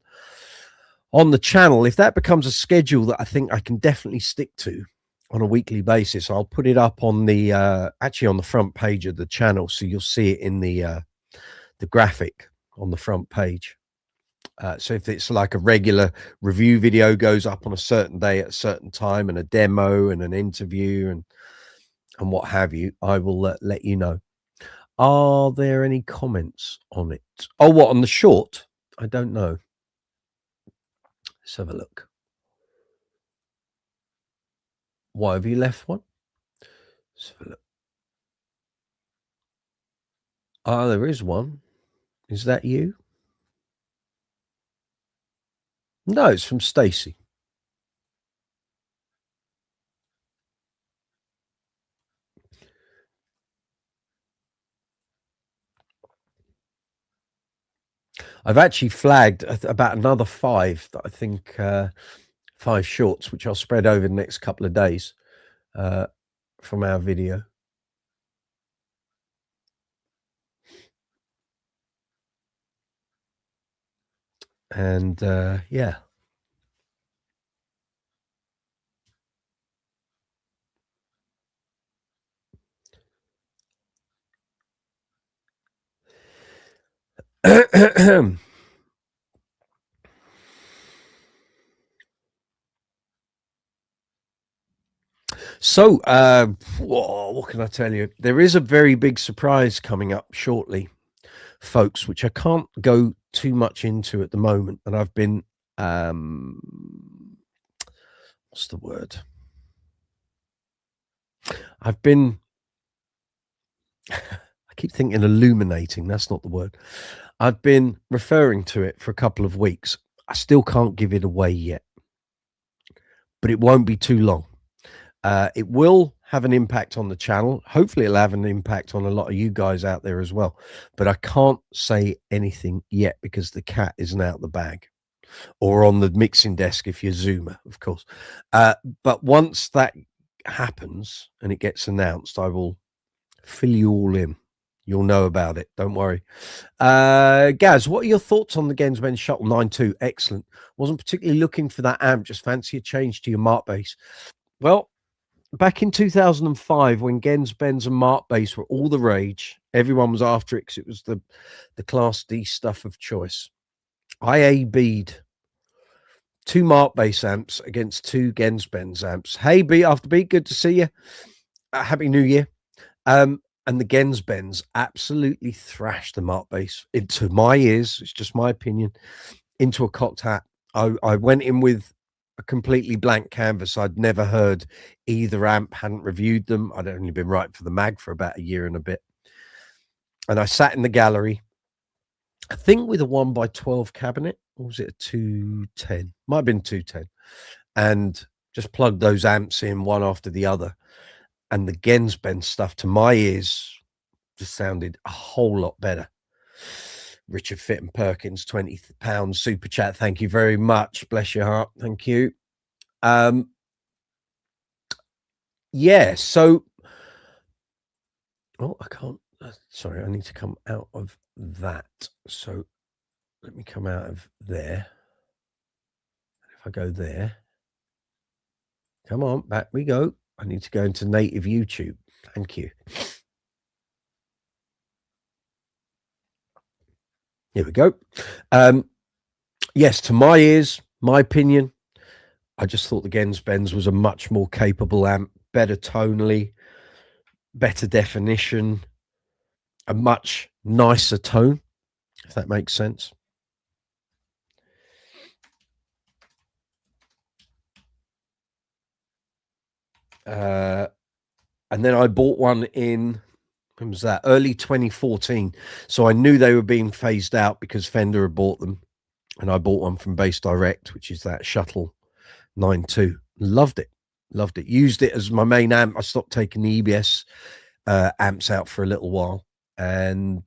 the channel. If that becomes a schedule that I think I can definitely stick to on a weekly basis, I'll put it up on the actually on the front page of the channel, so you'll see it in the graphic on the front page. So if it's like a regular review video goes up on a certain day at a certain time, and a demo and an interview and what have you, I will let you know. Are there any comments on it? Oh, what, on the short? I don't know. Let's have a look. Why have you left one? Let's have a look. Ah, there is one. Is that you? No, it's from Stacy. I've actually flagged about another 5 that I think 5 shorts, which I'll spread over the next couple of days from our video. And yeah. So, what can I tell you? There is a very big surprise coming up shortly, folks, which I can't go too much into at the moment. And I've been, what's the word? I've been, I keep thinking illuminating. That's not the word. I've been referring to it for a couple of weeks. I still can't give it away yet, but it won't be too long. It will have an impact on the channel. Hopefully it'll have an impact on a lot of you guys out there as well. But I can't say anything yet because the cat isn't out the bag, or on the mixing desk if you're Zoomer, of course. But once that happens and it gets announced, I will fill you all in. You'll know about it. Don't worry. Gaz, what are your thoughts on the Genz Benz Shuttle 9.2? Excellent. Wasn't particularly looking for that amp. Just fancy a change to your Mark bass. Well, back in 2005, when Genz Benz and Mark bass were all the rage, everyone was after it because it was the Class D stuff of choice. I A-B'd 2 Mark bass amps against 2 Genz Benz amps. Hey, Beat After Beat, good to see you. Happy New Year. And the Genz Benz absolutely thrashed the Mark bass into my ears. It's just my opinion. Into a cocked hat. I went in with a completely blank canvas. I'd never heard either amp, hadn't reviewed them. I'd only been writing for the mag for about a year and a bit. And I sat in the gallery, I think with a 1x12 cabinet, or was it a 210? Might have been 210. And just plugged those amps in one after the other. And the Genz Benz stuff to my ears just sounded a whole lot better. Richard Fitton Perkins, £20 super chat. Thank you very much. Bless your heart. Thank you. Yeah, so I can't. Sorry, I need to come out of that. So let me come out of there. If I go there, come on, back we go. I need to go into native YouTube. Thank you. Here we go. Yes, to my ears, my opinion, I just thought the Genz Benz was a much more capable amp, better tonally, better definition, a much nicer tone, if that makes sense. And then I bought one in, when was that? Early 2014. So I knew they were being phased out because Fender had bought them. And I bought one from Bass Direct, which is that Shuttle 9.2. Loved it. Loved it. Used it as my main amp. I stopped taking the EBS amps out for a little while. And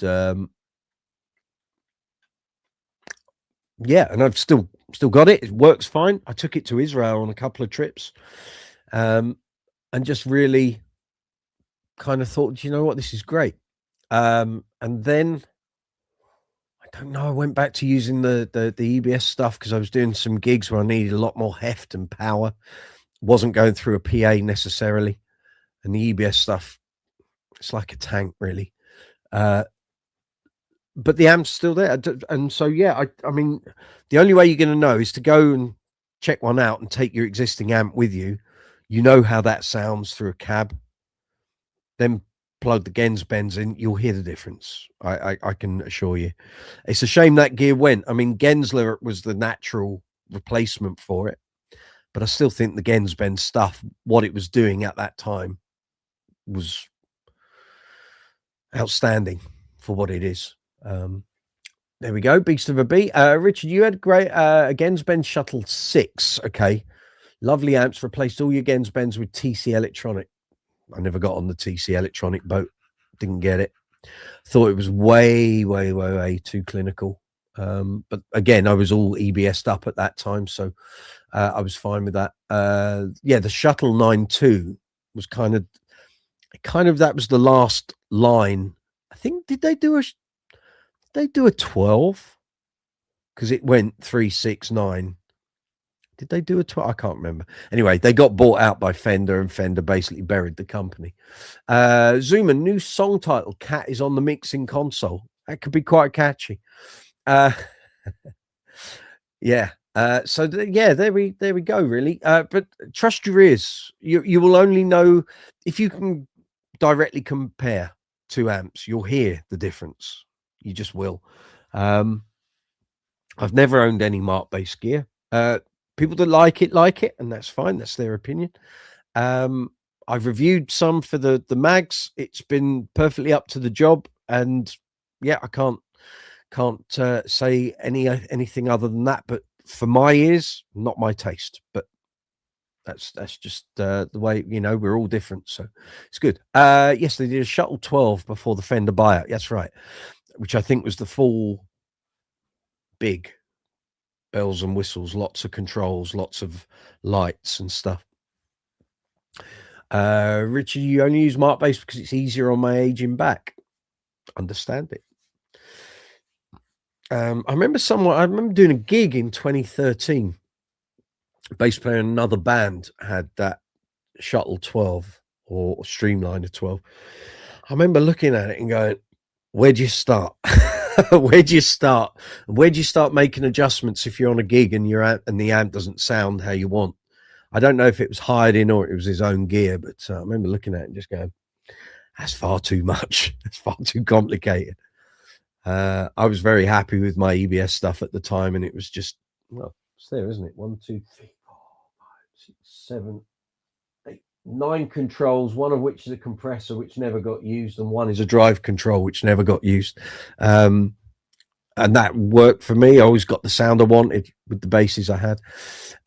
yeah, and I've still got it. It works fine. I took it to Israel on a couple of trips. And just really kind of thought, you know what, this is great. And then I don't know, I went back to using the EBS stuff because I was doing some gigs where I needed a lot more heft and power. Wasn't going through a PA necessarily. And the EBS stuff, it's like a tank, really. But the amp's still there. And so, yeah, I mean, the only way you're going to know is to go and check one out and take your existing amp with you. You know how that sounds through a cab. Then plug the Genz Benz in, you'll hear the difference. I can assure you. It's a shame that gear went. I mean, Gensler was the natural replacement for it, but I still think the Genz Benz stuff, what it was doing at that time, was outstanding for what it is. There we go. Beast of a Beat. Richard, you had great a Genz Benz Shuttle 6. Okay. Lovely amps. Replaced all your Genz Benz with TC Electronic. I never got on the TC Electronic boat. Didn't get it. Thought it was way too clinical. But again, I was all EBS'd up at that time, so I was fine with that. Yeah, the Shuttle 9.2 was kind of that was the last line. I think did they do a 12? Because it went 3, 6, 9. Did they do a 12? I can't remember. Anyway, they got bought out by Fender, and Fender basically buried the company. Zuma, new song title, Cat is on the mixing console. That could be quite catchy. Yeah. So yeah, there we go, really. But trust your ears. You will only know if you can directly compare two amps. You'll hear the difference. You just will. I've never owned any Mark bass gear. People that like it, and that's fine. That's their opinion. I've reviewed some for the mags. It's been perfectly up to the job, and yeah, I can't say anything other than that. But for my ears, not my taste. But that's just the way, we're all different, so it's good. Yes, they did a Shuttle 12 before the Fender buyout. That's right, which I think was the full big bells and whistles, lots of controls, lots of lights and stuff. Richard, you only use Mark bass because it's easier on my aging back. Understand it. I remember doing a gig in 2013. Bass player in another band had that Shuttle 12 or Streamliner 12. I remember looking at it and going, where'd you start? Where'd you start? Where'd you start making adjustments if you're on a gig and the amp doesn't sound how you want? I don't know if it was hired in or it was his own gear, but I remember looking at it and just going, that's far too much. It's far too complicated. I was very happy with my EBS stuff at the time, and it was just, well, it's there, isn't it? 1, 2, 3, 4, 5, 6, 7, 8, 9 controls, one of which is a compressor, which never got used, and one is a drive control, which never got used. And that worked for me. I always got the sound I wanted with the basses I had.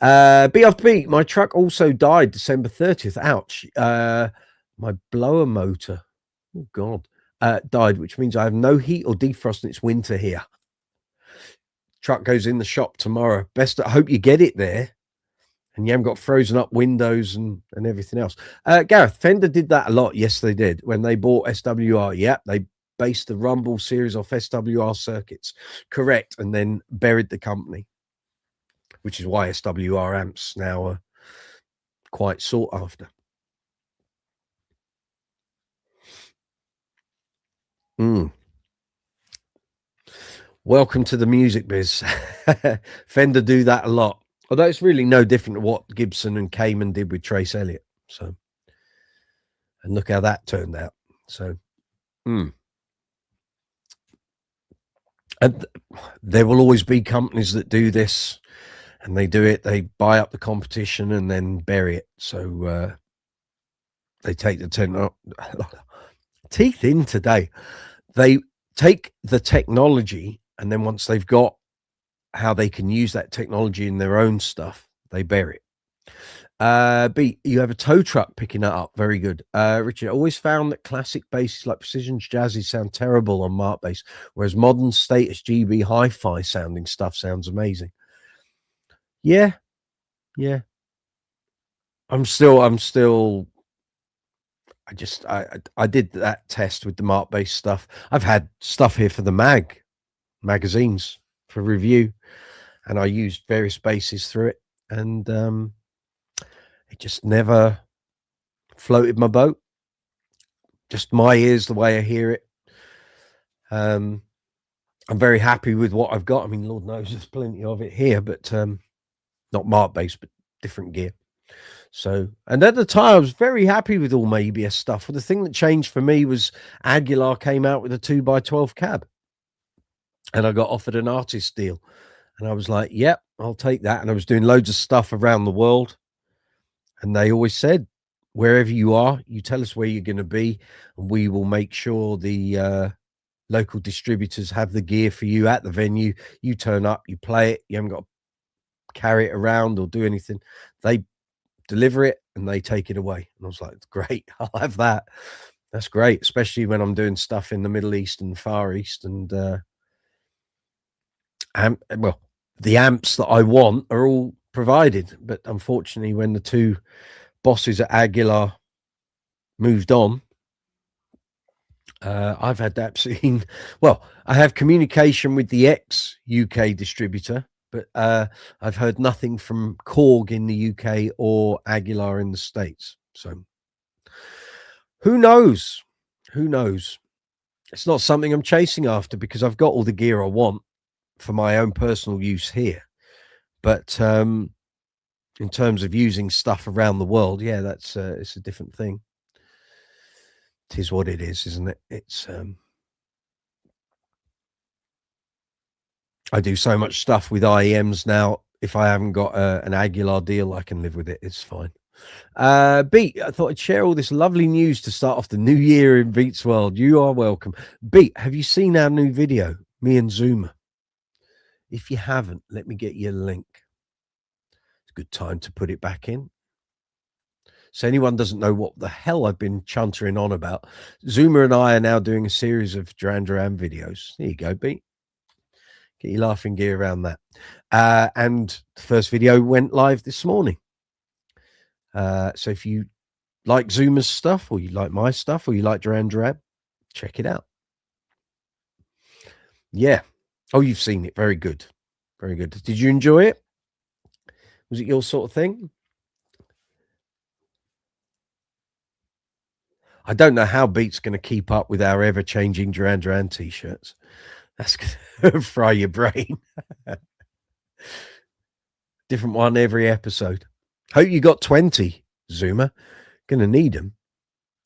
BFB, my truck also died December 30th. Ouch. My blower motor, oh God, died, which means I have no heat or defrost and it's winter here. Truck goes in the shop tomorrow. I hope you get it there and you haven't got frozen up windows and everything else. Gareth, Fender did that a lot. Yes, they did. When they bought SWR, yep, they based the Rumble series off SWR circuits. Correct. And then buried the company, which is why SWR amps now are quite sought after. Welcome to the music biz. Fender do that a lot. Although it's really no different to what Gibson and Cayman did with Trace Elliot. So, and look how that turned out. So, and there will always be companies that do this, and they do it. They buy up the competition and then bury it. So they take the teeth in today. They take the technology, and then once they've got how they can use that technology in their own stuff, they bury it. B, you have a tow truck picking that up. Very good. Richard, I always found that classic basses like Precision's Jazzy sound terrible on Mark bass, whereas modern status GB hi-fi sounding stuff sounds amazing. Yeah. I did that test with the Mark bass stuff. I've had stuff here for the magazines for review, and I used various basses through it, and it just never floated my boat. Just my ears, the way I hear it. I'm very happy with what I've got. I mean, Lord knows there's plenty of it here, but not Mark bass, but different gear. So, and at the time, I was very happy with all my EBS stuff. Well, the thing that changed for me was Aguilar came out with a 2x12 cab, and I got offered an artist deal, and I was like, "Yep, I'll take that." And I was doing loads of stuff around the world, and they always said, "Wherever you are, you tell us where you're going to be, and we will make sure the local distributors have the gear for you at the venue. You turn up, you play it. You haven't got to carry it around or do anything. They deliver it and they take it away." And I was like, great, I'll have that. That's great, especially when I'm doing stuff in the Middle East and Far East, and well, the amps that I want are all provided, but unfortunately, when the two bosses at Aguilar moved on, I've had absolutely well. I have communication with the ex-UK distributor, but I've heard nothing from Korg in the UK or Aguilar in the States. So who knows? Who knows? It's not something I'm chasing after because I've got all the gear I want for my own personal use here. But in terms of using stuff around the world, yeah, that's it's a different thing. It is what it is, isn't it? It's I do so much stuff with IEMs now. If I haven't got an Aguilar deal, I can live with it. It's fine. Beat, I thought I'd share all this lovely news to start off the new year in Beats World. You are welcome. Beat, have you seen our new video, me and Zuma? If you haven't, let me get you a link. It's a good time to put it back in. So anyone doesn't know what the hell I've been chuntering on about, Zuma and I are now doing a series of Duran videos. There you go, Beat. Get your laughing gear around that. And the first video went live this morning. So if you like Zuma's stuff, or you like my stuff, or you like Duran, check it out. Yeah. Oh, you've seen it. Very good. Very good. Did you enjoy it? Was it your sort of thing? I don't know how Beat's going to keep up with our ever-changing Duran t-shirts. That's going to fry your brain. Different one every episode. Hope you got 20, Zuma. Going to need them.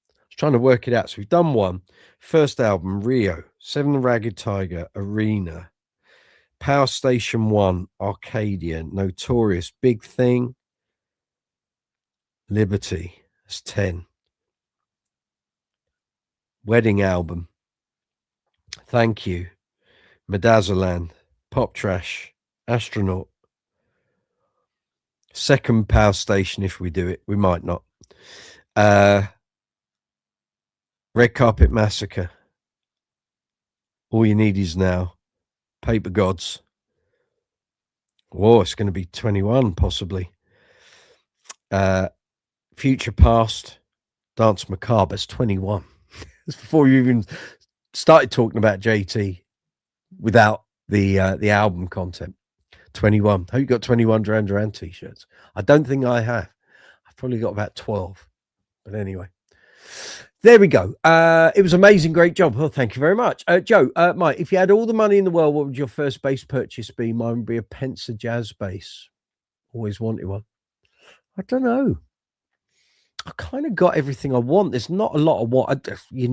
I was trying to work it out. So we've done one. First album, Rio. 7 the Ragged Tiger, Arena. Power Station 1, Arcadia. Notorious, Big Thing. Liberty. That's 10. Wedding album. Thank You. Medazoland. Pop Trash. Astronaut. Second Power Station if we do it. We might not. Red Carpet Massacre. All You Need Is Now. Paper Gods. Oh, it's going to be 21 possibly. Future Past. Dance Macabre. It's 21. It's before you even started talking about JT without the album content. 21. Hope you got 21 Duran t-shirts. I don't think I have. I've probably got about 12. But anyway, there we go. It was amazing. Great job. Well, thank you very much. Joe, Mike, if you had all the money in the world, what would your first bass purchase be? Mine would be a Pensa Jazz bass. Always wanted one. I don't know. I kind of got everything I want. There's not a lot of what I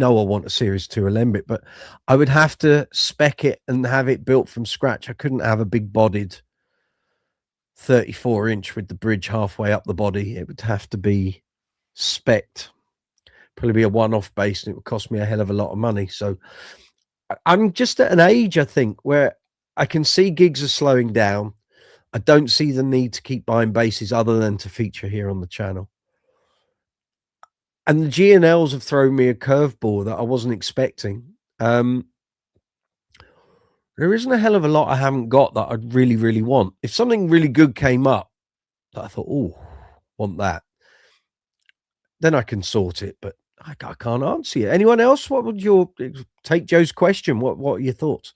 want a Series 2 Alembic, but I would have to spec it and have it built from scratch. I couldn't have a big bodied 34-inch with the bridge halfway up the body. It would have to be spec'd. Probably be a one-off bass, and it would cost me a hell of a lot of money. So I'm just at an age, I think, where I can see gigs are slowing down. I don't see the need to keep buying basses other than to feature here on the channel. And the G&Ls have thrown me a curveball that I wasn't expecting. There isn't a hell of a lot I haven't got that I'd really, really want. If something really good came up that I thought, oh, want that, then I can sort it. But I can't answer you. Anyone else? What would your take Joe's question? What are your thoughts?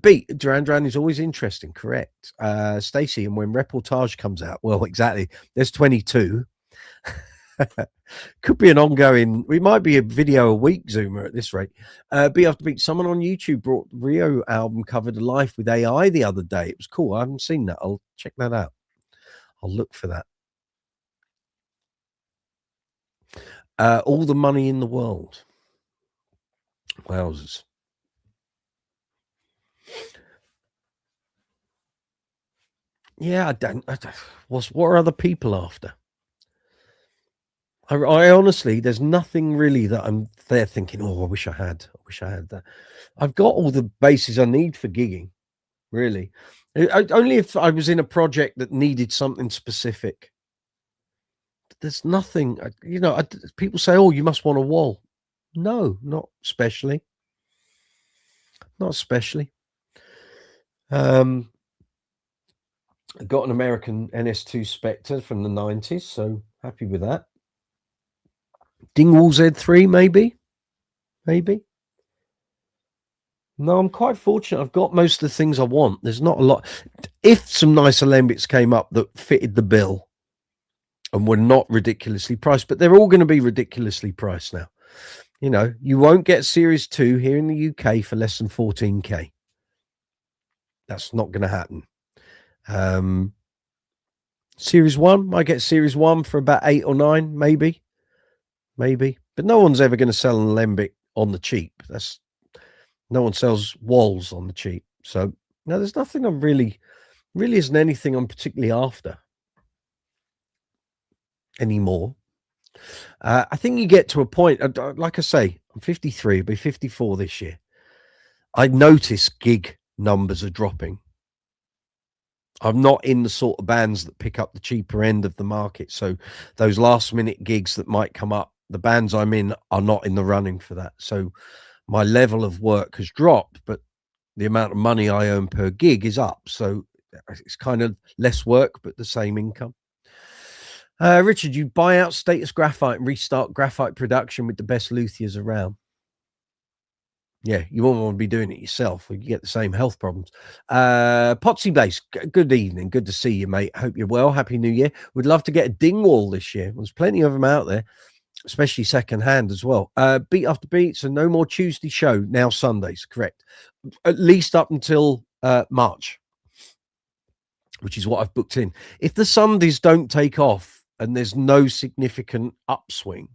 Beat Duran is always interesting. Correct. Stacey, and when Reportage comes out, well, exactly. There's 22. Could be an ongoing. We might be a video a week, Zoomer, at this rate. Beat after beat. Someone on YouTube brought Rio album cover to life with AI the other day. It was cool. I haven't seen that. I'll check that out. I'll look for that. All the money in the world. Wowzers. Yeah, I don't. What are other people after? I honestly, there's nothing really that I'm there thinking, oh, I wish I had that. I've got all the bases I need for gigging, really. Only if I was in a project that needed something specific. There's nothing, people say, oh, you must want a wall. No, not especially. Not especially. I got an American NS2 Spectre from the 90s, so happy with that. Dingwall Z3, maybe. No, I'm quite fortunate. I've got most of the things I want. There's not a lot. If some nice Alembics came up that fitted the bill and were not ridiculously priced, but they're all going to be ridiculously priced now. You know, you won't get Series 2 here in the UK for less than 14K. That's not going to happen. Series 1, I get Series 1 for about 8 or 9, maybe. But no one's ever going to sell an Alembic on the cheap. No one sells walls on the cheap. So, no, there's nothing I'm really isn't anything I'm particularly after anymore. I think you get to a point, like I say, I'm 53, I'll be 54 this year. I notice gig numbers are dropping. I'm not in the sort of bands that pick up the cheaper end of the market. So those last minute gigs that might come up, the bands I'm in are not in the running for that. So my level of work has dropped, but the amount of money I earn per gig is up. So it's kind of less work, but the same income. Richard, you buy out Status Graphite and restart graphite production with the best luthiers around. Yeah, you won't want to be doing it yourself, or you get the same health problems. Potsy Base, good evening. Good to see you, mate. Hope you're well. Happy New Year. Would love to get a Dingwall this year. There's plenty of them out there, especially second hand as well. Beat after beat, so no more Tuesday show, now Sundays, correct. At least up until March, which is what I've booked in. If the Sundays don't take off and there's no significant upswing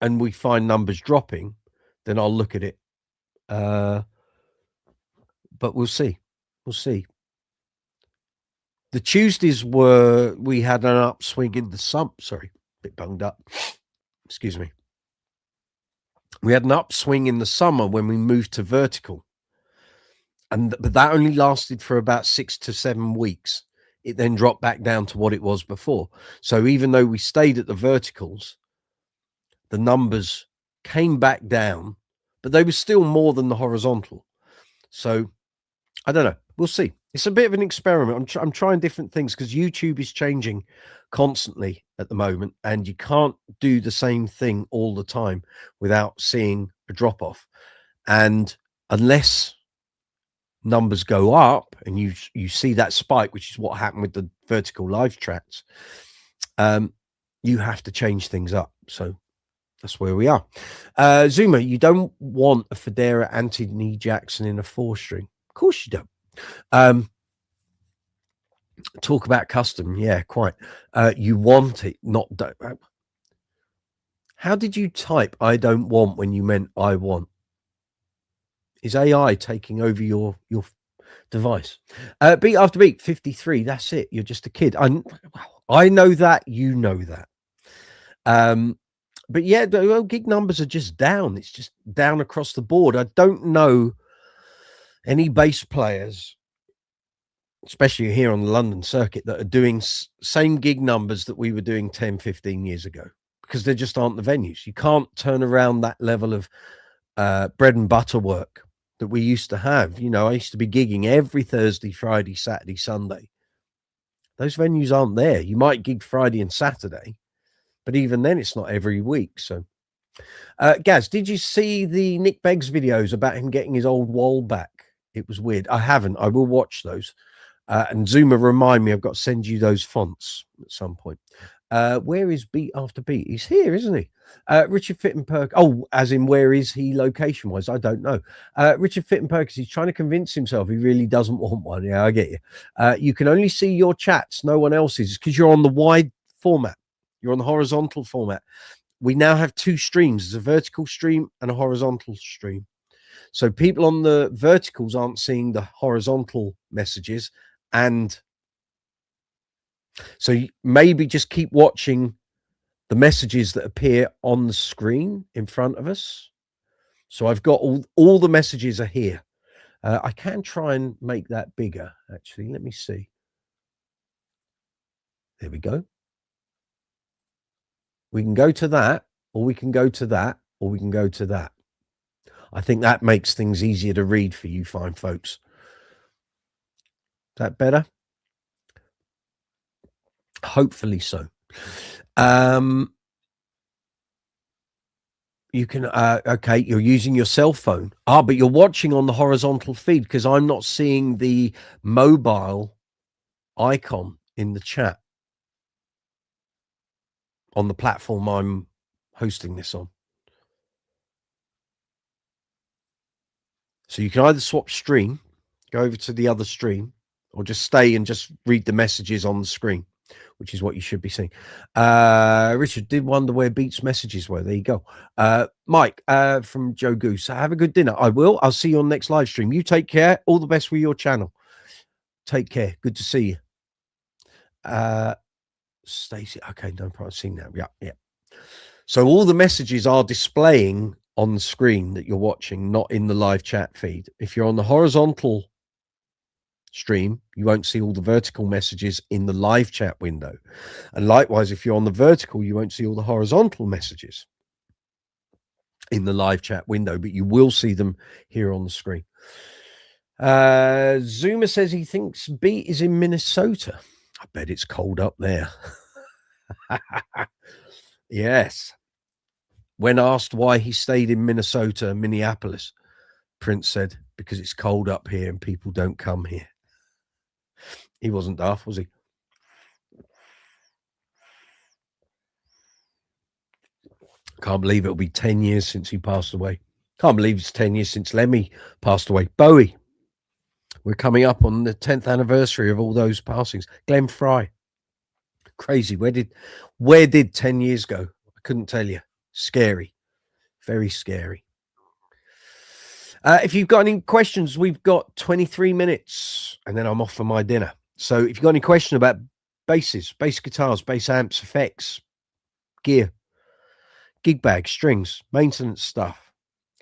and we find numbers dropping, then I'll look at it. But we'll see. The Tuesdays we had an upswing in the summer. Sorry, a bit bunged up. Excuse me. We had an upswing in the summer when we moved to vertical. But that only lasted for about 6 to 7 weeks. It then dropped back down to what it was before. So even though we stayed at the verticals, the numbers came back down, but they were still more than the horizontal. So I don't know. We'll see. It's a bit of an experiment. I'm trying different things because YouTube is changing constantly at the moment, and you can't do the same thing all the time without seeing a drop off. And unless numbers go up and you see that spike, which is what happened with the vertical live tracks, you have to change things up. So that's where we are. Zuma, you don't want a Federa Anthony Jackson in a 4-string. Of course you don't. Talk about custom. Yeah, quite. You want it, not don't. How did you type I don't want when you meant I want? Is AI taking over your device? Beat after beat, 53. That's it. You're just a kid. I know that. You know that. But yeah, the gig numbers are just down. It's just down across the board. I don't know any bass players, especially here on the London circuit, that are doing same gig numbers that we were doing 10, 15 years ago, because there just aren't the venues. You can't turn around that level of bread and butter work that we used to have. You know, I used to be gigging every Thursday, Friday, Saturday, Sunday. Those venues aren't there. You might gig Friday and Saturday, but even then it's not every week. So Gaz, did you see the Nick Beggs videos about him getting his old wall back? It was weird. I haven't. I will watch those. And Zuma, remind me, I've got to send you those fonts at some point. Where is Beat After Beat? He's here, isn't he? Richard Fittenperk. Oh, as in where is he location-wise? I don't know. Richard Fittenperk, he's trying to convince himself he really doesn't want one. Yeah, I get you. You can only see your chats, no one else's, because you're on the wide format. You're on the horizontal format. We now have 2 streams. There's a vertical stream and a horizontal stream. So people on the verticals aren't seeing the horizontal messages. And so maybe just keep watching the messages that appear on the screen in front of us. So I've got all the messages are here. I can try and make that bigger, actually. Let me see. There we go. We can go to that, or we can go to that, or we can go to that. I think that makes things easier to read for you fine folks. that better? Hopefully so. You can, okay, you're using your cell phone. But you're watching on the horizontal feed because I'm not seeing the mobile icon in the chat on the platform I'm hosting this on. So you can either swap stream, go over to the other stream, or just stay and just read the messages on the screen, which is what you should be seeing. Richard did wonder where Beats messages were. There you go. Mike from Joe Goose. Have a good dinner. I will. I'll see you on next live stream. You take care. All the best with your channel. Take care. Good to see you. Stacey. Okay, no problem. I've seen that. Yeah. So all the messages are displaying on the screen that you're watching, not in the live chat feed. If you're on the horizontal stream, you won't see all the vertical messages in the live chat window. And likewise, if you're on the vertical, you won't see all the horizontal messages in the live chat window, but you will see them here on the screen. Zuma says he thinks Beat is in Minnesota. I bet it's cold up there. Yes. When asked why he stayed in Minnesota, Minneapolis, Prince said, because it's cold up here and people don't come here. He wasn't daft, was he? Can't believe it'll be 10 years since he passed away. Can't believe it's 10 years since Lemmy passed away. Bowie. We're coming up on the 10th anniversary of all those passings. Glenn Fry. Crazy. Where did 10 years go? I couldn't tell you. Scary. Very scary. If you've got any questions, we've got 23 minutes and then I'm off for my dinner. So if you've got any question about basses, bass guitars, bass amps, effects, gear, gig bags, strings, maintenance stuff,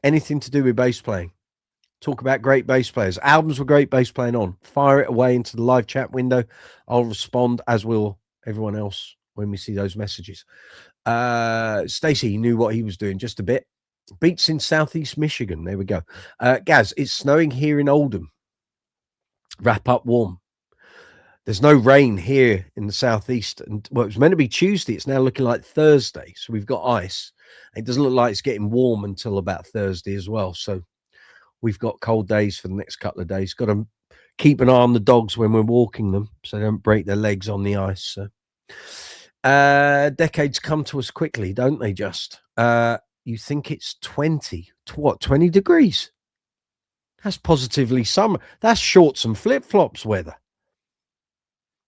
anything to do with bass playing, talk about great bass players, albums with great bass playing on, fire it away into the live chat window. I'll respond, as will everyone else when we see those messages. Stacey knew what he was doing just a bit. Beats in Southeast Michigan. There we go. Gaz, it's snowing here in Oldham. Wrap up warm. There's no rain here in the Southeast. And well, it was meant to be Tuesday. It's now looking like Thursday. So we've got ice. It doesn't look like it's getting warm until about Thursday as well. So we've got cold days for the next couple of days. Got to keep an eye on the dogs when we're walking them so they don't break their legs on the ice. So decades come to us quickly, don't they? Just you think it's 20 degrees? That's positively summer. That's shorts and flip-flops weather.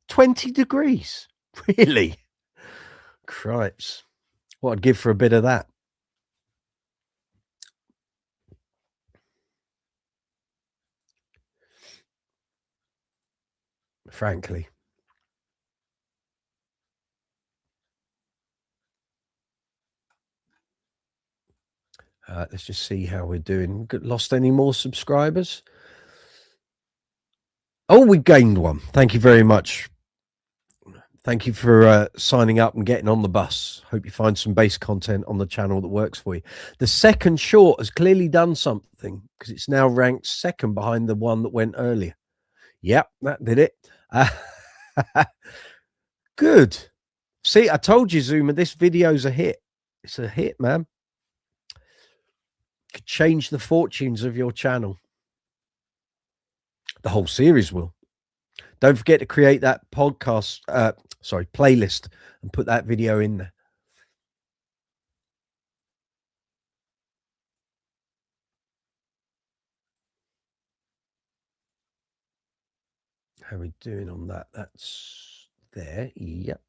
20 degrees. Really? Cripes. What I'd give for a bit of that. Frankly. Let's just see how we're doing. Lost any more subscribers? Oh, we gained one. Thank you very much. Thank you for signing up and getting on the bus. Hope you find some bass content on the channel that works for you. The second short has clearly done something because it's now ranked second behind the one that went earlier. Yep, that did it. Good. See, I told you, Zuma, this video's a hit. It's a hit, man. Could change the fortunes of your channel. The whole series will. Don't forget to create that podcast, playlist and put that video in there. How are we doing on that? That's there. Yep.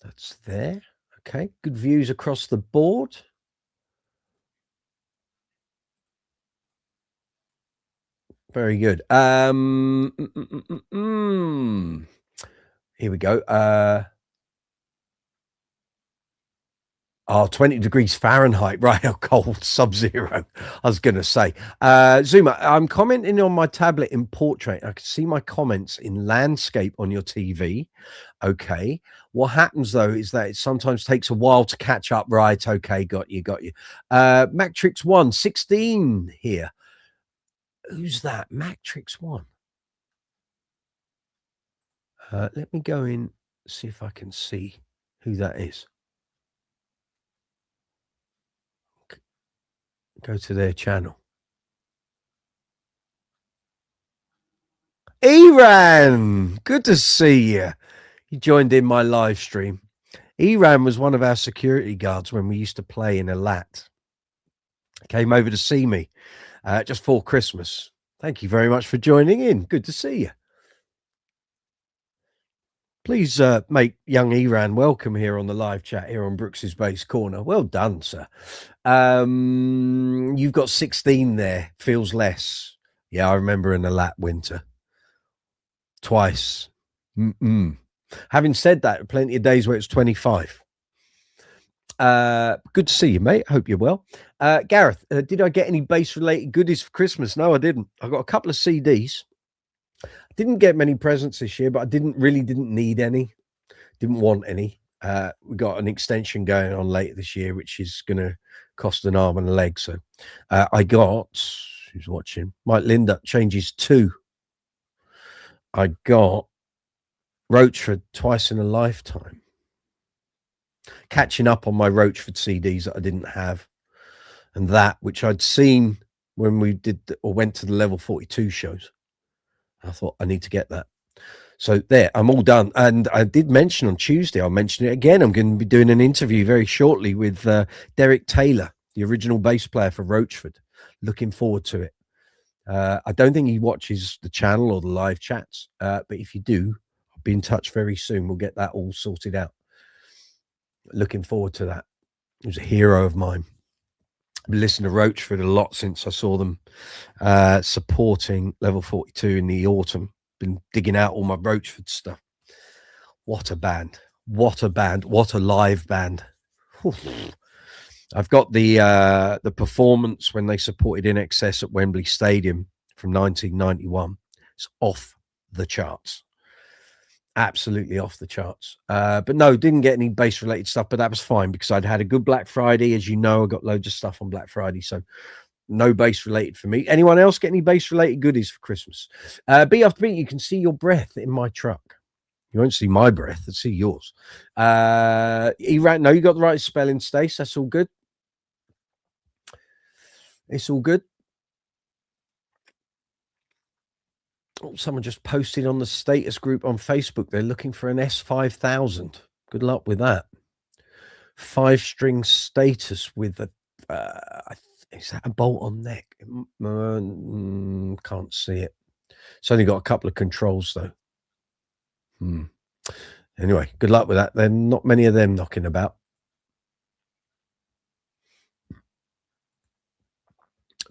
That's there. Okay. Good views across the board. Very good. Here we go. 20 degrees Fahrenheit, right? How cold, sub-zero. I was going to say. Zuma, I'm commenting on my tablet in portrait. I can see my comments in landscape on your TV. Okay. What happens, though, is that it sometimes takes a while to catch up. Right. Okay. Got you. Matrix 1, 16 here. Who's that? Matrix 1. Let me go in, see if I can see who that is. Go to their channel. Iran, good to see you. You joined in my live stream. Iran was one of our security guards when we used to play in Elliot. Came over to see me just for Christmas. Thank you very much for joining in. Good to see you. Please make young Iran welcome here on the live chat here on Brooks's Base Corner. Well done, sir. You've got 16 there. Feels less. Yeah, I remember in the lap winter. Twice. Having said that, plenty of days where it's 25. Good to see you, mate. Hope you're well. Gareth, did I get any bass-related goodies for Christmas? No, I didn't. I got a couple of CDs. Didn't get many presents this year, but I didn't need any. Didn't want any. We got an extension going on later this year, which is going to cost an arm and a leg. So I got, who's watching? Mike Lynott changes 2. I got Roachford Twice in a Lifetime. Catching up on my Roachford CDs that I didn't have. And that, which I'd seen when we did or went to the Level 42 shows. I thought I need to get that. So there, I'm all done. And I did mention on Tuesday, I'll mention it again. I'm going to be doing an interview very shortly with Derek Taylor, the original bass player for Roachford. Looking forward to it. I don't think he watches the channel or the live chats, but if you do, I'll be in touch very soon. We'll get that all sorted out. Looking forward to that. He was a hero of mine. I've been listening to Roachford a lot since I saw them supporting Level 42 in the autumn. Been digging out all my Roachford stuff. What a band. What a band. What a live band. Whew. I've got the performance when they supported In Excess at Wembley Stadium from 1991. It's off the charts. Absolutely off the charts. But no, didn't get any bass related stuff, but that was fine because I'd had a good Black Friday. As you know, I got loads of stuff on Black Friday. So no bass related for me. Anyone else get any bass related goodies for Christmas? Beat after beat, you can see your breath in my truck. You won't see my breath, I'll see yours. Iran, no, you got the right spelling, Stace. That's all good. It's all good. Oh, someone just posted on the status group on Facebook. They're looking for an S5000. Good luck with that. 5-string status with a is that a bolt-on neck? Can't see it. It's only got a couple of controls though. Anyway, good luck with that. There are not many of them knocking about.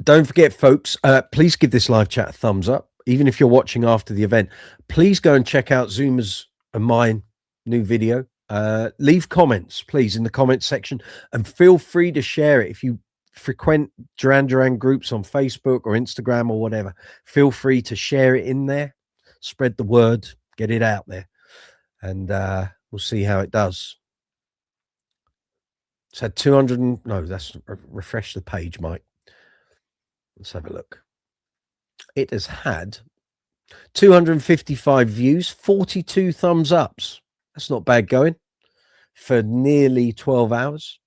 Don't forget, folks, please give this live chat a thumbs up. Even if you're watching after the event, please go and check out Zuma's and mine new video. Leave comments, please, in the comments section, and feel free to share it. If you frequent Duran groups on Facebook or Instagram or whatever, feel free to share it in there. Spread the word, get it out there, and we'll see how it does. It's had 200 no, that's refresh the page, Mike. Let's have a look. It has had 255 views, 42 thumbs ups. That's not bad going for nearly 12 hours.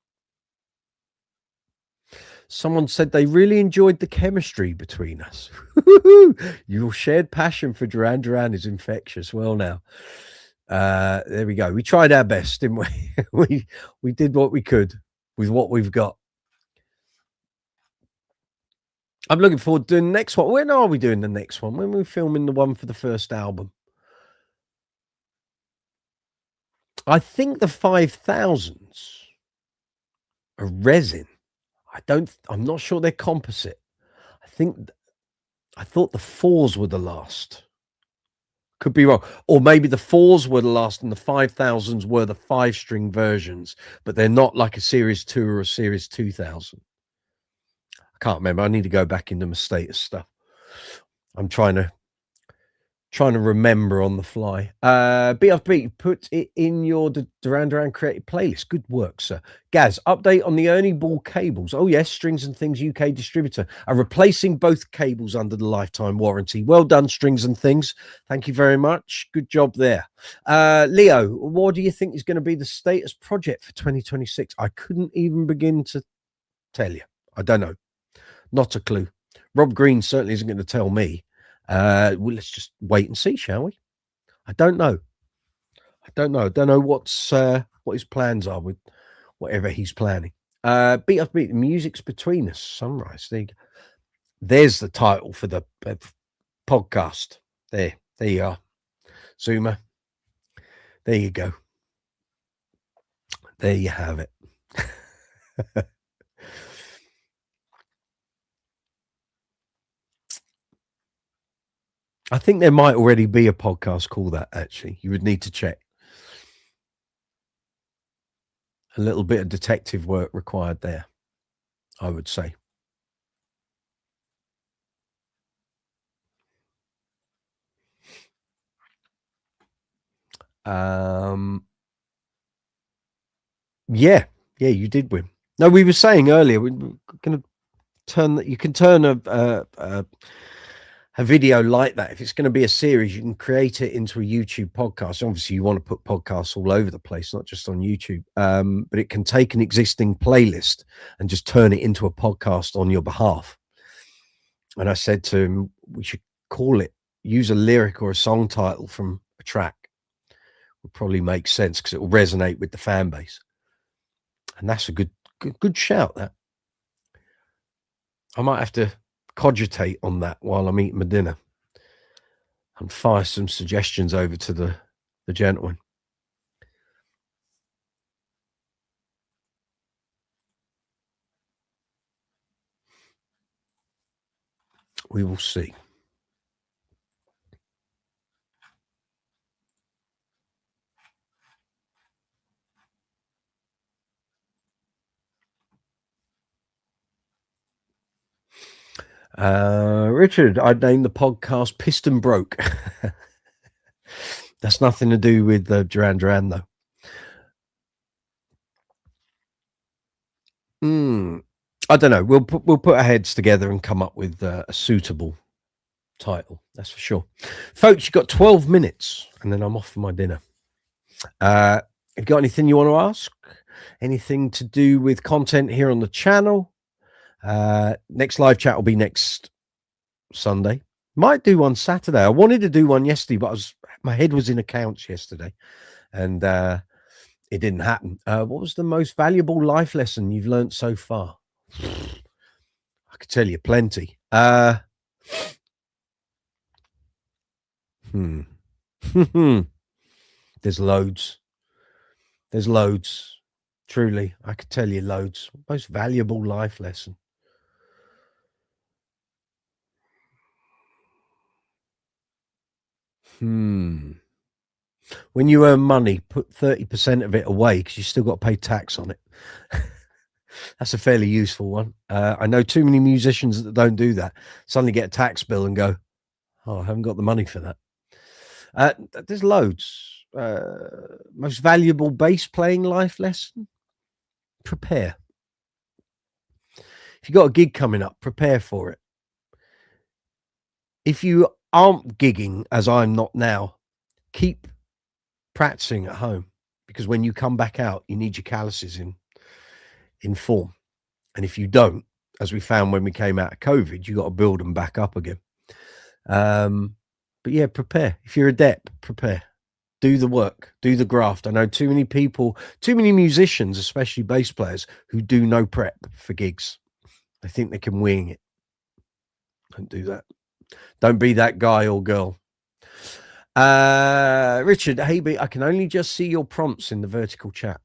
Someone said they really enjoyed the chemistry between us. Your shared passion for Duran is infectious. Well, now, there we go. We tried our best, didn't we? we did what we could with what we've got. I'm looking forward to doing the next one. When are we doing the next one? When we're filming the one for the first album? I think the 5000s are resin. I'm not sure they're composite. I thought the 4s were the last. Could be wrong. Or maybe the 4s were the last and the 5000s were the 5-string versions, but they're not like a Series 2 or a Series 2000. I can't remember. I need to go back into my status stuff. I'm trying to Trying to remember on the fly. BFB, put it in your Duran creative playlist. Good work, sir. Gaz, update on the Ernie Ball cables. Oh, yes, Strings and Things UK distributor are replacing both cables under the lifetime warranty. Well done, Strings and Things. Thank you very much. Good job there. Leo, what do you think is going to be the status project for 2026? I couldn't even begin to tell you. I don't know. Not a clue. Rob Green certainly isn't going to tell me. Well, let's just wait and see, shall we? I don't know. I don't know what his plans are with whatever he's planning. Beat Us Beat, the music's between us. Sunrise. There's the title for the podcast. There you are. Zoomer. There you go. There you have it. I think there might already be a podcast called that, actually. You would need to check. A little bit of detective work required there, I would say. Yeah, you did win. No, we were saying earlier, we're going to turn, you can turn a video like that. If it's going to be a series, you can create it into a YouTube podcast. Obviously, you want to put podcasts all over the place, not just on YouTube. But it can take an existing playlist and just turn it into a podcast on your behalf. And I said to him, we should use a lyric or a song title from a track. Would probably make sense because it will resonate with the fan base. And that's a good shout, that. I might have to cogitate on that while I'm eating my dinner and fire some suggestions over to the gentleman. We will see. Richard, I'd name the podcast Piston Broke. That's nothing to do with Duran though. I don't know. We'll put our heads together and come up with a suitable title. That's for sure. Folks, you've got 12 minutes and then I'm off for my dinner. Have you got anything you want to ask? Anything to do with content here on the channel? Next live chat will be next Sunday. Might do one Saturday. I wanted to do one yesterday, but my head was in accounts yesterday and it didn't happen. What was the most valuable life lesson you've learned so far? I could tell you plenty. There's loads. Truly, I could tell you loads. Most valuable life lesson. When you earn money, put 30% of it away because you still got to pay tax on it. That's a fairly useful one. I know too many musicians that don't do that. Suddenly get a tax bill and go, oh, I haven't got the money for that. There's loads. Most valuable bass playing life lesson? Prepare. If you've got a gig coming up, prepare for it. If you aren't gigging, as I'm not now, keep practicing at home because when you come back out, you need your calluses in form. And if you don't, as we found when we came out of COVID, you got to build them back up again. But yeah, prepare. If you're adept, prepare. Do the work, do the graft. I know too many people, too many musicians, especially bass players, who do no prep for gigs. They think they can wing it. Don't do that. Don't be that guy or girl. Richard, hey, I can only just see your prompts in the vertical chat.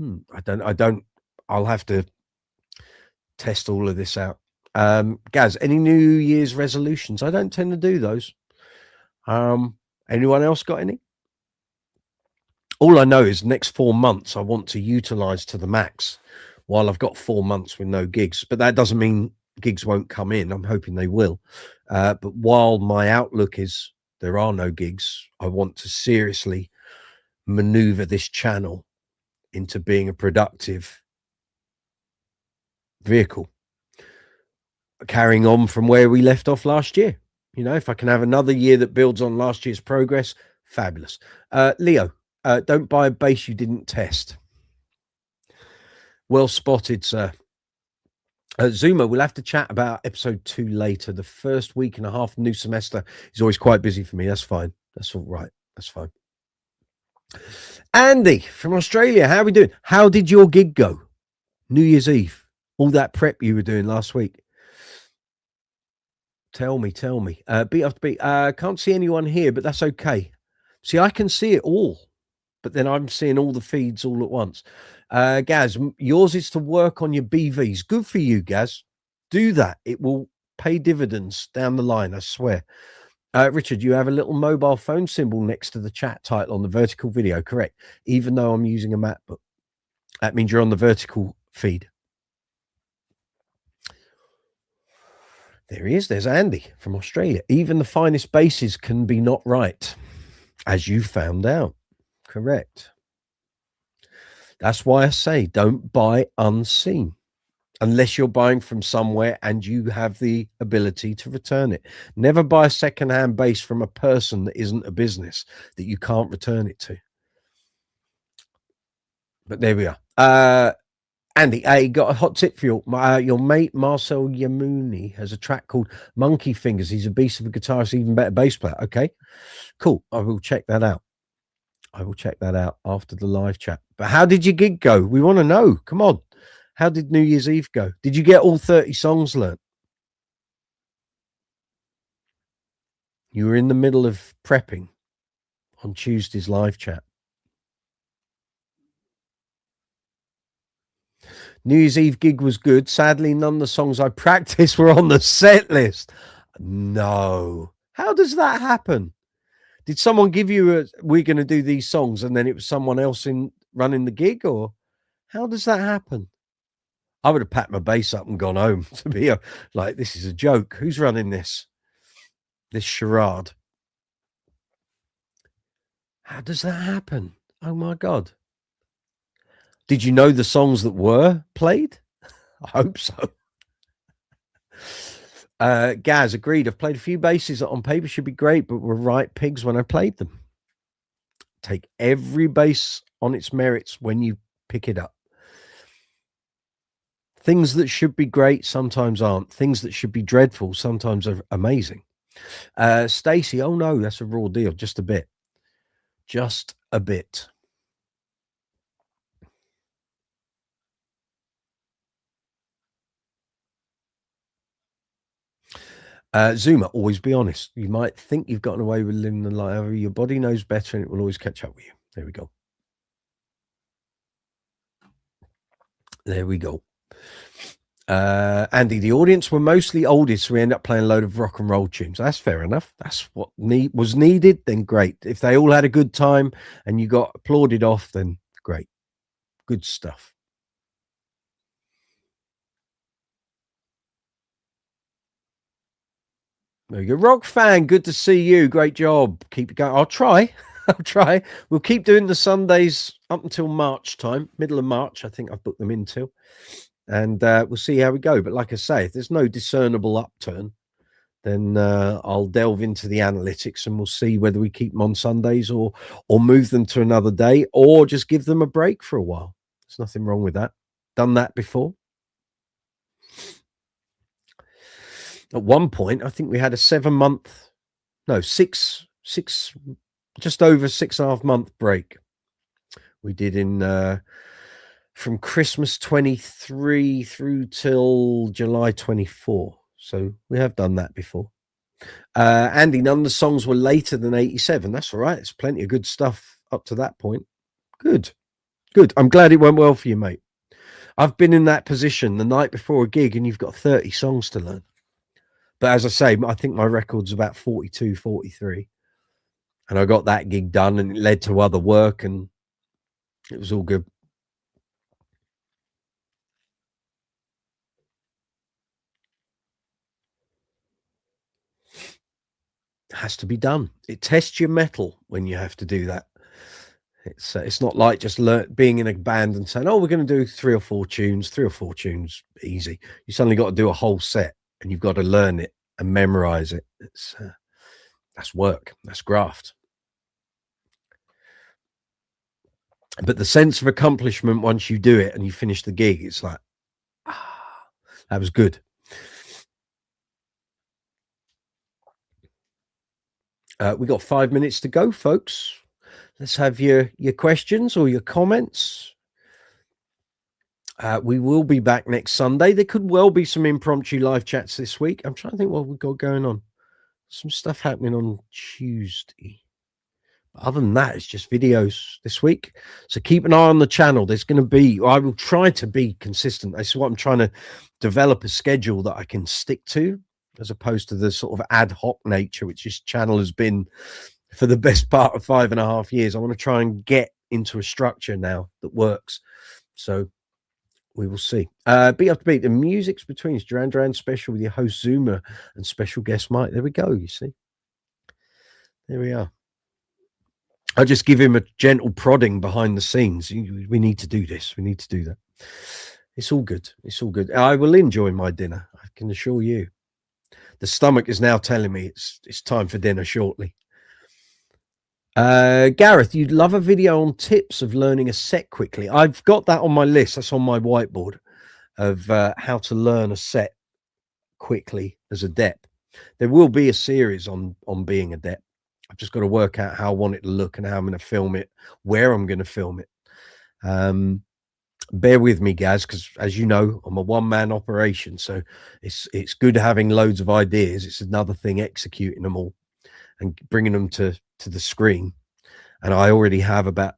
I don't. I'll have to test all of this out. Gaz, any New Year's resolutions? I don't tend to do those. Anyone else got any? All I know is next 4 months I want to utilize to the max while I've got 4 months with no gigs. But that doesn't mean gigs won't come in. I'm hoping they will. But while my outlook is there are no gigs. I want to seriously maneuver this channel into being a productive vehicle, carrying on from where we left off last year. You know, if I can have another year that builds on last year's progress, fabulous. Leo, don't buy a bass you didn't test. Well spotted, sir. Zuma, we'll have to chat about episode 2 later. The first week and a half new semester is always quite busy for me. That's fine. That's all right. That's fine. Andy from Australia, how are we doing? How did your gig go? New Year's Eve, all that prep you were doing last week. Tell me. Beat after beat. Can't see anyone here, but that's okay. See, I can see it all, but then I'm seeing all the feeds all at once. Gaz, yours is to work on your BVs. Good for you, Gaz. Do that. It will pay dividends down the line, I swear. Richard, you have a little mobile phone symbol next to the chat title on the vertical video, correct? Even though I'm using a MacBook. That means you're on the vertical feed. There he is. There's Andy from Australia. Even the finest basses can be not right, as you found out. Correct. That's why I say don't buy unseen unless you're buying from somewhere and you have the ability to return it. Never buy a secondhand bass from a person that isn't a business that you can't return it to. But there we are. Andy, I got a hot tip for you. Your mate Marcel Yamuni has a track called Monkey Fingers. He's a beast of a guitarist, even better bass player. Okay, cool. I will check that out. After the live chat. But how did your gig go? We want to know. Come on. How did New Year's Eve go? Did you get all 30 songs learned? You were in the middle of prepping on Tuesday's live chat. New Year's Eve gig was good. Sadly, none of the songs I practiced were on the set list. No. How does that happen? Did someone give you we're going to do these songs and then it was someone else in running the gig, or how does that happen? I would have packed my bass up and gone home to be like, this is a joke. Who's running this charade? How does that happen? Oh my God. Did you know the songs that were played? I hope so. Gaz, agreed. I've played a few basses that on paper should be great, but were right pigs when I played them. Take every bass on its merits when you pick it up. Things that should be great sometimes aren't. Things that should be dreadful sometimes are amazing. Stacy, oh no, that's a raw deal. Just a bit. Zuma, always be honest. You might think you've gotten away with living the life. Your body knows better and it will always catch up with you. There we go. Andy, the audience were mostly oldies, so we end up playing a load of rock and roll tunes. That's fair enough. That's what was needed, then great. If they all had a good time and you got applauded off, then great. Good stuff. There you go. Rock fan, good to see you. Great job. Keep it going. I'll try. We'll keep doing the Sundays up until March time, middle of March. I think I've booked them in till. And we'll see how we go. But like I say, if there's no discernible upturn, then I'll delve into the analytics and we'll see whether we keep them on Sundays or move them to another day or just give them a break for a while. There's nothing wrong with that. Done that before. At one point, I think we had a just over 6.5 month break. We did in from Christmas 23 through till July 24. So we have done that before. Andy, none of the songs were later than 87. That's all right. It's plenty of good stuff up to that point. Good. I'm glad it went well for you, mate. I've been in that position the night before a gig and you've got 30 songs to learn. But as I say, I think my record's about 42, 43. And I got that gig done and it led to other work and it was all good. has to be done. It tests your metal when you have to do that. It's not like just being in a band and saying, "Oh, we're going to do 3 or 4 tunes, easy." You suddenly got to do a whole set, and you've got to learn it and memorize it. That's work. That's graft. But the sense of accomplishment once you do it and you finish the gig, it's like, that was good. We got 5 minutes to go, folks. Let's have your questions or your comments. We will be back next Sunday. There could well be some impromptu live chats this week. I'm trying to think what we've got going on. Some stuff happening on Tuesday. Other than that, it's just videos this week. So keep an eye on the channel. There's going to be, I will try to be consistent. This is what I'm trying to develop, a schedule that I can stick to, as opposed to the sort of ad hoc nature, which this channel has been for the best part of 5.5 years. I want to try and get into a structure now that works. So we will see. Beat After Beat, the music's between us. Duran special with your host Zuma and special guest Mike. There we go, you see. There we are. I just give him a gentle prodding behind the scenes. We need to do this. We need to do that. It's all good. It's all good. I will enjoy my dinner, I can assure you. The stomach is now telling me it's time for dinner shortly. Gareth, you'd love a video on tips of learning a set quickly. I've got that on my list. That's on my whiteboard of how to learn a set quickly as a dep. There will be a series on being a dep. I've just got to work out how I want it to look and how I'm going to film it, where I'm going to film it. Bear with me, guys, because as you know, I'm a one-man operation. So it's good having loads of ideas. It's another thing executing them all and bringing them to the screen. And I already have about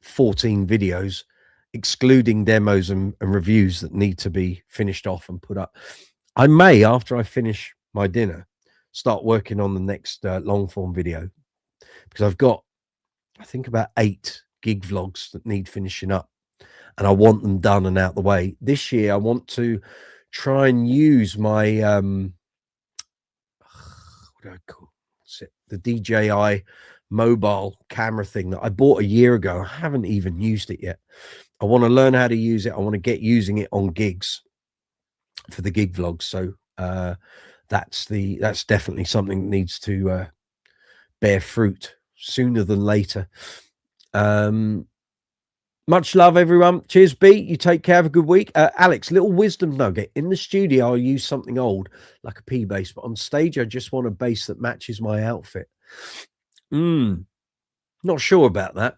14 videos, excluding demos and reviews, that need to be finished off and put up. I may, after I finish my dinner, start working on the next long form video, because I've got, I think, about 8 gig vlogs that need finishing up, and I want them done and out the way. This year I want to try and use my what do I call it? The DJI mobile camera thing that I bought a year ago. I haven't even used it yet. I want to learn how to use it. I want to get using it on gigs for the gig vlogs. So that's definitely something that needs to bear fruit sooner than later. Much love, everyone. Cheers, B. You take care. Have a good week. Alex, little wisdom nugget. In the studio, I'll use something old like a P bass, but on stage, I just want a bass that matches my outfit. Not sure about that.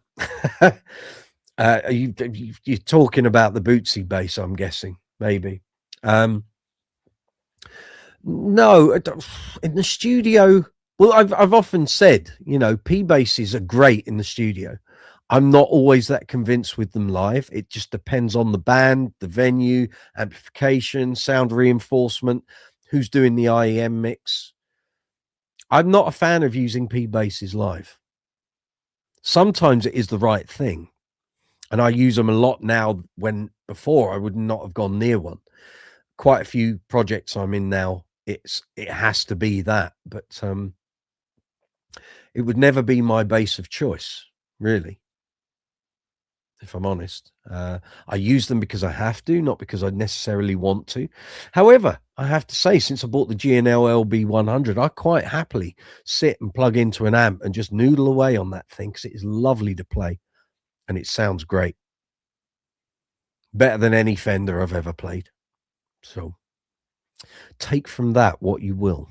You're talking about the Bootsy bass, I'm guessing, maybe. No, in the studio. Well, I've often said, you know, P basses are great in the studio. I'm not always that convinced with them live. It just depends on the band, the venue, amplification, sound reinforcement, who's doing the IEM mix. I'm not a fan of using P basses live. Sometimes it is the right thing, and I use them a lot now, when before I would not have gone near one. Quite a few projects I'm in now, it has to be that, but it would never be my bass of choice, really, if I'm honest. I use them because I have to, not because I necessarily want to. However, I have to say, since I bought the G&L LB100, I quite happily sit and plug into an amp and just noodle away on that thing, because it is lovely to play and it sounds great. Better than any Fender I've ever played. So take from that what you will.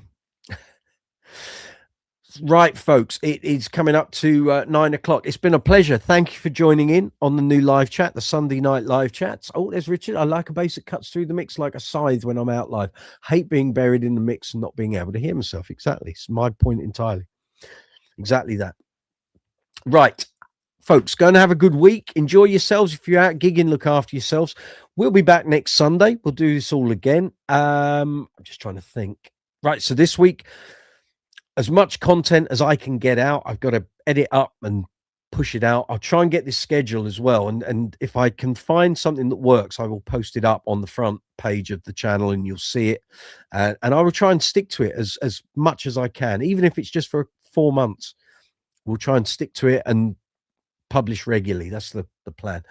Right, folks, it is coming up to 9 o'clock. It's been a pleasure. Thank you for joining in on the new live chat, the Sunday night live chats. Oh, there's Richard. I like a bass that cuts through the mix like a scythe when I'm out live. Hate being buried in the mix and not being able to hear myself. Exactly. It's my point entirely. Exactly that. Right, folks, go and have a good week. Enjoy yourselves. If you're out gigging, look after yourselves. We'll be back next Sunday. We'll do this all again. I'm just trying to think. Right, so this week, as much content as I can get out, I've got to edit up and push it out. I'll try and get this schedule as well. And if I can find something that works, I will post it up on the front page of the channel and you'll see it. And I will try and stick to it as much as I can, even if it's just for 4 months. We'll try and stick to it and publish regularly. That's the plan.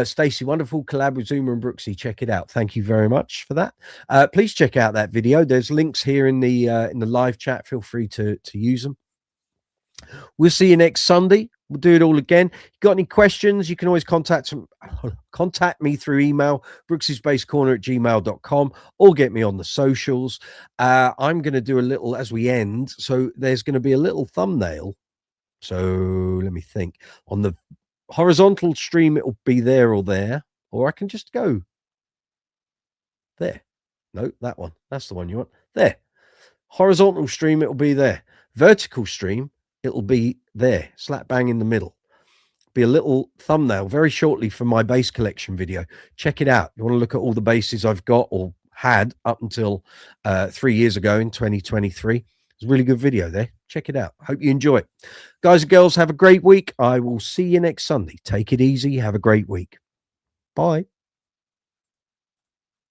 Stacey, wonderful collab with Zuma and Brooksy. Check it out. Thank you very much for that. Please check out that video. There's links here in the live chat. Feel free to use them. We'll see you next Sunday. We'll do it all again. Got any questions? You can always contact me through email, brooksyspacecorner@gmail.com, or get me on the socials. I'm going to do a little as we end. So there's going to be a little thumbnail. So let me think. On the horizontal stream, it will be there or there, or I can just go there. No, that one. That's the one you want. There. Horizontal stream, it will be there. Vertical stream, it'll be there, slap bang in the middle. Be a little thumbnail very shortly for my bass collection video. Check it out. You want to look at all the basses I've got or had up until 3 years ago in 2023. It's a really good video there. Check it out. Hope you enjoy it. Guys and girls, have a great week. I will see you next Sunday. Take it easy. Have a great week. Bye.